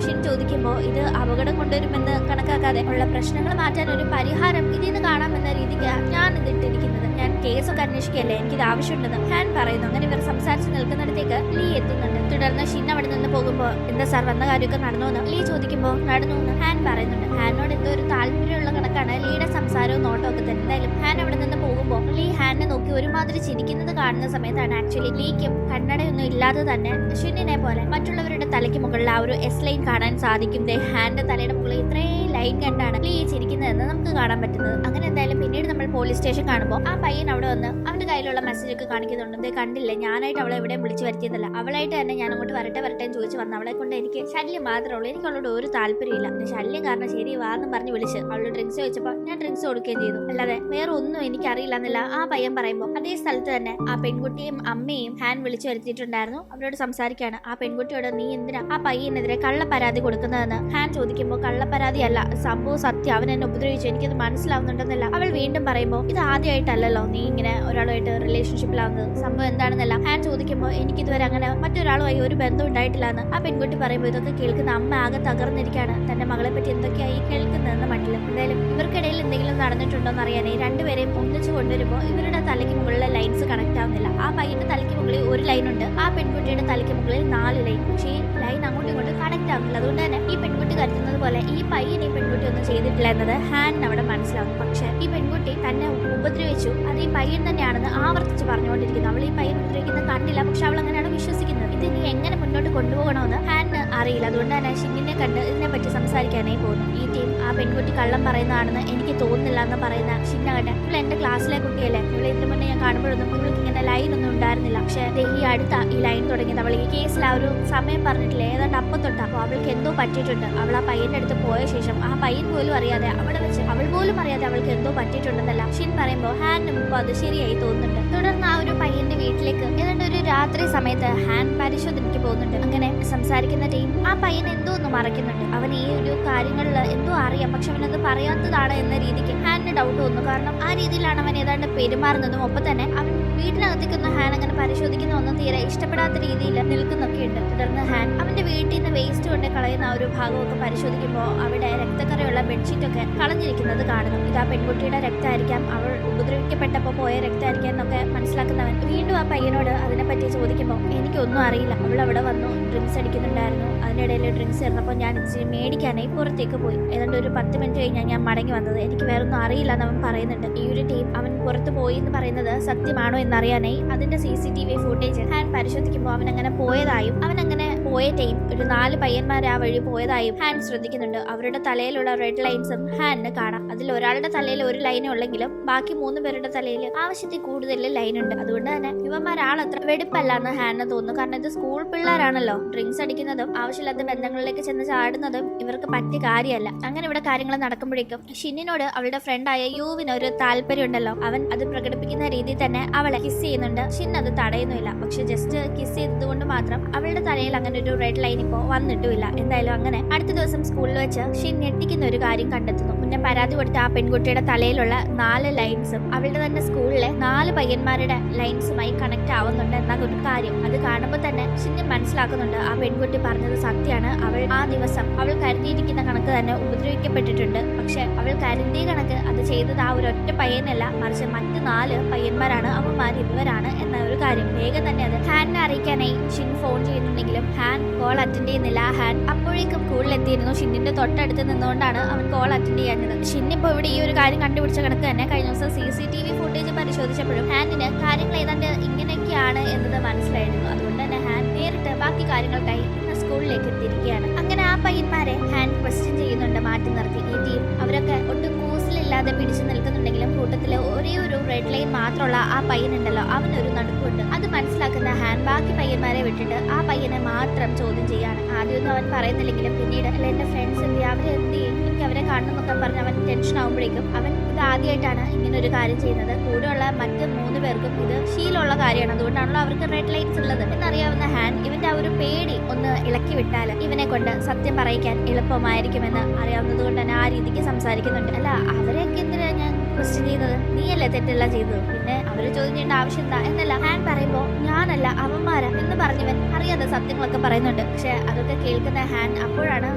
ഷിൻ ചോദിക്കുമ്പോൾ ഇത് അപകടം കൊണ്ടുവരുമെന്ന് കണക്കാക്കാതെ ഉള്ള പ്രശ്നങ്ങൾ മാറ്റാൻ ഒരു പരിഹാരം ഇതിന്ന് കാണാമെന്ന രീതിക്ക് ഞാൻ ഇത് ഇട്ടിരിക്കുന്നത്. ഞാൻ കേസൊക്കെ അന്വേഷിക്കല്ലേ, എനിക്കിത് ആവശ്യമുണ്ടെന്ന് ഹാൻ പറയുന്നു. അങ്ങനെ ഇവർ സംസാരിച്ച് നിൽക്കുന്നിടത്തേക്ക് ലീ എത്തുന്നുണ്ട്. തുടർന്ന് ഷിൻ അവിടെ നിന്ന് പോകുമ്പോൾ എന്താ സാർ വന്ന കാര്യമൊക്കെ നടന്നുവെന്ന് ലീ ചോദിക്കുമ്പോൾ നടന്നു എന്ന് ഹാൻ പറയുന്നുണ്ട്. ഹാനോട് എന്തോ ഒരു താല്പര്യമുള്ള കണക്കാണ് ലീയുടെ സംസാരവും നോട്ടവും ഒക്കെ തന്നെ. എന്തായാലും ഹാൻ അവിടെ നിന്ന് പോകുമ്പോൾ ലീ ഹാനെ നോക്കി ഒരുമാതിരി ചിരിക്കുന്നത് കാണുന്ന സമയത്താണ് ആക്ച്വലി ലീക്കും കണ്ണടയൊന്നും ഇല്ലാതെ തന്നെ ഷിന്നിനെ പോലെ മറ്റുള്ളവരുടെ തലയ്ക്ക് മുകളിൽ ആ ഒരു എസ് ലൈൻ കാണാൻ സാധിക്കും. ഹാന്റെ തലയുടെ മുകളിൽ ഇത്രയും ലൈൻ കണ്ടാണ് ലീ ചിരിക്കുന്നതെന്ന് നമുക്ക് കാണാൻ പറ്റുന്നത്. അങ്ങനെ എന്തായാലും പിന്നീട് നമ്മൾ പോലീസ് സ്റ്റേഷൻ കാണുമ്പോൾ ആ പയ്യൻ അവിടെ വന്ന് അവന്റെ കയ്യിലുള്ള മെസ്സേജ് ഒക്കെ കാണിക്കുന്നുണ്ട്. കണ്ടില്ലേ, ഞാനായിട്ട് അവളെ എവിടെയും വിളിച്ചു വരുത്തിയതല്ല, അവളായിട്ട് തന്നെ ഞാൻ അങ്ങോട്ട് വരട്ടെ എന്ന് ചോദിച്ചു വന്നു. അവളെ കൊണ്ട് എനിക്ക് ശല്യം മാത്രമേ ഉള്ളൂ, എനിക്ക് അവളോട് ഒരു താല്പര്യമില്ല. ശല്യം കാരണം ശരി വാന്ന് പറഞ്ഞ് വിളിച്ച് അവളോട് ഡ്രിങ്ക്സ് ചോദിച്ചപ്പോൾ ഞാൻ ഡ്രിങ്ക്സ് കൊടുക്കുകയും ചെയ്തു, അല്ലാതെ വേറെ ഒന്നും എനിക്ക് അറിയില്ല എന്നല്ല ആ പയ്യൻ പറയുമ്പോൾ അതേ സ്ഥലത്ത് തന്നെ ആ പെൺകുട്ടിയും അമ്മയും ഹാൻ വിളിച്ചു വരുത്തിയിട്ടുണ്ടായിരുന്നു. അവരോട് സംസാരിക്കുകയാണ്. ആ പെൺകുട്ടിയോട് നീ എന്തിനാ ആ പയ്യനെതിരെ കള്ള പരാതി കൊടുക്കുന്നതെന്ന് ഹാൻ ചോദിക്കുമ്പോൾ കള്ള പരാതിയല്ല, സംഭവം സത്യം, അവൻ എന്നെ ഉപദ്രവിച്ചു, എനിക്കത് മനസ്സിലാവുന്നുണ്ടെന്നല്ല അവൾ വീണ്ടും പറയുമ്പോൾ ഇത് ആദ്യമായിട്ടല്ലല്ലോ നീ ഇങ്ങനെ ഒരാളുമായിട്ട് റിലേഷൻഷിപ്പിലാവുന്നത്, സംഭവം എന്താണെന്നല്ല ഹാൻ ചോദിക്കുമ്പോൾ എനിക്കിതുവരെ അങ്ങനെ മറ്റൊരാളുമായി ഒരു ബന്ധം ഉണ്ടായിട്ടില്ല എന്ന് ആ പെൺകുട്ടി പറയുമ്പോൾ ഇതൊക്കെ കേൾക്കുന്ന അമ്മ ആകെ തകർന്നിരിക്കുകയാണ്. തന്റെ മകളെ പറ്റി എന്തൊക്കെയായി കേൾക്കുന്നതെന്ന് മട്ടില്ല. എന്തായാലും ഇവർക്കിടയിൽ എന്തെങ്കിലും നടന്നിട്ടുണ്ടോ എന്ന് അറിയാനേ രണ്ടുപേരെയും ഒന്നിച്ചു കൊണ്ടുവരുമ്പോൾ ഇവരുടെ തലയ്ക്ക് മുകളിലെ ലൈൻസ് കണക്ട് ആവുന്നില്ല. ആ പയ്യന്റെ തലയ്ക്ക് മുകളിൽ ഒരു ലൈൻ ഉണ്ട്, ആ പെൺകുട്ടിയുടെ തലയ്ക്ക് മുകളിൽ 4 ലൈൻ. പക്ഷേ ഈ ലൈൻ അങ്ങോട്ടും ഇങ്ങോട്ടും കണക്ട് ആവുന്നില്ല. അതുകൊണ്ട് തന്നെ ഈ പെൺകുട്ടി കരുതുന്നത് പോലെ ഈ പയ്യൻ ഈ പെൺകുട്ടി ഒന്നും ചെയ്തിട്ടില്ല എന്നത് ഹാനിന് അവിടെ മനസ്സിലാവും. പക്ഷെ ഈ പെൺകുട്ടി തന്നെ ഉപദ്രവിച്ചു, അത് ഈ പയ്യൻ തന്നെയാണെന്ന് ആവർത്തിച്ച് പറഞ്ഞുകൊണ്ടിരിക്കുന്നു. അവൾ ഈ പയ്യൻ ഉപദ്രവിക്കുന്നത് കണ്ടില്ല, പക്ഷെ അവൾ അങ്ങനെയാണ് വിശ്വസിക്കുന്നത്. ഇത് ഇനി എങ്ങനെ മുന്നോട്ട് കൊണ്ടുപോകണമെന്ന് ഹാനിന് അറിയില്ല. അതുകൊണ്ട് തന്നെ ഷിന്നിനെ കണ്ട് ഇതിനെപ്പറ്റി സംസാരിക്കാനായി പോകുന്നു. ഈ ടീം ആ പെൺകുട്ടി കള്ളം പറയുന്നതാണെന്ന് എനിക്ക് തോന്നുന്നില്ല എന്ന് പറയുന്ന ഷിന്ന കണ്ട് ഇവൾ എന്റെ ക്ലാസ്സിലെ കുട്ടിയല്ലേ, ഇവളെ ഇതിനു മുന്നേ ഞാൻ കാണുമ്പോഴൊന്നും ഇവൾക്ക് ഇങ്ങനെ ലൈൻ ഒന്നും ഉണ്ടായിരുന്നില്ല, പക്ഷെ ഈ അടുത്ത ഈ ലൈൻ തുടങ്ങിയത് അവൾ ഈ കേസിൽ ആ ഒരു സമയം പറഞ്ഞിട്ടില്ല, ഏതാണ്ട് അപ്പം തൊട്ടാ. അപ്പോൾ അവൾക്ക് എന്തോ പറ്റിയിട്ടുണ്ട്. അവൾ ആ പയ്യന്റെ അടുത്ത് പോയ ശേഷം ആ പയ്യൻ പോലും അറിയാതെ അവിടെ വെച്ച് അവൾ പോലും അറിയാതെ അവൾക്ക് എന്തോ പറ്റിയിട്ടുണ്ടെന്നല്ല ഷിൻ പറയുമ്പോൾ ഹാനിന് മുമ്പ് അത് ശരിയായി തോന്നുന്നുണ്ട്. തുടർന്ന് ആ ഒരു പയ്യന്റെ വീട്ടിലേക്ക് ഏതാണ്ട് ഒരു രാത്രി സമയത്ത് ഹാൻ പരിശോധനയ്ക്ക് പോകുന്നുണ്ട്. അങ്ങനെ സംസാരിക്കുന്ന ടീം ആ പയ്യൻ എന്തോ ഒന്ന് മറയ്ക്കുന്നുണ്ട്. അവൻ ഈ ഒരു കാര്യങ്ങളിൽ എന്തോ അറിയാം, പക്ഷെ അവനത് പറയാത്തതാണ് എന്ന രീതിക്ക് ഹാനിന് ഡൗട്ട് തോന്നുന്നു. കാരണം ആ രീതിയിലാണ് അവൻ ഏതാണ്ട് പെരുമാറുന്നതും ഒപ്പം തന്നെ അവൻ വീട്ടിനകത്തേക്കൊന്നും ഹാൻ അങ്ങനെ പരിശോധിക്കുന്ന ഒന്നും തീരെ ഇഷ്ടപ്പെടാത്ത രീതിയിൽ നിൽക്കുന്നൊക്കെ ഉണ്ട്. തുടർന്ന് ഹാൻ അവന്റെ വീട്ടിൽ നിന്ന് വേസ്റ്റ് കൊണ്ട് കളയുന്ന ആ ഒരു ഭാഗമൊക്കെ പരിശോധിക്കുമ്പോൾ അവിടെ രക്തക്കറയുള്ള ബെഡ്ഷീറ്റ് ഒക്കെ കളഞ്ഞിരിക്കുന്നത് കാണുന്നു. ഇത് ആ പെൺകുട്ടിയുടെ രക്തമായിരിക്കാം, അവൾ ഉപദ്രവിക്കപ്പെട്ടപ്പോൾ പോയ രക്തമായിരിക്കാം എന്നൊക്കെ മനസ്സിലാക്കുന്നവൻ വീണ്ടും ആ പയ്യനോട് അതിനെപ്പറ്റി ചോദിക്കുമ്പോൾ എനിക്കൊന്നും അറിയില്ല, അവൾ അവിടെ വന്നു ഡ്രിങ്ക്സ് അടിക്കുന്നുണ്ടായിരുന്നു, അതിനിടയിൽ ഡ്രിങ്ക്സ് ഇരുന്നപ്പോൾ ഞാൻ ഇച്ചിരി മേടിക്കാനായി പുറത്തേക്ക് പോയി, ഏതാണ്ട് ഒരു 10 മിനിറ്റ് കഴിഞ്ഞാൽ ഞാൻ മടങ്ങി വന്നത്, എനിക്ക് വേറൊന്നും അറിയില്ല എന്ന് അവൻ പറയുന്നുണ്ട്. ഈ ഒരു ടീം അവൻ പുറത്ത് പോയി എന്ന് പറയുന്നത് സത്യമാണോ എന്നറിയാനായി അതിന്റെ CCTV ഫുട്ടേജ് ഹാൻ പരിശോധിക്കുമ്പോൾ അവൻ അങ്ങനെ പോയതായും അവൻ അങ്ങനെ പോയ ടൈം ഒരു 4 പയ്യന്മാർ ആ വഴി പോയതായും ഹാൻ ശ്രദ്ധിക്കുന്നുണ്ട്. അവരുടെ തലയിലുള്ള റെഡ് ലൈൻസും ഹാനിന് കാണാം. അതിൽ ഒരാളുടെ തലയിൽ ഒരു ലൈനേ ഉള്ളെങ്കിലും ബാക്കി 3 പേരുടെ തലയിൽ ആവശ്യത്തിൽ കൂടുതൽ ലൈൻ ഉണ്ട്. അതുകൊണ്ട് തന്നെ ഇവന്മാരാളത്ര വെടുപ്പല്ല എന്ന് ഹാനിന് തോന്നുന്നു. കാരണം ഇത് സ്കൂൾ പിള്ളേരാണല്ലോ, ഡ്രിങ്ക്സ് അടിക്കുന്നതും ആവശ്യമില്ലാത്ത ബന്ധങ്ങളിലേക്ക് ചെന്ന് ചാടുന്നതും ഇവർക്ക് പറ്റിയ കാര്യമല്ല. അങ്ങനെ ഇവിടെ കാര്യങ്ങൾ നടക്കുമ്പോഴേക്കും ഷിന്നിനോട് അവളുടെ ഫ്രണ്ടായ യുവിന് ഒരു താല്പര്യം ഉണ്ടല്ലോ, അവൻ അത് പ്രകടിപ്പിക്കുന്ന രീതിയിൽ തന്നെ അവളെ കിസ് ചെയ്യുന്നുണ്ട്. ഷിൻ അത് തടയുന്നില്ല. പക്ഷെ ജസ്റ്റ് കിസ് ചെയ്തതുകൊണ്ട് മാത്രം അവളുടെ തലയിൽ അങ്ങനെ ഒരു റെഡ് ലൈൻ ഇപ്പോ വന്നിട്ടുമില്ല. എന്തായാലും അങ്ങനെ അടുത്ത ദിവസം സ്കൂളിൽ വെച്ച് ഷിൻ ഞെട്ടിക്കുന്ന ഒരു കാര്യം കണ്ടെത്തുന്നു. മുന്നേ പരാതി കൊടുത്ത ആ പെൺകുട്ടിയുടെ തലയിലുള്ള 4 ലൈൻസും അവളുടെ തന്നെ സ്കൂളിലെ 4 പയ്യന്മാരുടെ ലൈൻസുമായി കണക്ട് ആവുന്നുണ്ട് എന്ന ഒരു കാര്യം. അത് കാണുമ്പോൾ തന്നെ ഷിന്ന് മനസ്സിലാക്കുന്നുണ്ട് ആ പെൺകുട്ടി പറഞ്ഞത് സത്യമാണ്. അവൾ ആ ദിവസം അവൾ കരുതിയിരിക്കുന്ന കണക്ക് തന്നെ ഉപദ്രവിക്കപ്പെട്ടിട്ടുണ്ട്. പക്ഷെ അവൾ കരുതിയ കണക്ക് അത് ചെയ്തത് ആ ഒരു ഒറ്റ പയ്യനല്ല, മറിച്ച് മറ്റ് 4 പയ്യന്മാരാണ്, അവന്മാർ ഇവരാണ് എന്ന ഒരു കാര്യം. വേഗം തന്നെ അത് ഹാനിനെ അറിയിക്കാനായി ഷിൻ ഫോൺ ചെയ്യുന്നുണ്ടെങ്കിലും ഹാൻ കോൾ അറ്റൻഡ് ചെയ്യുന്നില്ല. ഹാൻ അപ്പോഴേക്കും സ്കൂളിൽ എത്തിയിരുന്നു. ഷിന്നിന്റെ തൊട്ടടുത്ത് നിന്നുകൊണ്ടാണ് അവൻ കോൾ അറ്റൻഡ് ചെയ്യാഞ്ഞത്. ഷിന്നിപ്പോ ഇവിടെ ഈ ഒരു കാര്യം കണ്ടുപിടിച്ച കണക്ക് തന്നെ കഴിഞ്ഞ ദിവസം CCTV ഫുട്ടേജ് പരിശോധിച്ചപ്പോഴും ഹാനിന് കാര്യങ്ങൾ ഏതാണ്ട് ഇങ്ങനെയൊക്കെയാണ് എന്നത് മനസ്സിലായിരുന്നു. അതുകൊണ്ട് തന്നെ ഹാൻ നേരിട്ട് ബാക്കി കാര്യങ്ങൾക്കായി ഇന്ന് സ്കൂളിലേക്ക് എത്തിയിരിക്കുകയാണ്. അങ്ങനെ ആ പയ്യന്മാരെ ഹാൻ ക്വസ്റ്റ്യൻ ചെയ്യുന്നുണ്ട് മാറ്റി നിർത്തി. ഈ ടീം അവരൊക്കെ ഒട്ടും കൂസലില്ലാതെ പിടിച്ചു നിൽക്കുന്നുണ്ടെങ്കിലും കൂട്ടത്തില് ഒരേ ഒരു റെഡ് ലൈൻ മാത്രമുള്ള ആ പയ്യനുണ്ടല്ലോ, അവനൊരു നടുക്കുണ്ട്. അത് മനസ്സിലാക്കുന്ന ഹാൻ ബാക്കി പയ്യന്മാരെ വിട്ടിട്ട് ആ പയ്യനെ മാത്രം ചോദ്യം ചെയ്യാണ്. ആദ്യമൊന്നും അവൻ പറയുന്നില്ലെങ്കിലും പിന്നീട് അല്ല എന്റെ ഫ്രണ്ട്സ് എന്ത് ചെയ്യും, അവരെന്ത് ചെയ്യും, എനിക്ക് അവരെ കാണണം എന്നൊക്കെ പറഞ്ഞ് അവൻ ടെൻഷൻ ആകുമ്പോഴേക്കും അവൻ ഇത് ആദ്യമായിട്ടാണ് ഇങ്ങനെ ഒരു കാര്യം ചെയ്യുന്നത്. കൂടെയുള്ള മറ്റ് 3 പേർക്കും ഇത് ശീലമുള്ള കാര്യമാണ്. അതുകൊണ്ടാണല്ലോ അവർക്ക് റെഡ് ലൈറ്റ്സ് ഉള്ളത് എന്നറിയാവുന്ന ഹാൻ ഇവന്റെ ആ ഒരു പേടി ഒന്ന് ഇളക്കി വിട്ടാൽ ഇവനെ കൊണ്ട് സത്യം പറയിക്കാൻ എളുപ്പമായിരിക്കുമെന്ന് അറിയാവുന്നത് കൊണ്ട് തന്നെ ആ രീതിക്ക് സംസാരിക്കുന്നുണ്ട്. അല്ല അവരെയൊക്കെ എന്തിനാ ഞാൻ ക്വസ്റ്റ്യൻ ചെയ്തത്, നീയല്ലേ തെറ്റെല്ലാം ചെയ്തത്, പിന്നെ അവര് ചോദ്യം ചെയ്യേണ്ട ആവശ്യം എന്താ എന്നല്ല ഹാൻ പറയുമ്പോ ഞാനല്ല അവന്മാരാ എന്ന് പറഞ്ഞവൻ അറിയാതെ സത്യങ്ങളൊക്കെ പറയുന്നുണ്ട്. പക്ഷെ അതൊക്കെ കേൾക്കുന്ന ഹാൻ അപ്പോഴാണ്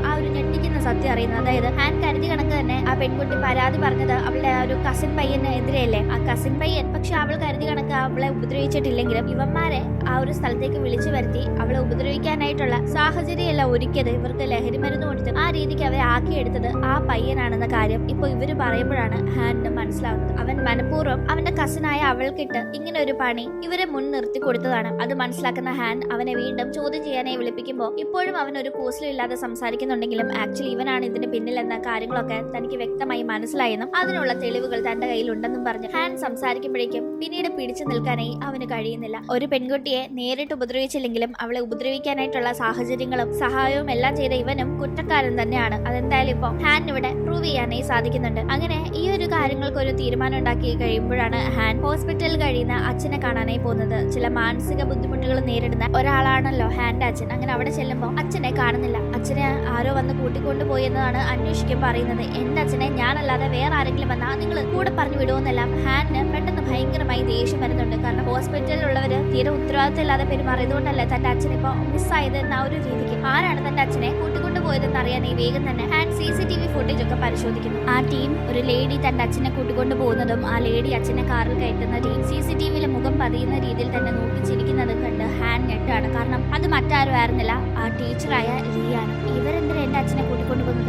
ആ ഒരു ഞെട്ടിക്കുന്ന സത്യം അറിയുന്നത്. അതായത് ഹാൻ കരുതി കണക്ക് തന്നെ ആ പെൺകുട്ടി പരാതി പറഞ്ഞത് അവളുടെ ആ ഒരു കസിൻ പയ്യന് എതിരെയല്ലേ, ആ കസിൻ പയ്യൻ. പക്ഷെ അവൾ കരുതി കണക്ക് അവളെ ഉപദ്രവിച്ചിട്ടില്ലെങ്കിലും ഇവന്മാരെ ആ ഒരു സ്ഥലത്തേക്ക് വിളിച്ചു വരുത്തി അവളെ ഉപദ്രവിക്കാനായിട്ടുള്ള സാഹചര്യമല്ല ഒരുക്കിയത്. ഇവർക്ക് ലഹരി മരുന്ന് കൊടുത്ത് ആ രീതിക്ക് അവരെ ആക്കിയെടുത്തത് ആ പയ്യനാണെന്ന കാര്യം ഇപ്പൊ ഇവര് പറയുമ്പോഴാണ് ഹാനിന് മനസ്സിലാവുന്നത്. അവൻ മനഃപൂർവ്വം അവന്റെ കസിനായ അവൾക്കിട്ട് ഇങ്ങനെ ഒരു പണി ഇവരെ മുൻനിർത്തി കൊടുത്തതാണ്. അത് മനസ്സിലാക്കുന്ന ഹാൻ അവനെ വീണ്ടും ചോദ്യം ചെയ്യാനായി വിളിപ്പിക്കുമ്പോൾ ഇപ്പോഴും അവൻ ഒരു കൂസലില്ലാതെ സംസാരിക്കുന്നുണ്ടെങ്കിലും ആക്ച്വലി ഇവനാണ് ഇതിന് പിന്നിലെന്ന കാര്യങ്ങളൊക്കെ തനിക്ക് വ്യക്തമായി മനസ്സിലായെന്നും അതിനുള്ള തെളിവുകൾ തന്റെ കയ്യിലുണ്ടെന്നും പറഞ്ഞ് ഹാൻ സംസാരിക്കുമ്പോഴേക്കും പിന്നീട് പിടിച്ചു നിൽക്കാനായി അവന് കഴിയുന്നില്ല. ഒരു പെൺകുട്ടിയെ നേരിട്ട് ഉപദ്രവിച്ചില്ലെങ്കിലും അവളെ ഉപദ്രവിക്കാനായിട്ടുള്ള സാഹചര്യങ്ങളും സഹായവും എല്ലാം ചെയ്ത ഇവനും കുറ്റക്കാരൻ തന്നെയാണ്. അതെന്തായാലും ഇപ്പൊ ഹാൻ ഇവിടെ പ്രൂവ് ചെയ്യാനായി സാധിക്കുന്നുണ്ട്. അങ്ങനെ ഈ ഒരു കാര്യങ്ങൾക്ക് ഒരു തീരുമാനം ഉണ്ടാക്കി കഴിയുമ്പോഴാണ് ഹാൻ ഹോസ്പിറ്റലിൽ കഴിയുന്ന അച്ഛനെ കാണാനായി പോകുന്നത്. ചില മാനസിക ബുദ്ധിമുട്ടുകൾ നേരിടുന്ന ഒരാളാണല്ലോ ഹാന്റെ അച്ഛൻ. അങ്ങനെ അവിടെ ചെല്ലുമ്പോൾ അച്ഛനെ കാണുന്നില്ല. അച്ഛനെ ആരോ വന്ന് കൂട്ടിക്കൊണ്ടുപോയി എന്നതാണ് അന്വേഷിക്കുമ്പോൾ അറിയുന്നത്. എന്റെ അച്ഛനെ ഞാനല്ലാതെ വേറെ ആരെങ്കിലും വന്നാൽ നിങ്ങൾ കൂടെ പറഞ്ഞു വിടുമെന്നെല്ലാം ഹാനിന് പെട്ടെന്ന് ഭയങ്കരമായി ദേഷ്യം വരുന്നുണ്ട്. കാരണം ഹോസ്പിറ്റലിലുള്ളവര് തീരെ ഉത്തരവാദിത്തമില്ലാതെ പെരുമാറിയതുകൊണ്ടല്ലേ തന്റെ അച്ഛൻ ഇപ്പൊ മിസ്സായത് എന്ന ഒരു രീതിക്ക് ആരാണ് തന്റെ അച്ഛനെ കൂട്ടിക്കൊണ്ടുപോയതെന്ന് അറിയാനായി വേഗം തന്നെ ഹാൻ CCTV ഫുട്ടേജ് ഒക്കെ പരിശോധിക്കുന്നു. ആ ടീം ഒരു ലേഡി തന്റെ അച്ഛനെ കൂട്ടിക്കൊണ്ടു പോകുന്നതും ആ ലേഡി അച്ഛനെ കാറിൽ കയറ്റുന്ന ടീം CCTVയിലെ മുഖം പതിയുന്ന രീതിയിൽ തന്നെ നോക്കിച്ചിരിക്കുന്നത് കണ്ട് ഹാൻ ഞെട്ടാണ്. കാരണം അത് മറ്റാരും ആയിരുന്നില്ല, ആ ടീച്ചറായ ലിയാണ്. ഇവരെന്തിനാ എന്റെ അച്ഛനെ കൂട്ടിക്കൊണ്ടു പോകുന്നത്,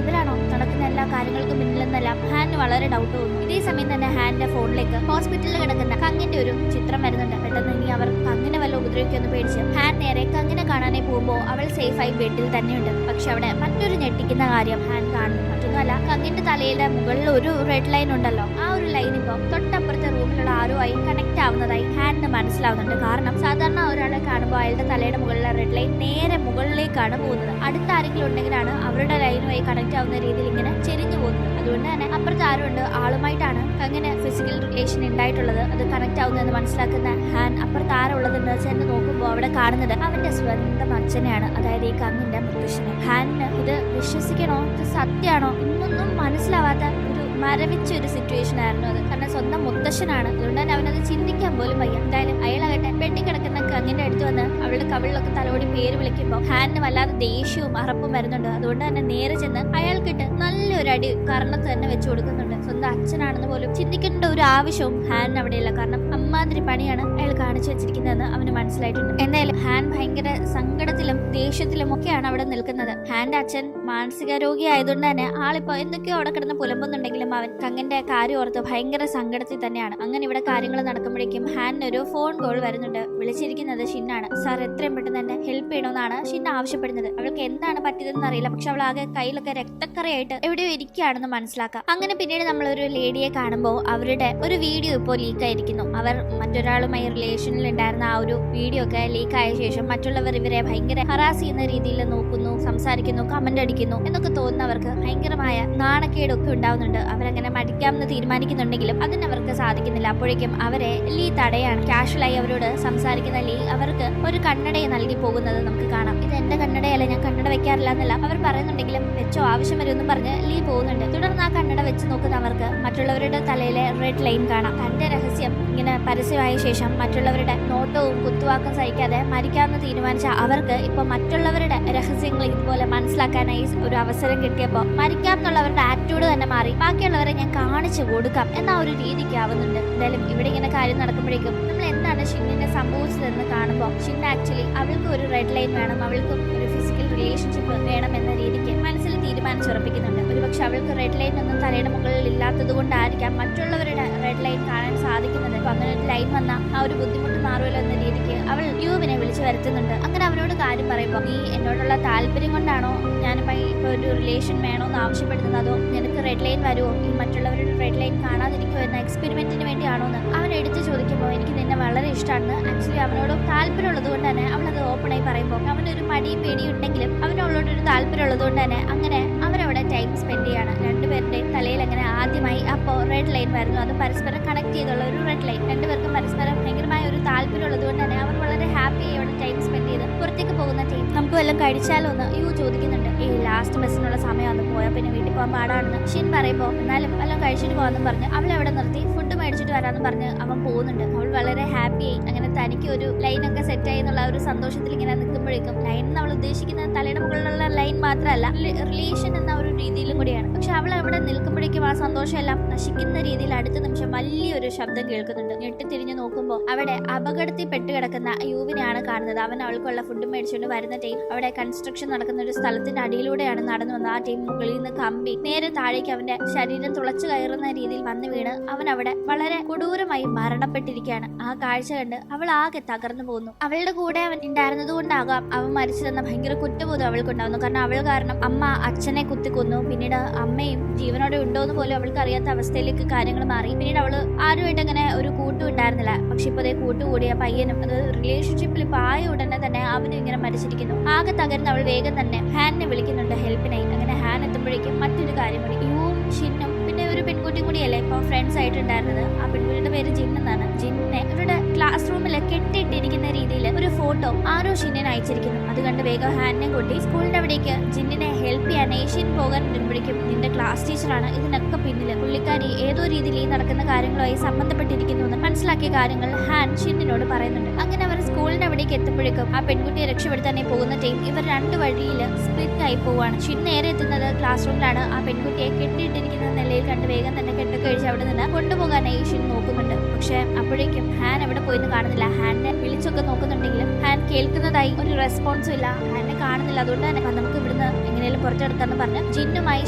ഇവരാണോ നടക്കുന്ന എല്ലാ കാര്യങ്ങൾക്കും പിന്നിലെന്നെല്ലാം ഹാനിന് വളരെ ഡൗട്ട് തോന്നുന്നു. ഇതേ സമയം തന്നെ ഹാന്റെ ഫോണിലേക്ക് ഹോസ്പിറ്റലിൽ കിടക്കുന്ന കങ്ങിന്റെ ഒരു ചിത്രം വരുന്നുണ്ട്. പെട്ടെന്ന് ഇനി അവർ കങ്ങിനെ വല്ല ഉപദ്രവിക്കുമെന്ന് പേടിച്ച് ഹാൻ നേരെ കങ്ങിനെ കാണാനായി പോകുമ്പോൾ അവൾ സേഫായി ബെഡിൽ തന്നെയുണ്ട്. പക്ഷെ അവിടെ മറ്റൊരു ഞെട്ടിക്കുന്ന കാര്യം ഹാൻ കാണുന്നു. മറ്റൊന്നുമല്ല, കങ്ങിന്റെ തലയുടെ മുകളിൽ ഒരു റെഡ് ലൈൻ ഉണ്ടല്ലോ, ആ ഒരു ലൈൻ ഇപ്പൊ തൊട്ടപ്പുറത്തെ റൂമിലുള്ള ആരുമായി കണക്ട് ആവുന്നതായി ഹാനിന് മനസ്സിലാവുന്നുണ്ട്. കാരണം സാധാരണ ഒരാളെ കാണുമ്പോൾ അയാളുടെ തലയുടെ മുകളിലെ റെഡ് ലൈൻ നേരെ മുകളിലേക്കാണ് പോകുന്നത്. അടുത്ത ആരെങ്കിലും ഉണ്ടെങ്കിലാണ് അവരുടെ ലൈനുമായി കണക്ട് ആവുന്ന രീതിയിൽ ഇങ്ങനെ ചെരിഞ്ഞു പോകുന്നത്. അതുകൊണ്ട് തന്നെ അപ്പുറത്ത് ആരുണ്ട്, ആളുമായിട്ടാണ് കങ്ങിന് ഫിസിക്കൽ റിലേഷൻ ഉണ്ടായിട്ടുള്ളത്. അത് കണക്ട് ആവുന്നതെന്ന് മനസ്സിലാക്കുന്ന ഹാൻ അപ്പുറത്ത് ആരുള്ളതെന്ന് ചെന്ന് നോക്കുമ്പോൾ അവിടെ കാണുന്നത് അവന്റെ സ്വന്തം അച്ഛനെയാണ്, അതായത് ഈ കങ്ങിന്റെ മുത്തശ്ശനെ. ഹാനിന് ഇത് വിശ്വസിക്കണോ, ഇത് സത്യമാണോ എന്നൊന്നും മനസ്സിലാവാത്ത ഒരു മരവിച്ച ഒരു സിറ്റുവേഷൻ ആയിരുന്നു അത്. കാരണം സ്വന്തം മുത്തശ്ശനാണ്, അതുകൊണ്ട് തന്നെ അവനത് ചിന്തിക്കാൻ പോലും വയ്യ. എന്തായാലും അയാളാകട്ടെ പെട്ടിക്കിടക്കുന്ന കങ്ങിന്റെ അടുത്ത് വന്ന് അവളുടെ കവിളിലൊക്കെ തലോടി പേര് വിളിക്കുമ്പോൾ ഹാനിന് വല്ലാതെ ദേഷ്യവും അറപ്പും വരുന്നുണ്ട്. അതുകൊണ്ട് തന്നെ നേരെ ചെന്ന് അയാൾക്കിട്ട് നല്ലൊരു അടി കർണത്ത് തന്നെ വെച്ചു കൊടുക്കുന്നുണ്ട്. സ്വന്തം അച്ഛനാണെന്ന് പോലും ചിന്തിക്കേണ്ട ഒരു ആവശ്യവും ഹാനിന് അവിടെയില്ല. കാരണം അമ്മാതിരി പണിയാണ് അയാൾ കാണിച്ചു വെച്ചിരിക്കുന്നതെന്ന് അവന് മനസ്സിലായിട്ടുണ്ട്. എന്തായാലും ഹാൻ ഭയങ്കര സങ്കടത്തിലും ദേഷ്യത്തിലും ഒക്കെയാണ് അവിടെ നിൽക്കുന്നത്. ഹാന്റെ അച്ഛൻ മാനസിക രോഗി ആയതുകൊണ്ട് തന്നെ ആളിപ്പോ എന്തൊക്കെയോ അവിടെ കിടന്ന് പുലമ്പുന്നുണ്ടെങ്കിലും അവൻ കങ്ങിന്റെ കാര്യം ഓർത്ത് ഭയങ്കര സങ്കടത്തിൽ തന്നെയാണ്. അങ്ങനെ ഇവിടെ കാര്യങ്ങൾ നടക്കുമ്പോഴേക്കും ഹാനിന് ഒരു ഫോൺ കോൾ വരുന്നുണ്ട്. വിളിച്ചിരിക്കുന്നത് ഷിന്നാണ്. സാർ എത്രയും പെട്ടെന്ന് തന്നെ ഹെൽപ്പ് ചെയ്യണമെന്നാണ് ഷിൻ ആവശ്യപ്പെടുന്നത്. അവൾക്ക് എന്താണ് പറ്റിയതെന്ന് അറിയില്ല, പക്ഷെ അവൾ ആകെ കയ്യിലൊക്കെ രക്തക്കറയായിട്ട് എവിടെയോ ഇരിക്കുകയാണെന്ന് മനസ്സിലാക്കാം. അങ്ങനെ പിന്നീട് നമ്മളൊരു ലേഡിയെ കാണുമ്പോൾ അവരുടെ ഒരു വീഡിയോ ഇപ്പോൾ ലീക്ക് ആയിരിക്കുന്നു. അവർ മറ്റൊരാളുമായി റിലേഷനിൽ ഉണ്ടായിരുന്ന ആ ഒരു വീഡിയോ ഒക്കെ ലീക്ക് ആയ ശേഷം മറ്റുള്ളവർ ഇവരെ ഭയങ്കര ഹറാസ് ചെയ്യുന്ന രീതിയിൽ നോക്കുന്നു, സംസാരിക്കുന്നു, കമന്റ് അടിക്കുന്നു എന്നൊക്കെ തോന്നുന്നവർക്ക് ഭയങ്കരമായ നാണക്കേടൊക്കെ ഉണ്ടാവുന്നുണ്ട്. അവരങ്ങനെ മടിക്കാമെന്ന് തീരുമാനിക്കുന്നുണ്ടെങ്കിലും അതിനവർക്ക് സാധിക്കുന്നില്ല. അപ്പോഴേക്കും അവരെ ലീ തടയാണ്. കാഷ്വലായി അവരോട് സംസാരിക്കുന്ന ലീ അവർക്ക് ഒരു കണ്ണടയെ നൽകി പോകുന്നത് നമുക്ക് കാണാം. ഇത് എന്റെ കണ്ണടയല്ല, ഞാൻ കണ്ണട വെക്കാറില്ല എന്നല്ല അവർ പറയുന്നുണ്ടെങ്കിലും വെച്ചോ ആവശ്യം വരുമെന്നും പറഞ്ഞ് ലീ പോകുന്നുണ്ട്. തുടർന്ന് ആ കണ്ണട വെച്ച് നോക്കുന്നവർക്ക് മറ്റുള്ളവരുടെ തലയിലെ റെഡ് ലൈൻ കാണാം. തന്റെ രഹസ്യം ഇങ്ങനെ പരസ്യമായ ശേഷം മറ്റുള്ളവരുടെ നോട്ടവും കുത്തുവാക്കും സഹിക്കാതെ മരിക്കാമെന്ന് തീരുമാനിച്ച അവർക്ക് ഇപ്പൊ മറ്റുള്ളവരുടെ രഹസ്യങ്ങൾ ഇതുപോലെ മനസ്സിലാക്കാനായി ഒരു അവസരം കിട്ടിയപ്പോൾ മരിക്കാം എന്നുള്ളവരുടെ ആറ്റിറ്റ്യൂഡ് തന്നെ മാറി. ബാക്കിയുള്ളവരെ ഞാൻ കാണിച്ചു കൊടുക്കാം എന്ന ഒരു രീതിക്ക് ആവുന്നുണ്ട്. എന്തായാലും ഇവിടെ ഇങ്ങനെ കാര്യം നടക്കുമ്പോഴേക്കും നമ്മൾ എന്താണ് ഷിന്നിനെ സംഭവിച്ചതെന്ന് കാണുമ്പോൾ ഷിൻ ആക്ച്വലി അവൾക്ക് ഒരു റെഡ് ലൈൻ വേണം, അവൾക്കും ഒരു ഫിസിക്കൽ റിലേഷൻഷിപ്പ് വേണം എന്ന രീതിക്ക് മനസ്സിൽ തീരുമാനിച്ചുറപ്പിക്കുന്നുണ്ട്. ഒരുപക്ഷെ അവൾക്ക് റെഡ് ലൈൻ ഒന്നും തലയുടെ മുകളിൽ ഇല്ലാത്തത് കൊണ്ടായിരിക്കാം മറ്റുള്ളവരുടെ റെഡ് ലൈൻ കാണാൻ സാധിക്കുന്നത്. അപ്പൊ അങ്ങനെ ഒരു ലൈൻ വന്ന ആ ഒരു ബുദ്ധിമുട്ട് മാറുമല്ലോ എന്ന രീതിക്ക് അവൾ യൂവിനെ വിളിച്ചു വരുത്തുന്നുണ്ട്. അങ്ങനെ അവനോട് കാര്യം പറയുമ്പോൾ നീ എന്നോടുള്ള താല്പര്യം കൊണ്ടാണോ ഞാനുമായി ഇപ്പൊ ഒരു റിലേഷൻ വേണോന്ന് ആവശ്യപ്പെടുന്നത്, അതോ നിനക്ക് റെഡ് ലൈൻ വരുമോ, ഈ മറ്റുള്ളവരുടെ റെഡ് ലൈൻ കാണാതിരിക്കുമോ എന്ന എക്സ്പെരിമെന്റിന് വേണ്ടിയാണോ എന്ന് അവൻ എടുത്ത് ചോദിക്കുമ്പോൾ എനിക്ക് നിന്നെ വളരെ ഇഷ്ടമാണ്. ആക്ച്വലി അവനോട് താല്പര്യമുള്ളത് കൊണ്ട് തന്നെ അവളത് ഓപ്പണായി പറയുമ്പോൾ അവനൊരു മടിയും പേടിയും ഉണ്ടെങ്കിലും അവനോടൊരു താല്പര്യം ഉള്ളത് കൊണ്ട് തന്നെ അങ്ങനെ അവരവിടെ ടൈം സ്പെൻഡ് ചെയ്യാണ്. രണ്ടുപേരുടെയും തലയിൽ അങ്ങനെ ആദ്യമായി അപ്പോൾ റെഡ് ലൈൻ വരുന്നു. അത് പരസ്പരം കണക്ട് ചെയ്തുള്ള ഒരു റെഡ് ലൈൻ. രണ്ടുപേർക്കും പരസ്പരം ഭയങ്കരമായ ഒരു താല്പര്യം ഉള്ളത് കൊണ്ട് തന്നെ അവർ വളരെ ഹാപ്പി അവിടെ ടൈം സ്പെൻഡ് ചെയ്ത് പുറത്തേക്ക് പോകുന്ന ടൈം നമുക്ക് വല്ലതും കഴിച്ചാലോ എന്ന് യു ചോദിക്കുന്നുണ്ട്. ഈ ലാസ്റ്റ് ബസ്സിനുള്ള സമയം ഒന്ന് പോയാൽ പിന്നെ വീട്ടിൽ പോകാൻ പാടാണെന്ന് ഷിൻ പറയുമ്പോൾ എന്നാലും വല്ലതും കഴിച്ചിട്ട് പോകാമെന്ന് പറഞ്ഞ് അവളെ അവിടെ നിർത്തി ഫുഡ് മേടിച്ചിട്ട് വരാമെന്ന് പറഞ്ഞ് അവൻ പോകുന്നുണ്ട്. അവൾ വളരെ ഹാപ്പിയായി അങ്ങനെ തനിക്ക് ഒരു ലൈനൊക്കെ സെറ്റ് ആയി എന്നുള്ള ഒരു സന്തോഷത്തിൽ ഇങ്ങനെ നിൽക്കുമ്പോഴേക്കും ലൈൻ എന്ന് അവൾ ഉദ്ദേശിക്കുന്നത് തലയുടെ മുകളിലുള്ള ലൈൻ മാത്രമല്ല റിലേഷൻ എന്ന ഒരു രീതിയിലും കൂടിയാണ്. പക്ഷെ അവൾ അവിടെ നിൽക്കുമ്പോഴേക്കും ആ സന്തോഷം എല്ലാം നശിക്കുന്ന രീതിയിൽ അടുത്ത നിമിഷം വലിയൊരു ശബ്ദം കേൾക്കുന്നുണ്ട്. ഞെട്ടിത്തിരിഞ്ഞു നോക്കുമ്പോൾ അവിടെ അപകടത്തിൽ പെട്ടുകിടക്കുന്ന യുവിനെയാണ് കാണുന്നത്. അവൻ അവൾക്കുള്ള ഫുഡ് മേടിച്ചുകൊണ്ട് വരുന്ന ടൈം അവിടെ കൺസ്ട്രക്ഷൻ നടക്കുന്ന ഒരു സ്ഥലത്തിന്റെ അടിയിലൂടെയാണ് നടന്നു വന്നത്. ആ ടൈം മുകളിൽ നിന്ന് കമ്പി നേരെ താഴേക്ക് അവന്റെ ശരീരം തുളച്ചു കയറുന്ന രീതിയിൽ വന്നു വീണ് അവൻ അവിടെ വളരെ കൊടൂരമായി മരണപ്പെട്ടിരിക്കുകയാണ്. ആ കാഴ്ച കണ്ട് അവൾ ആകെ തകർന്നു പോകുന്നു. അവളുടെ കൂടെ അവൻ ഉണ്ടായിരുന്നത് കൊണ്ടാകാം അവൻ മരിച്ചതെന്ന ഭയങ്കര കുറ്റബോധം അവൾക്കുണ്ടാവുന്നു. കാരണം അവൾ കാരണം അമ്മ അച്ഛനെ കുത്തിക്കൊന്നു, പിന്നീട് അമ്മയും ജീവനോടെ ഉണ്ടോ എന്ന് പോലും അവൾക്ക് അറിയാത്ത അവസ്ഥയിലേക്ക് കാര്യങ്ങൾ മാറി. പിന്നീട് അവള് ആരുമായിട്ട് അങ്ങനെ ഒരു കൂട്ടും ഉണ്ടായിരുന്നില്ല. പക്ഷെ ഇപ്പൊ അതേ കൂട്ടുകൂടിയ പയ്യനും അത് റിലേഷൻഷിപ്പിൽ ഇപ്പൊ ആയ ഉടനെ തന്നെ അവനും ഇങ്ങനെ മരിച്ചിരിക്കുന്നു. ആകെ തകർന്ന് അവൾ വേഗം തന്നെ ഹാനിനെ വിളിക്കുന്നുണ്ട് ഹെൽപ്പിനായി. അങ്ങനെ ഹാൻ എത്തുമ്പോഴേക്കും മറ്റൊരു കാര്യം കൂടി, യുവും ഷിന്നും പിന്നെ ഒരു പെൺകുട്ടിയും കൂടിയല്ലേ ഇപ്പൊ ഫ്രണ്ട്സ് ആയിട്ടുണ്ടായിരുന്നത്. ആ പെൺകുട്ടിയുടെ പേര് ജിൻ എന്നാണ്. ജിന്നെ അവരുടെ ക്ലാസ് റൂമിൽ കെട്ടിയിട്ടിരിക്കുന്ന രീതിയിൽ ഒരു ഫോട്ടോ ആരോ ഷിന്നിനെ അയച്ചിരിക്കുന്നു. അത് കണ്ട് വേഗം ഹാനിനെ കൂട്ടി സ്കൂളിന്റെ അവിടേക്ക് ജിന്നിനെ ഹെൽപ്പ് ചെയ്യാൻ ഏഷ്യൻ പോകാൻ വരുമ്പോഴേക്കും നിന്റെ ക്ലാസ് ടീച്ചറാണ് ഇതിനൊക്കെ പിന്നില്, പുള്ളിക്കാരി ഏതോ രീതിയിൽ ഈ നടക്കുന്ന കാര്യങ്ങളുമായി സംബന്ധപ്പെട്ടിരിക്കുന്നു എന്ന് മനസ്സിലാക്കിയ കാര്യങ്ങൾ ഹാൻ ഷിന്നിനോട് പറയുന്നുണ്ട്. അങ്ങനെ അവർ സ്കൂളിന്റെ അവിടേക്ക് എത്തുമ്പോഴേക്കും ആ പെൺകുട്ടിയെ രക്ഷപ്പെടുത്താനേ പോകുന്ന ടൈം ഇവർ രണ്ട് വഴിയിൽ സ്പ്ലിറ്റ് ആയി പോവാണ്. ഷിൻ നേരെ എത്തുന്നത് ക്ലാസ് റൂമിലാണ്. ആ പെൺകുട്ടിയെ കെട്ടിയിട്ടിരിക്കുന്ന നിലയിൽ കണ്ട് വേഗം തന്നെ കെട്ടൊക്കെ കഴിച്ച് അവിടെ നിന്ന് കൊണ്ടുപോകാനായി ഷിൻ നോക്കുന്നുണ്ട്. പക്ഷെ അപ്പോഴേക്കും ഹാൻ എവിടെ പോയിന്ന് കാണുന്നില്ല. ഹാനെ വിളിച്ചൊക്കെ നോക്കുന്നുണ്ടെങ്കിലും ഹാൻ കേൾക്കുന്നതായി ഒരു റെസ്പോൺസും ഇല്ല. ഹാനെ കാണുന്നില്ല. അതുകൊണ്ട് തന്നെ നമുക്ക് ഇവിടുന്ന് എങ്ങനെയും പുറത്തെടുക്കാന്ന് പറഞ്ഞ് ജിന്നുമായി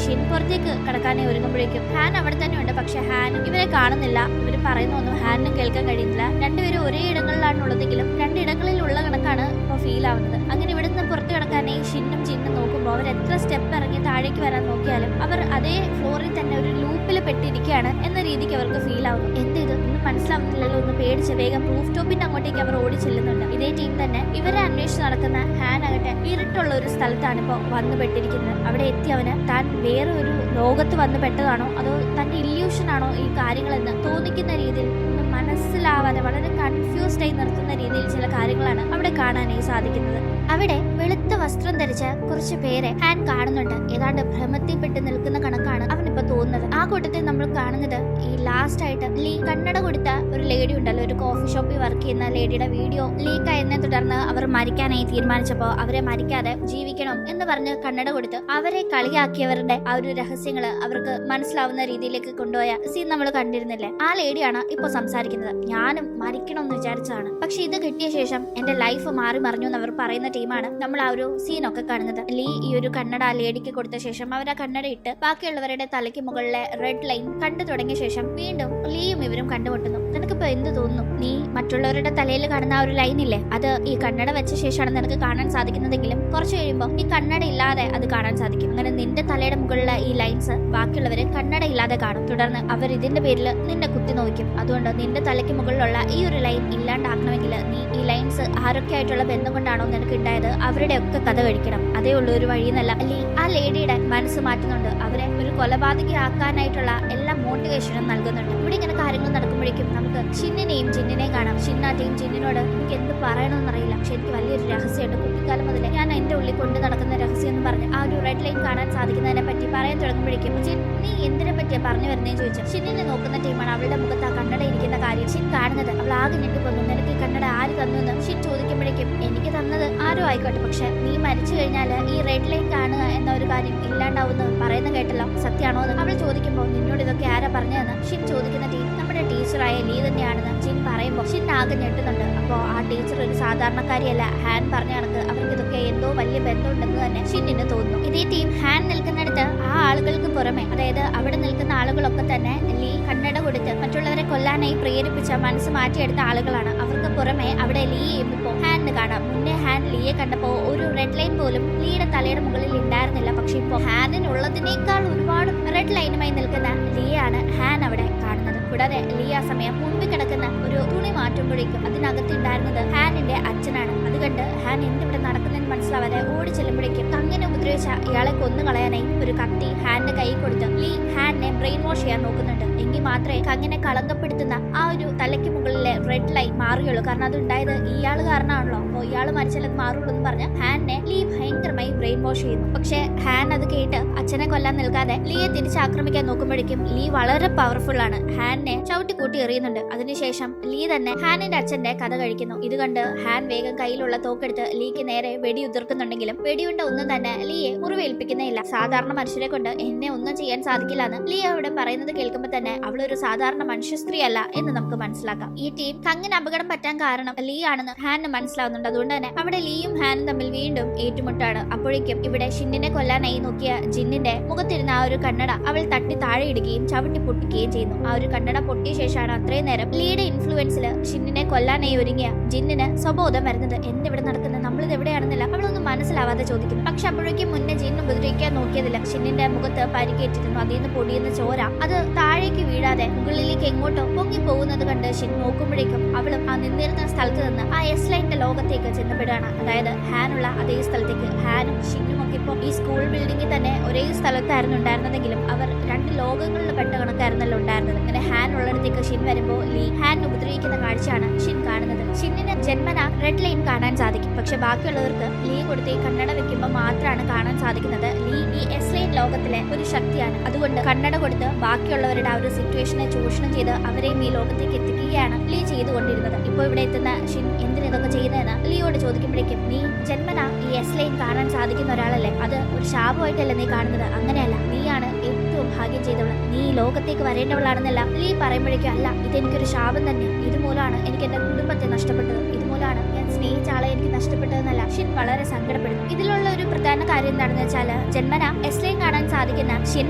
ഷിൻ പുറത്തേക്ക് കടക്കാനേ ഒരുങ്ങുമ്പോഴേക്കും ഹാൻ അവിടെ തന്നെ ഉണ്ട്. പക്ഷെ ഹാനും ഇവരെ കാണുന്നില്ല. ഇവർ പറയുന്നൊന്നും ഹാനും കേൾക്കാൻ കഴിയുന്നില്ല. രണ്ടുപേരും ഒരേ ഇടങ്ങളിലാണ് ഉള്ളതെങ്കിലും രണ്ടിടങ്ങളിലുള്ള കണക്കാണ് ഇപ്പൊ ഫീൽ ആവുന്നത്. അങ്ങനെ ഇവിടുന്ന് പുറത്തു കിടക്കാനായി ഷിന്നും ജിന്നും നോക്കുമ്പോൾ അവർ എത്ര സ്റ്റെപ്പ് ഇറങ്ങി താഴേക്ക് വരാൻ നോക്കിയാലും അവർ അതേ ഫ്ലോറിൽ തന്നെ ഒരു ലൂപ്പിൽ പെട്ടിരിക്കുകയാണ് എന്ന രീതിക്ക് അവർക്ക് ഫീൽ ആവുന്നു. എന്ത് ഇത് ഒന്നും മനസ്സിലാവുന്നില്ലല്ലോ ഒന്ന് പേടിച്ച് വേഗം റൂഫ് ടോപ്പിന്റെ അങ്ങോട്ടേക്ക് അവർ ഓടി ചെല്ലുന്നുണ്ട്. ഇതേ ടീം തന്നെ ഇവരെ അന്വേഷിച്ച് നടക്കുന്ന ഹാൻ ആകട്ടെ ഇരുട്ടുള്ള ഒരു സ്ഥലത്താണ് ഇപ്പോൾ വന്നു പെട്ടിരിക്കുന്നത്. അവിടെ എത്തിയവന് താൻ വേറെ ഒരു ലോകത്ത് വന്നു പെട്ടതാണോ അതോ തന്റെ ഇല്യൂഷൻ ആണോ ഈ കാര്യങ്ങളെന്ന് തോന്നിക്കുന്ന രീതിയിൽ മനസ്സിലാവാതെ വളരെ കൺഫ്യൂസ്ഡ് ആയി നിർത്തുന്ന രീതിയിൽ ചില കാര്യങ്ങളാണ് അവിടെ കാണാനായി സാധിക്കുന്നത്. അവിടെ വെളുത്ത വസ്ത്രം ധരിച്ച കുറച്ച് പേരെ ഹാൻ കാണുന്നുണ്ട്. ഏതാണ്ട് ഭ്രമത്തിൽപ്പെട്ട് നിൽക്കുന്ന കണക്കാണ് അവനിപ്പോ തോന്നുന്നത്. ആ കൂട്ടത്തിൽ നമ്മൾ കാണുന്നത് ഈ ലാസ്റ്റ് ആയിട്ട് ലീ കണ്ണട കൊടുത്ത ഒരു ലേഡി ഉണ്ടല്ലോ, ഒരു കോഫി ഷോപ്പിൽ വർക്ക് ചെയ്യുന്ന ലേഡിയുടെ വീഡിയോ ലീക്ക് ആയതിനെ തുടർന്ന് അവർ മരിക്കാനായി തീരുമാനിച്ചപ്പോൾ അവരെ മരിക്കാതെ ജീവിക്കണം എന്ന് പറഞ്ഞ് കണ്ണട കൊടുത്ത് അവരെ കളിയാക്കിയവരുടെ ആ ഒരു രഹസ്യങ്ങള് അവർക്ക് മനസ്സിലാവുന്ന രീതിയിലേക്ക് കൊണ്ടുപോയ സീൻ നമ്മൾ കണ്ടിരുന്നില്ലേ? ആ ലേഡിയാണ് ഇപ്പൊ സംസാരിക്കുന്നത്. ഞാനും മരിക്കണമെന്ന് വിചാരിച്ചതാണ്, പക്ഷെ ഇത് കിട്ടിയ ശേഷം എന്റെ ലൈഫ് മാറി മറിഞ്ഞു എന്ന് അവർ പറയുന്ന ടീമാണ് നമ്മൾ ആ ഒരു സീനൊക്കെ കാണുന്നത്. ലീ ഈ ഒരു കണ്ണട ആ ലേഡിക്ക് കൊടുത്ത ശേഷം അവർ ആ കണ്ണട ഇട്ട് ബാക്കിയുള്ളവരുടെ തലയ്ക്ക് മുകളിലെ റെഡ് ലൈൻ കണ്ടു തുടങ്ങിയ ശേഷം വീണ്ടും ലീയും ഇവരും കണ്ടുമുട്ടുന്നു. നിനക്കിപ്പോ എന്ത് തോന്നുന്നു? നീ മറ്റുള്ളവരുടെ തലയിൽ കാണുന്ന ആ ഒരു ലൈൻ ഇല്ലേ, അത് ഈ കണ്ണട വെച്ച ശേഷമാണ് നിനക്ക് കാണാൻ സാധിക്കുന്നതെങ്കിലും കുറച്ച് കഴിയുമ്പോൾ ഈ കണ്ണട ഇല്ലാതെ അത് കാണാൻ സാധിക്കും. അങ്ങനെ നിന്റെ തലയുടെ മുകളിലെ ഈ ലൈൻസ് ബാക്കിയുള്ളവര് കണ്ണട ഇല്ലാതെ കാണും. തുടർന്ന് അവർ ഇതിന്റെ പേരിൽ നിന്നെ കുത്തി നോക്കും. അതുകൊണ്ട് നിന്റെ തലയ്ക്ക് മുകളിലുള്ള ഈ ഒരു ലൈൻ ഇല്ലാണ്ടാക്കണമെങ്കിൽ നീ ഈ ലൈൻസ് ആരൊക്കെ ആയിട്ടുള്ള ബന്ധം കൊണ്ടാണോ നിനക്ക് ഉണ്ടായത് അവരുടെ ഒക്കെ കഥ കഴിക്കണം. അതേ ഉള്ളൂ ഒരു വഴിയെന്നല്ല. അല്ലെ ആ ലേഡിയുടെ മനസ്സ് മാറ്റുന്നുണ്ട്. അവരെ ഒരു കൊലപാതകി ആക്കാനായിട്ടുള്ള എല്ലാ മോട്ടിവേഷനും നൽകുന്നുണ്ട്. ഇവിടെ ഇങ്ങനെ കാര്യങ്ങൾ നടക്കുമ്പോഴേക്കും നമുക്ക് ഷിന്നിനെയും ജിന്നിനെയും കാണാം. ഷിന്നാറ്റെയും ജിന്നിനോട് എനിക്ക് എന്ത് പറയണമെന്നറിയില്ല, പക്ഷെ എനിക്ക് വലിയൊരു രഹസ്യമുണ്ട്. കുട്ടിക്കാലം മുതലേ ഞാൻ എന്റെ ഉള്ളിൽ കൊണ്ട് നടക്കുന്ന രഹസ്യം എന്ന് പറഞ്ഞ് ആ ഒരു റെഡ് ലൈൻ കാണാൻ സാധിക്കുന്നതിനെ പറ്റി പറയാൻ തുടങ്ങുമ്പോഴേക്കും ജിൻ നീ എന്തിനെ പറ്റിയാ പറഞ്ഞു വരുന്നതെന്ന് ചോദിച്ചു. ഷിന്നിനെ നോക്കുന്ന ടീമാണ്. അവളുടെ മുഖത്ത് ആ കണ്ണട ഇരിക്കുന്ന കാര്യം ഷിൻ കാണുന്നത്. അവൾ ആകെ ഞെട്ടിപ്പോന്നു. നിനക്ക് ഈ കണ്ണട ആര് തന്നു എന്ന് ഷിൻ ചോദിക്കുമ്പോഴേക്കും എനിക്ക് തന്നത് ആരോ ആയിക്കോട്ടെ, പക്ഷെ നീ മരിച്ചു കഴിഞ്ഞാൽ ഈ റെഡ് ലൈൻ കാണുക എന്ന ഒരു കാര്യം ഇല്ലാണ്ടാവുന്ന പറയുന്ന കേട്ടല്ലോ, സത്യമാണോ എന്ന് അവൾ ചോദിക്കുമ്പോൾ നിന്നോട് ഇതൊക്കെ ആരാ പറഞ്ഞതെന്ന് ഷിൻ ചോദിക്കുന്ന ടീം നമ്മുടെ ടീച്ചറായ ലീ തന്നെയാണെന്ന് ജിൻ പറയുമ്പോൾ ഷിൻ ആകെ ഞെട്ടുന്നുണ്ട്. അപ്പോൾ ആ ടീച്ചർ ഒരു സാധാരണക്കാരിയല്ല. ഹാൻ പറഞ്ഞ കണക്ക് അവർക്ക് ഇതൊക്കെ എന്തോ വലിയ ബന്ധമുണ്ടെന്ന് തന്നെ ഷിന്നിന് തോന്നുന്നു. ഇതേ ടീം ഹാൻ നിൽക്കുന്നിടത്ത് ആ ആളുകൾക്ക് പുറമെ, അതായത് അവിടെ നിൽക്കുന്ന ആളുകളൊക്കെ തന്നെ ലീ കണ്ണട കൊടുത്ത് മറ്റുള്ളവരെ കൊല്ലാനായി പ്രേരിപ്പിച്ച മനസ്സ് മാറ്റിയെടുത്ത ആളുകളാണ്. അവർക്ക് പുറമെ അവിടെ ലീ ഇപ്പോൾ ഹാനിന് കാണാം. മുന്നേ ഹാൻ ലീയെ കണ്ടപ്പോ ഒരു റെഡ് ലൈൻ പോലും ലീയുടെ തലയുടെ മുകളിൽ ഉണ്ടായിരുന്നില്ല. പക്ഷെ ഇപ്പോൾ ഹാനിനുള്ളതിനേക്കാൾ ഒരുപാട് റെഡ് ലൈനുമായി നിൽക്കുന്ന ലീയാണ് ഹാൻ അവിടെ കാണുന്നത്. കൂടാതെ ലീ ആ സമയം മുൻപിൽ കിടക്കുന്ന ഒരു തുണി മാറ്റുമ്പോഴേക്കും അതിനകത്തുണ്ടായിരുന്നത് ഹാനിന്റെ അച്ഛനാണ്. അത് കണ്ട് ഹാൻ എന്തിവിടെ നടക്കുന്നതെന്ന് മനസ്സിലാവാതെ ഓടി ചെല്ലുമ്പോഴേക്കും കങ്ങനെ ഉപദ്രവിച്ച ഇയാളെ കൊന്നു കളയാനായി ഒരു കത്തി ഹാനിന്റെ കൈ കൊടുത്ത് ലീ ഹാനിനെ ബ്രെയിൻ വാഷ് ചെയ്യാൻ നോക്കുന്നുണ്ട്. എങ്കിൽ മാത്രമേ കങ്ങനെ കളങ്കപ്പെടുത്തുന്ന ആ ഒരു തലയ്ക്ക് മുകളിലെ റെഡ് ലൈൻ മാറുകയുള്ളൂ. കാരണം അത് ഉണ്ടായത് ഇയാൾ കാരണമാണല്ലോ, അപ്പോൾ ഇയാൾ മരിച്ചാൽ അത് മാറുള്ളൂ എന്ന് പറഞ്ഞ് ഹാനിനെ ലീ ഭയങ്കരമായി ബ്രെയിൻ വാഷ് ചെയ്യുന്നു. പക്ഷെ ഹാൻ അത് കേട്ട് അച്ഛനെ കൊല്ലാൻ നിൽക്കാതെ ലീയെ തിരിച്ചാക്രമിക്കാൻ നോക്കുമ്പോഴേക്കും ലീ വളരെ പവർഫുൾ ആണ്. ഹാനിനെ ചവിട്ടി കൂട്ടി എറിയുന്നുണ്ട്. അതിനുശേഷം ലീ തന്നെ ഹാനിന്റെ അച്ഛന്റെ കഥ കഴിക്കുന്നു. ഇത് കണ്ട് ഹാൻ വേഗം കയ്യിലുള്ള തോക്കെടുത്ത് ലീക്ക് നേരെ വെടിയുതിർക്കുന്നുണ്ടെങ്കിലും വെടിയുണ്ട ഒന്നും തന്നെ ലീയെ മുറിവേൽപ്പിക്കുന്നേയില്ല. സാധാരണ മനുഷ്യരെ കൊണ്ട് എന്നെ ഒന്നും ചെയ്യാൻ സാധിക്കില്ല എന്ന് ലീ അവിടെ പറയുന്നത് കേൾക്കുമ്പോൾ തന്നെ അവളൊരു സാധാരണ മനുഷ്യ സ്ത്രീ അല്ല എന്ന് നമുക്ക് മനസ്സിലാക്കാം. ഈ ടീം കങ്ങിന് അപകടം പറ്റാൻ കാരണം ലീ ആണെന്ന് ഹാനിന് മനസ്സിലാവുന്നുണ്ട്. അതുകൊണ്ട് തന്നെ അവിടെ ലീയും ഹാനും തമ്മിൽ വീണ്ടും ഏറ്റുമുട്ടാണ്. അപ്പോഴേക്കും ഇവിടെ ഷിന്നിനെ കൊല്ലാനായി നോക്കിയ ജിന്നിന്റെ മുഖത്തിരുന്ന ആ ഒരു കണ്ണട അവൾ തട്ടി താഴെ ഇടുകയും ചവിട്ടി പൊട്ടിക്കുകയും ചെയ്യുന്നു. ആ ഒരു കണ്ണട പൊട്ടിയ ശേഷമാണ് അത്രയും നേരം ലീയുടെ ഇൻഫ്ലുവൻസിൽ ഷിന്നിനെ കൊല്ലാനായി ഒരുങ്ങിയ ജിന്നിന് സ്വബോധം വരുന്നത്. എന്തിവിടെ നടക്കുന്നത്, നമ്മളിത് എവിടെയാണെന്നില്ല അവളൊന്നും മനസ്സിലാവാതെ ചോദിക്കുന്നു. പക്ഷെ അപ്പോഴേക്കും മുന്നേ ജിന്ന് ഉപദ്രവിക്കാൻ നോക്കിയതില്ല. ഷിന്നിന്റെ മുഖത്ത് പരിക്കേറ്റിരുന്നു. അതിൽ നിന്ന് പൊടിയുന്ന ചോര അത് താഴേക്ക് വീഴാതെ മുകളിലേക്ക് എങ്ങോട്ടോ പൊങ്ങി പോകുന്നത് കണ്ട് ഷിൻ നോക്കുമ്പോഴേക്കും അവളും ആ നിന്നിരുന്ന സ്ഥലത്ത് നിന്ന് ആ എസ് ലൈനിന്റെ ലോകത്തേക്ക് ചെന്നപ്പെടുകയാണ്. അതായത് ഹാനുള്ള അതേ സ്ഥലത്തേക്ക്. ഹാനും ഷിന്നും ഒക്കെ ഇപ്പോൾ ഈ സ്കൂൾ ബിൽഡിങ്ങിൽ തന്നെ ഒരേ സ്ഥലത്തായിരുന്നു ഉണ്ടായിരുന്നതെങ്കിലും അവർ രണ്ട് ലോകങ്ങളിൽ പെട്ട കണക്കായിരുന്നല്ലോ ഉണ്ടായിരുന്നത്. അങ്ങനെ ഹാൻ ഉള്ളിടത്തേക്ക് ഷിൻ വരുമ്പോൾ ലീ ഹാൻ ഉപദ്രവിക്കുന്ന കാഴ്ചയാണ് ഷിൻ കാണുന്നത്. ഷിന്നിന് ജന്മന റെഡ് ലൈൻ കാണാൻ സാധിക്കും. പക്ഷെ ബാക്കിയുള്ളവർക്ക് ലീ കൊടുത്ത് ഈ കണ്ണട വെക്കുമ്പോൾ മാത്രമാണ് കാണാൻ സാധിക്കുന്നത്. ലീ ഈ എസ് ലൈൻ ലോകത്തിലെ ഒരു ശക്തിയാണ്. അതുകൊണ്ട് കണ്ണട കൊടുത്ത് ബാക്കിയുള്ളവരുടെ ആ ഒരു സിറ്റുവേഷനെ ചൂഷണം ചെയ്ത് അവരെയും ഈ ലോകത്തേക്ക് എത്തിക്കുകയാണ് ലീ ചെയ്തുകൊണ്ടിരുന്നത്. ഇപ്പോൾ ഇവിടെ എത്തുന്ന ഷിൻ എന്തിനു ഇതൊക്കെ ചെയ്യുന്നതെന്ന് ലീയോട് ചോദിക്കുമ്പോഴേക്കും നീ ജന്മന ഈ എസ് ലൈൻ കാണാൻ സാധിക്കുന്ന ഒരാളല്ലേ, അത് ഒരു ശാപമായിട്ടല്ലേ നീ കാണുന്നത്? അങ്ങനെയല്ല, നീയാണ് ഏറ്റവും ഭാഗ്യം ചെയ്തവൾ, നീ ഈ ലോകത്തേക്ക് വരേണ്ടവളാണെന്നല്ല ലീ പറയുമ്പോഴേക്കും അല്ല, ഇതെനിക്കൊരു ശാപം തന്നെ. ഇതുമൂലമാണ് എനിക്ക് എന്റെ കുടുംബത്തെ നഷ്ടപ്പെട്ടത്, ഇതുമൂലമാണ് ഞാൻ സ്നേഹിച്ച ആളെ എനിക്ക് നഷ്ടപ്പെട്ടതെന്നല്ല ഷിൻ വളരെ സങ്കടപ്പെടുന്നു. ഇതിലുള്ള ഒരു പ്രധാന കാര്യം എന്താണെന്ന് വെച്ചാൽ ജന്മന എസ് ലൈൻ കാണാൻ സാധിക്കുന്ന ഷിൻ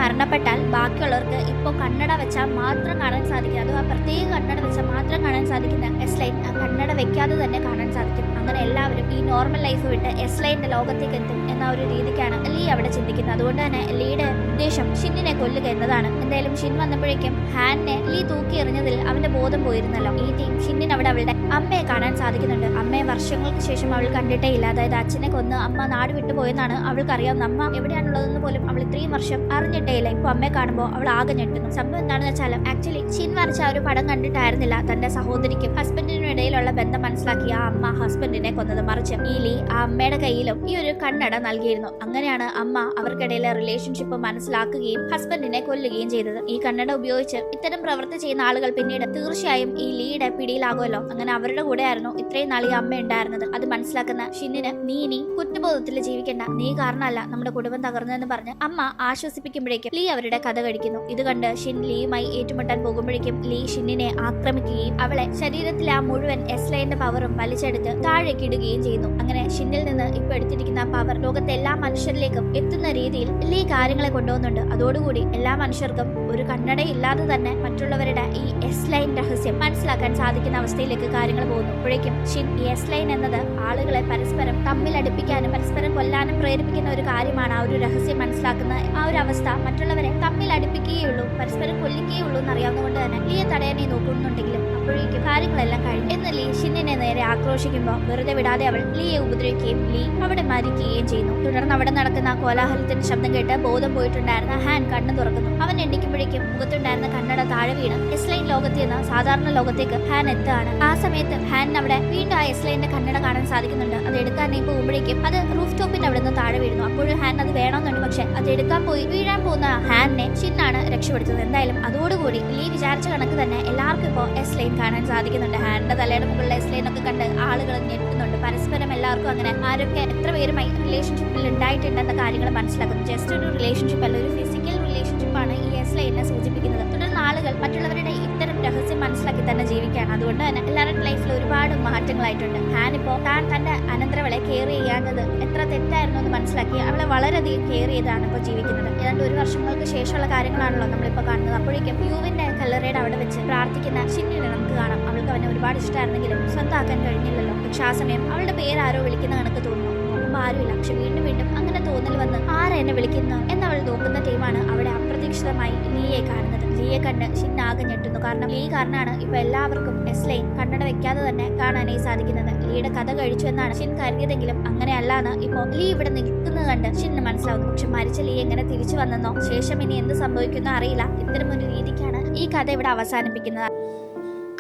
മരണപ്പെട്ടാൽ ബാക്കിയുള്ളവർക്ക് ഇപ്പോൾ കണ്ണട വെച്ചാൽ മാത്രം കാണാൻ സാധിക്കും. അതും ആ പ്രത്യേക കണ്ണട വെച്ചാൽ മാത്രം കാണാൻ സാധിക്കുന്ന എസ് ലൈൻ ആ കണ്ണട വെക്കാതെ തന്നെ കാണാൻ സാധിക്കും. അങ്ങനെ എല്ലാവരും ഈ നോർമൽ ലൈഫ് വിട്ട് എസ് ലൈനിന്റെ ലോകത്തേക്ക് എത്തും എന്ന ഒരു രീതിക്കാണ് ലീ അവിടെ ചിന്തിക്കുന്നത്. അതുകൊണ്ട് തന്നെ ലീയുടെ ഉദ്ദേശം ഷിന്നിനെ കൊല്ലുക എന്നതാണ്. എന്തായാലും ഷിൻ വന്നപ്പോഴേക്കും ഹാനിനെ ലീ തൂക്കി എറിഞ്ഞതിൽ അവന്റെ ബോധം പോയിരുന്നല്ലോ. ഈ ടീം ഷിന്നിന് അവിടെ അവളുടെ അമ്മയെ കാണാൻ സാധിക്കുന്നുണ്ട്. അമ്മയെ വർഷങ്ങൾക്ക് ശേഷം അവൾ കണ്ടിട്ടേ ഇല്ല. അതായത് അച്ഛനെ കൊന്ന് അമ്മ നാട് വിട്ടുപോയെന്നാണ് അവൾക്കറിയാവുന്ന. അമ്മ എവിടെയാണുള്ളതെന്ന് പോലും അവൾ ഇത്രയും വർഷം അറിഞ്ഞിട്ടേ ഇല്ല. ഇപ്പൊ അമ്മയെ കാണുമ്പോൾ അവൾ ആകെ ഞെട്ടുന്നു. സംഭവം എന്താണെന്ന് വെച്ചാൽ ആക്ച്വലി ഷിൻ വരച്ച ആ ഒരു പടം കണ്ടിട്ടായിരുന്നില്ല തന്റെ സഹോദരിക്കും ഹസ്ബൻഡിനും ഇടയിലുള്ള ബന്ധം മനസ്സിലാക്കിയ ആ അമ്മ ഹസ്ബൻഡിന് ഹസ്ബൻഡിനെ കൊന്നത്. മറിച്ച് ഈ ലീ ആ അമ്മയുടെ കയ്യിലും ഈ ഒരു കണ്ണട നൽകിയിരുന്നു. അങ്ങനെയാണ് അമ്മ അവർക്കിടയിലെ റിലേഷൻഷിപ്പ് മനസ്സിലാക്കുകയും ഹസ്ബൻഡിനെ കൊല്ലുകയും ചെയ്തത്. ഈ കണ്ണട ഉപയോഗിച്ച് ഇത്തരം പ്രവൃത്തി ചെയ്യുന്ന ആളുകൾ പിന്നീട് തീർച്ചയായും ഈ ലീയുടെ പിടിയിലാകുമല്ലോ. അങ്ങനെ അവരുടെ കൂടെയായിരുന്നു ഇത്രയും നാൾ ഈ അമ്മ ഉണ്ടായിരുന്നത്. അത് മനസ്സിലാക്കുന്ന ഷിന്നിന് നീ ഇനി കുറ്റബോധത്തിൽ ജീവിക്കണ്ട, നീ കാരണമല്ല നമ്മുടെ കുടുംബം തകർന്നതെന്ന് പറഞ്ഞ് അമ്മ ആശ്വസിപ്പിക്കുമ്പോഴേക്കും ലീ അവരുടെ കഥ കഴിക്കുന്നു. ഇത് കണ്ട് ഷിൻ ലീയുമായി ഏറ്റുമുട്ടാൻ പോകുമ്പോഴേക്കും ലീ ഷിന്നിനെ ആക്രമിക്കുകയും അവളെ ശരീരത്തിലെ ആ മുഴുവൻ എസ്ലൈന്റെ പവറും വലിച്ചെടുത്ത് താഴേക്ക് ഇടുകയും ചെയ്യുന്നു. അങ്ങനെ ഷിന്നിൽ നിന്ന് ഇപ്പൊ എടുത്തിരിക്കുന്ന പവർ ലോകത്തെ എല്ലാ മനുഷ്യരിലേക്കും എത്തുന്ന രീതിയിൽ ലീ കാര്യങ്ങളെ കൊണ്ടുപോകുന്നുണ്ട്. അതോടുകൂടി എല്ലാ മനുഷ്യർക്കും ഒരു കണ്ണടയില്ലാതെ തന്നെ മറ്റുള്ളവരുടെ ഈ എസ് ലൈൻ രഹസ്യം മനസ്സിലാക്കാൻ സാധിക്കുന്ന അവസ്ഥയിലേക്ക് കാര്യങ്ങൾ പോകുന്നു. അപ്പോഴേക്കും ഷിൻ ഈ എസ് ലൈൻ എന്നത് ആളുകളെ പരസ്പരം തമ്മിൽ അടുപ്പിക്കാനും പരസ്പരം കൊല്ലാനും പ്രേരിപ്പിക്കുന്ന ഒരു കാര്യമാണ്. ആ ഒരു രഹസ്യം മനസ്സിലാക്കുന്ന ആ ഒരു അവസ്ഥ മറ്റുള്ളവരെ തമ്മിൽ അടുപ്പിക്കുകയുള്ളൂ, പരസ്പരം കൊല്ലിക്കുകയുള്ളൂ എന്നറിയാവുന്നതുകൊണ്ട് തന്നെ ലീയെ തടയാനേ നോക്കുന്നുണ്ടെങ്കിലും അപ്പോഴേക്കും കാര്യങ്ങളെല്ലാം കഴിഞ്ഞു എന്ന് ലീ ഷിന്നിനെ നേരെ ആക്രോശിക്കുമ്പോൾ വെറുതെ വിടാതെ അവൾ ലീയെ ഉപദ്രവിക്കുകയും ലീ അവിടെ മരിക്കുകയും ചെയ്യുന്നു. തുടർന്ന് അവിടെ നടക്കുന്ന ആ കോലാഹലത്തിന്റെ ശബ്ദം കേട്ട് ബോധം പോയിട്ടുണ്ടായിരുന്ന ഹാൻ കണ്ണു തുറക്കുന്നു. അവൻ എണ്ണിക്കുമ്പോഴേക്കും മുഖത്തുണ്ടായിരുന്ന കണ്ണട താഴെ വീണ് എസ് ലൈൻ ലോകത്തിൽ നിന്ന് സാധാരണ ലോകത്തേക്ക് ഹാൻ എത്തുകയാണ്. ആ സമയത്ത് ഹാൻ അവിടെ വീണ്ടും ആ എസ് ലൈന്റെ കണ്ണട കാണാൻ സാധിക്കുന്നുണ്ട്. അത് എടുക്കാനായി പോകുമ്പോഴേക്കും അത് റൂഫ് ടോപ്പിന്റെ അവിടെ നിന്ന് താഴെ വീഴുന്നു. അപ്പോഴും ഹാൻ അത് വേണമെന്നുണ്ട്. പക്ഷെ അത് എടുക്കാൻ പോയി വീഴാൻ പോകുന്ന ഹാനിനെ ഷിന്നാണ് രക്ഷപ്പെടുത്തുന്നത്. എന്തായാലും അതോടുകൂടി ലീ വിചാരിച്ച കണക്ക് തന്നെ എല്ലാവർക്കും ഇപ്പോൾ എസ് ലൈൻ കാണാൻ സാധിക്കുന്നുണ്ട്. ഹാനിന്റെ തലയുടെ മുകളിൽ എസ് ലൈൻ ഒക്കെ കണ്ട് ആളുകൾ ഞെട്ടുന്നുണ്ട്. പരസ്പരം എല്ലാവർക്കും അങ്ങനെ ആരൊക്കെ എത്ര പേരുമായി റിലേഷൻഷിപ്പിൽ ഉണ്ടായിട്ടുണ്ടെന്ന കാര്യങ്ങൾ മനസ്സിലാക്കുന്നു. ജസ്റ്റ് ഒരു റിലേഷൻഷിപ്പ് അല്ല, ഒരു ഫിസിക്കൽ റിലേഷൻഷിപ്പാണ് ഈ എസ് ലൈനെ സൂചിപ്പിക്കുന്നത്. തുടർന്ന് ആളുകൾ മറ്റുള്ളവരുടെ ഇത്തരം രഹസ്യം മനസ്സിലാക്കി തന്നെ ജീവിക്കുകയാണ്. അതുകൊണ്ട് തന്നെ എല്ലാവരുടെ ലൈഫിൽ ഒരുപാട് മാറ്റങ്ങളായിട്ടുണ്ട്. ഹാൻ ഇപ്പോൾ താൻ തന്റെ അനന്തരവളെ കെയർ ചെയ്യാഞ്ഞത് എത്ര തെറ്റായിരുന്നു എന്ന് മനസ്സിലാക്കി അവളെ വളരെയധികം കെയർ ചെയ്താണ് ഇപ്പോൾ ജീവിക്കുന്നത്. ഏതാണ്ട് 1 വർഷങ്ങൾക്ക് ശേഷമുള്ള കാര്യങ്ങളാണല്ലോ നമ്മളിപ്പോൾ കാണുന്നത്. അപ്പോഴേക്കും യുവിന്റെ കല്ലറയുടെ അവിടെ വെച്ച് പ്രാർത്ഥിക്കുന്ന ഷിന്നിനെ നമുക്ക് കാണാം. അവൾക്ക് അവനെ ഒരുപാട് ഇഷ്ടമായിരുന്നെങ്കിലും സ്വന്തമാക്കാൻ കഴിഞ്ഞില്ലല്ലോ. പക്ഷെ ആ സമയം അവളുടെ പേര് ആരോ വിളിക്കുന്ന കണക്ക് തോന്നുന്നു. നോക്കുമ്പോൾ ആരുമില്ല. പക്ഷെ വീണ്ടും വീണ്ടും അങ്ങനെ തോന്നൽ വന്ന് ആരാ എന്നെ വിളിക്കുന്നു എന്നവൾ നോക്കുന്ന ടീമാണ് അവിടെ അപ്രതീക്ഷിതമായി ലീയെ കാണുന്നത്. ലീയെ കണ്ട് ഷിൻ ആകെ ഞെട്ടുന്നു. കാരണം ലീ കാരണമാണ് ഇപ്പൊ എല്ലാവർക്കും എസ് ലൈൻ കണ്ണട വെക്കാതെ തന്നെ കാണാനായി സാധിക്കുന്നത്. ലീയുടെ കഥ കഴിച്ചു എന്നാണ് ഷിൻ കരുതിയതെങ്കിലും അങ്ങനെയല്ലാന്ന് ഇപ്പോ ലീ ഇവിടെ നിൽക്കുന്നത് കണ്ട് ഷിന് മനസ്സിലാവുന്നു. പക്ഷെ മരിച്ച ലീ എങ്ങനെ തിരിച്ചു വന്നെന്നോ ശേഷം ഇനി എന്ത് സംഭവിക്കുന്നോ അറിയില്ല. ഇത്തരമൊരു രീതിക്കാണ് ഈ കഥ ഇവിടെ അവസാനിപ്പിക്കുന്നത്.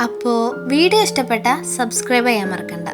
അപ്പോൾ വീഡിയോ ഇഷ്ടപ്പെട്ട സബ്സ്ക്രൈബ് ചെയ്യാൻ മറക്കണ്ട.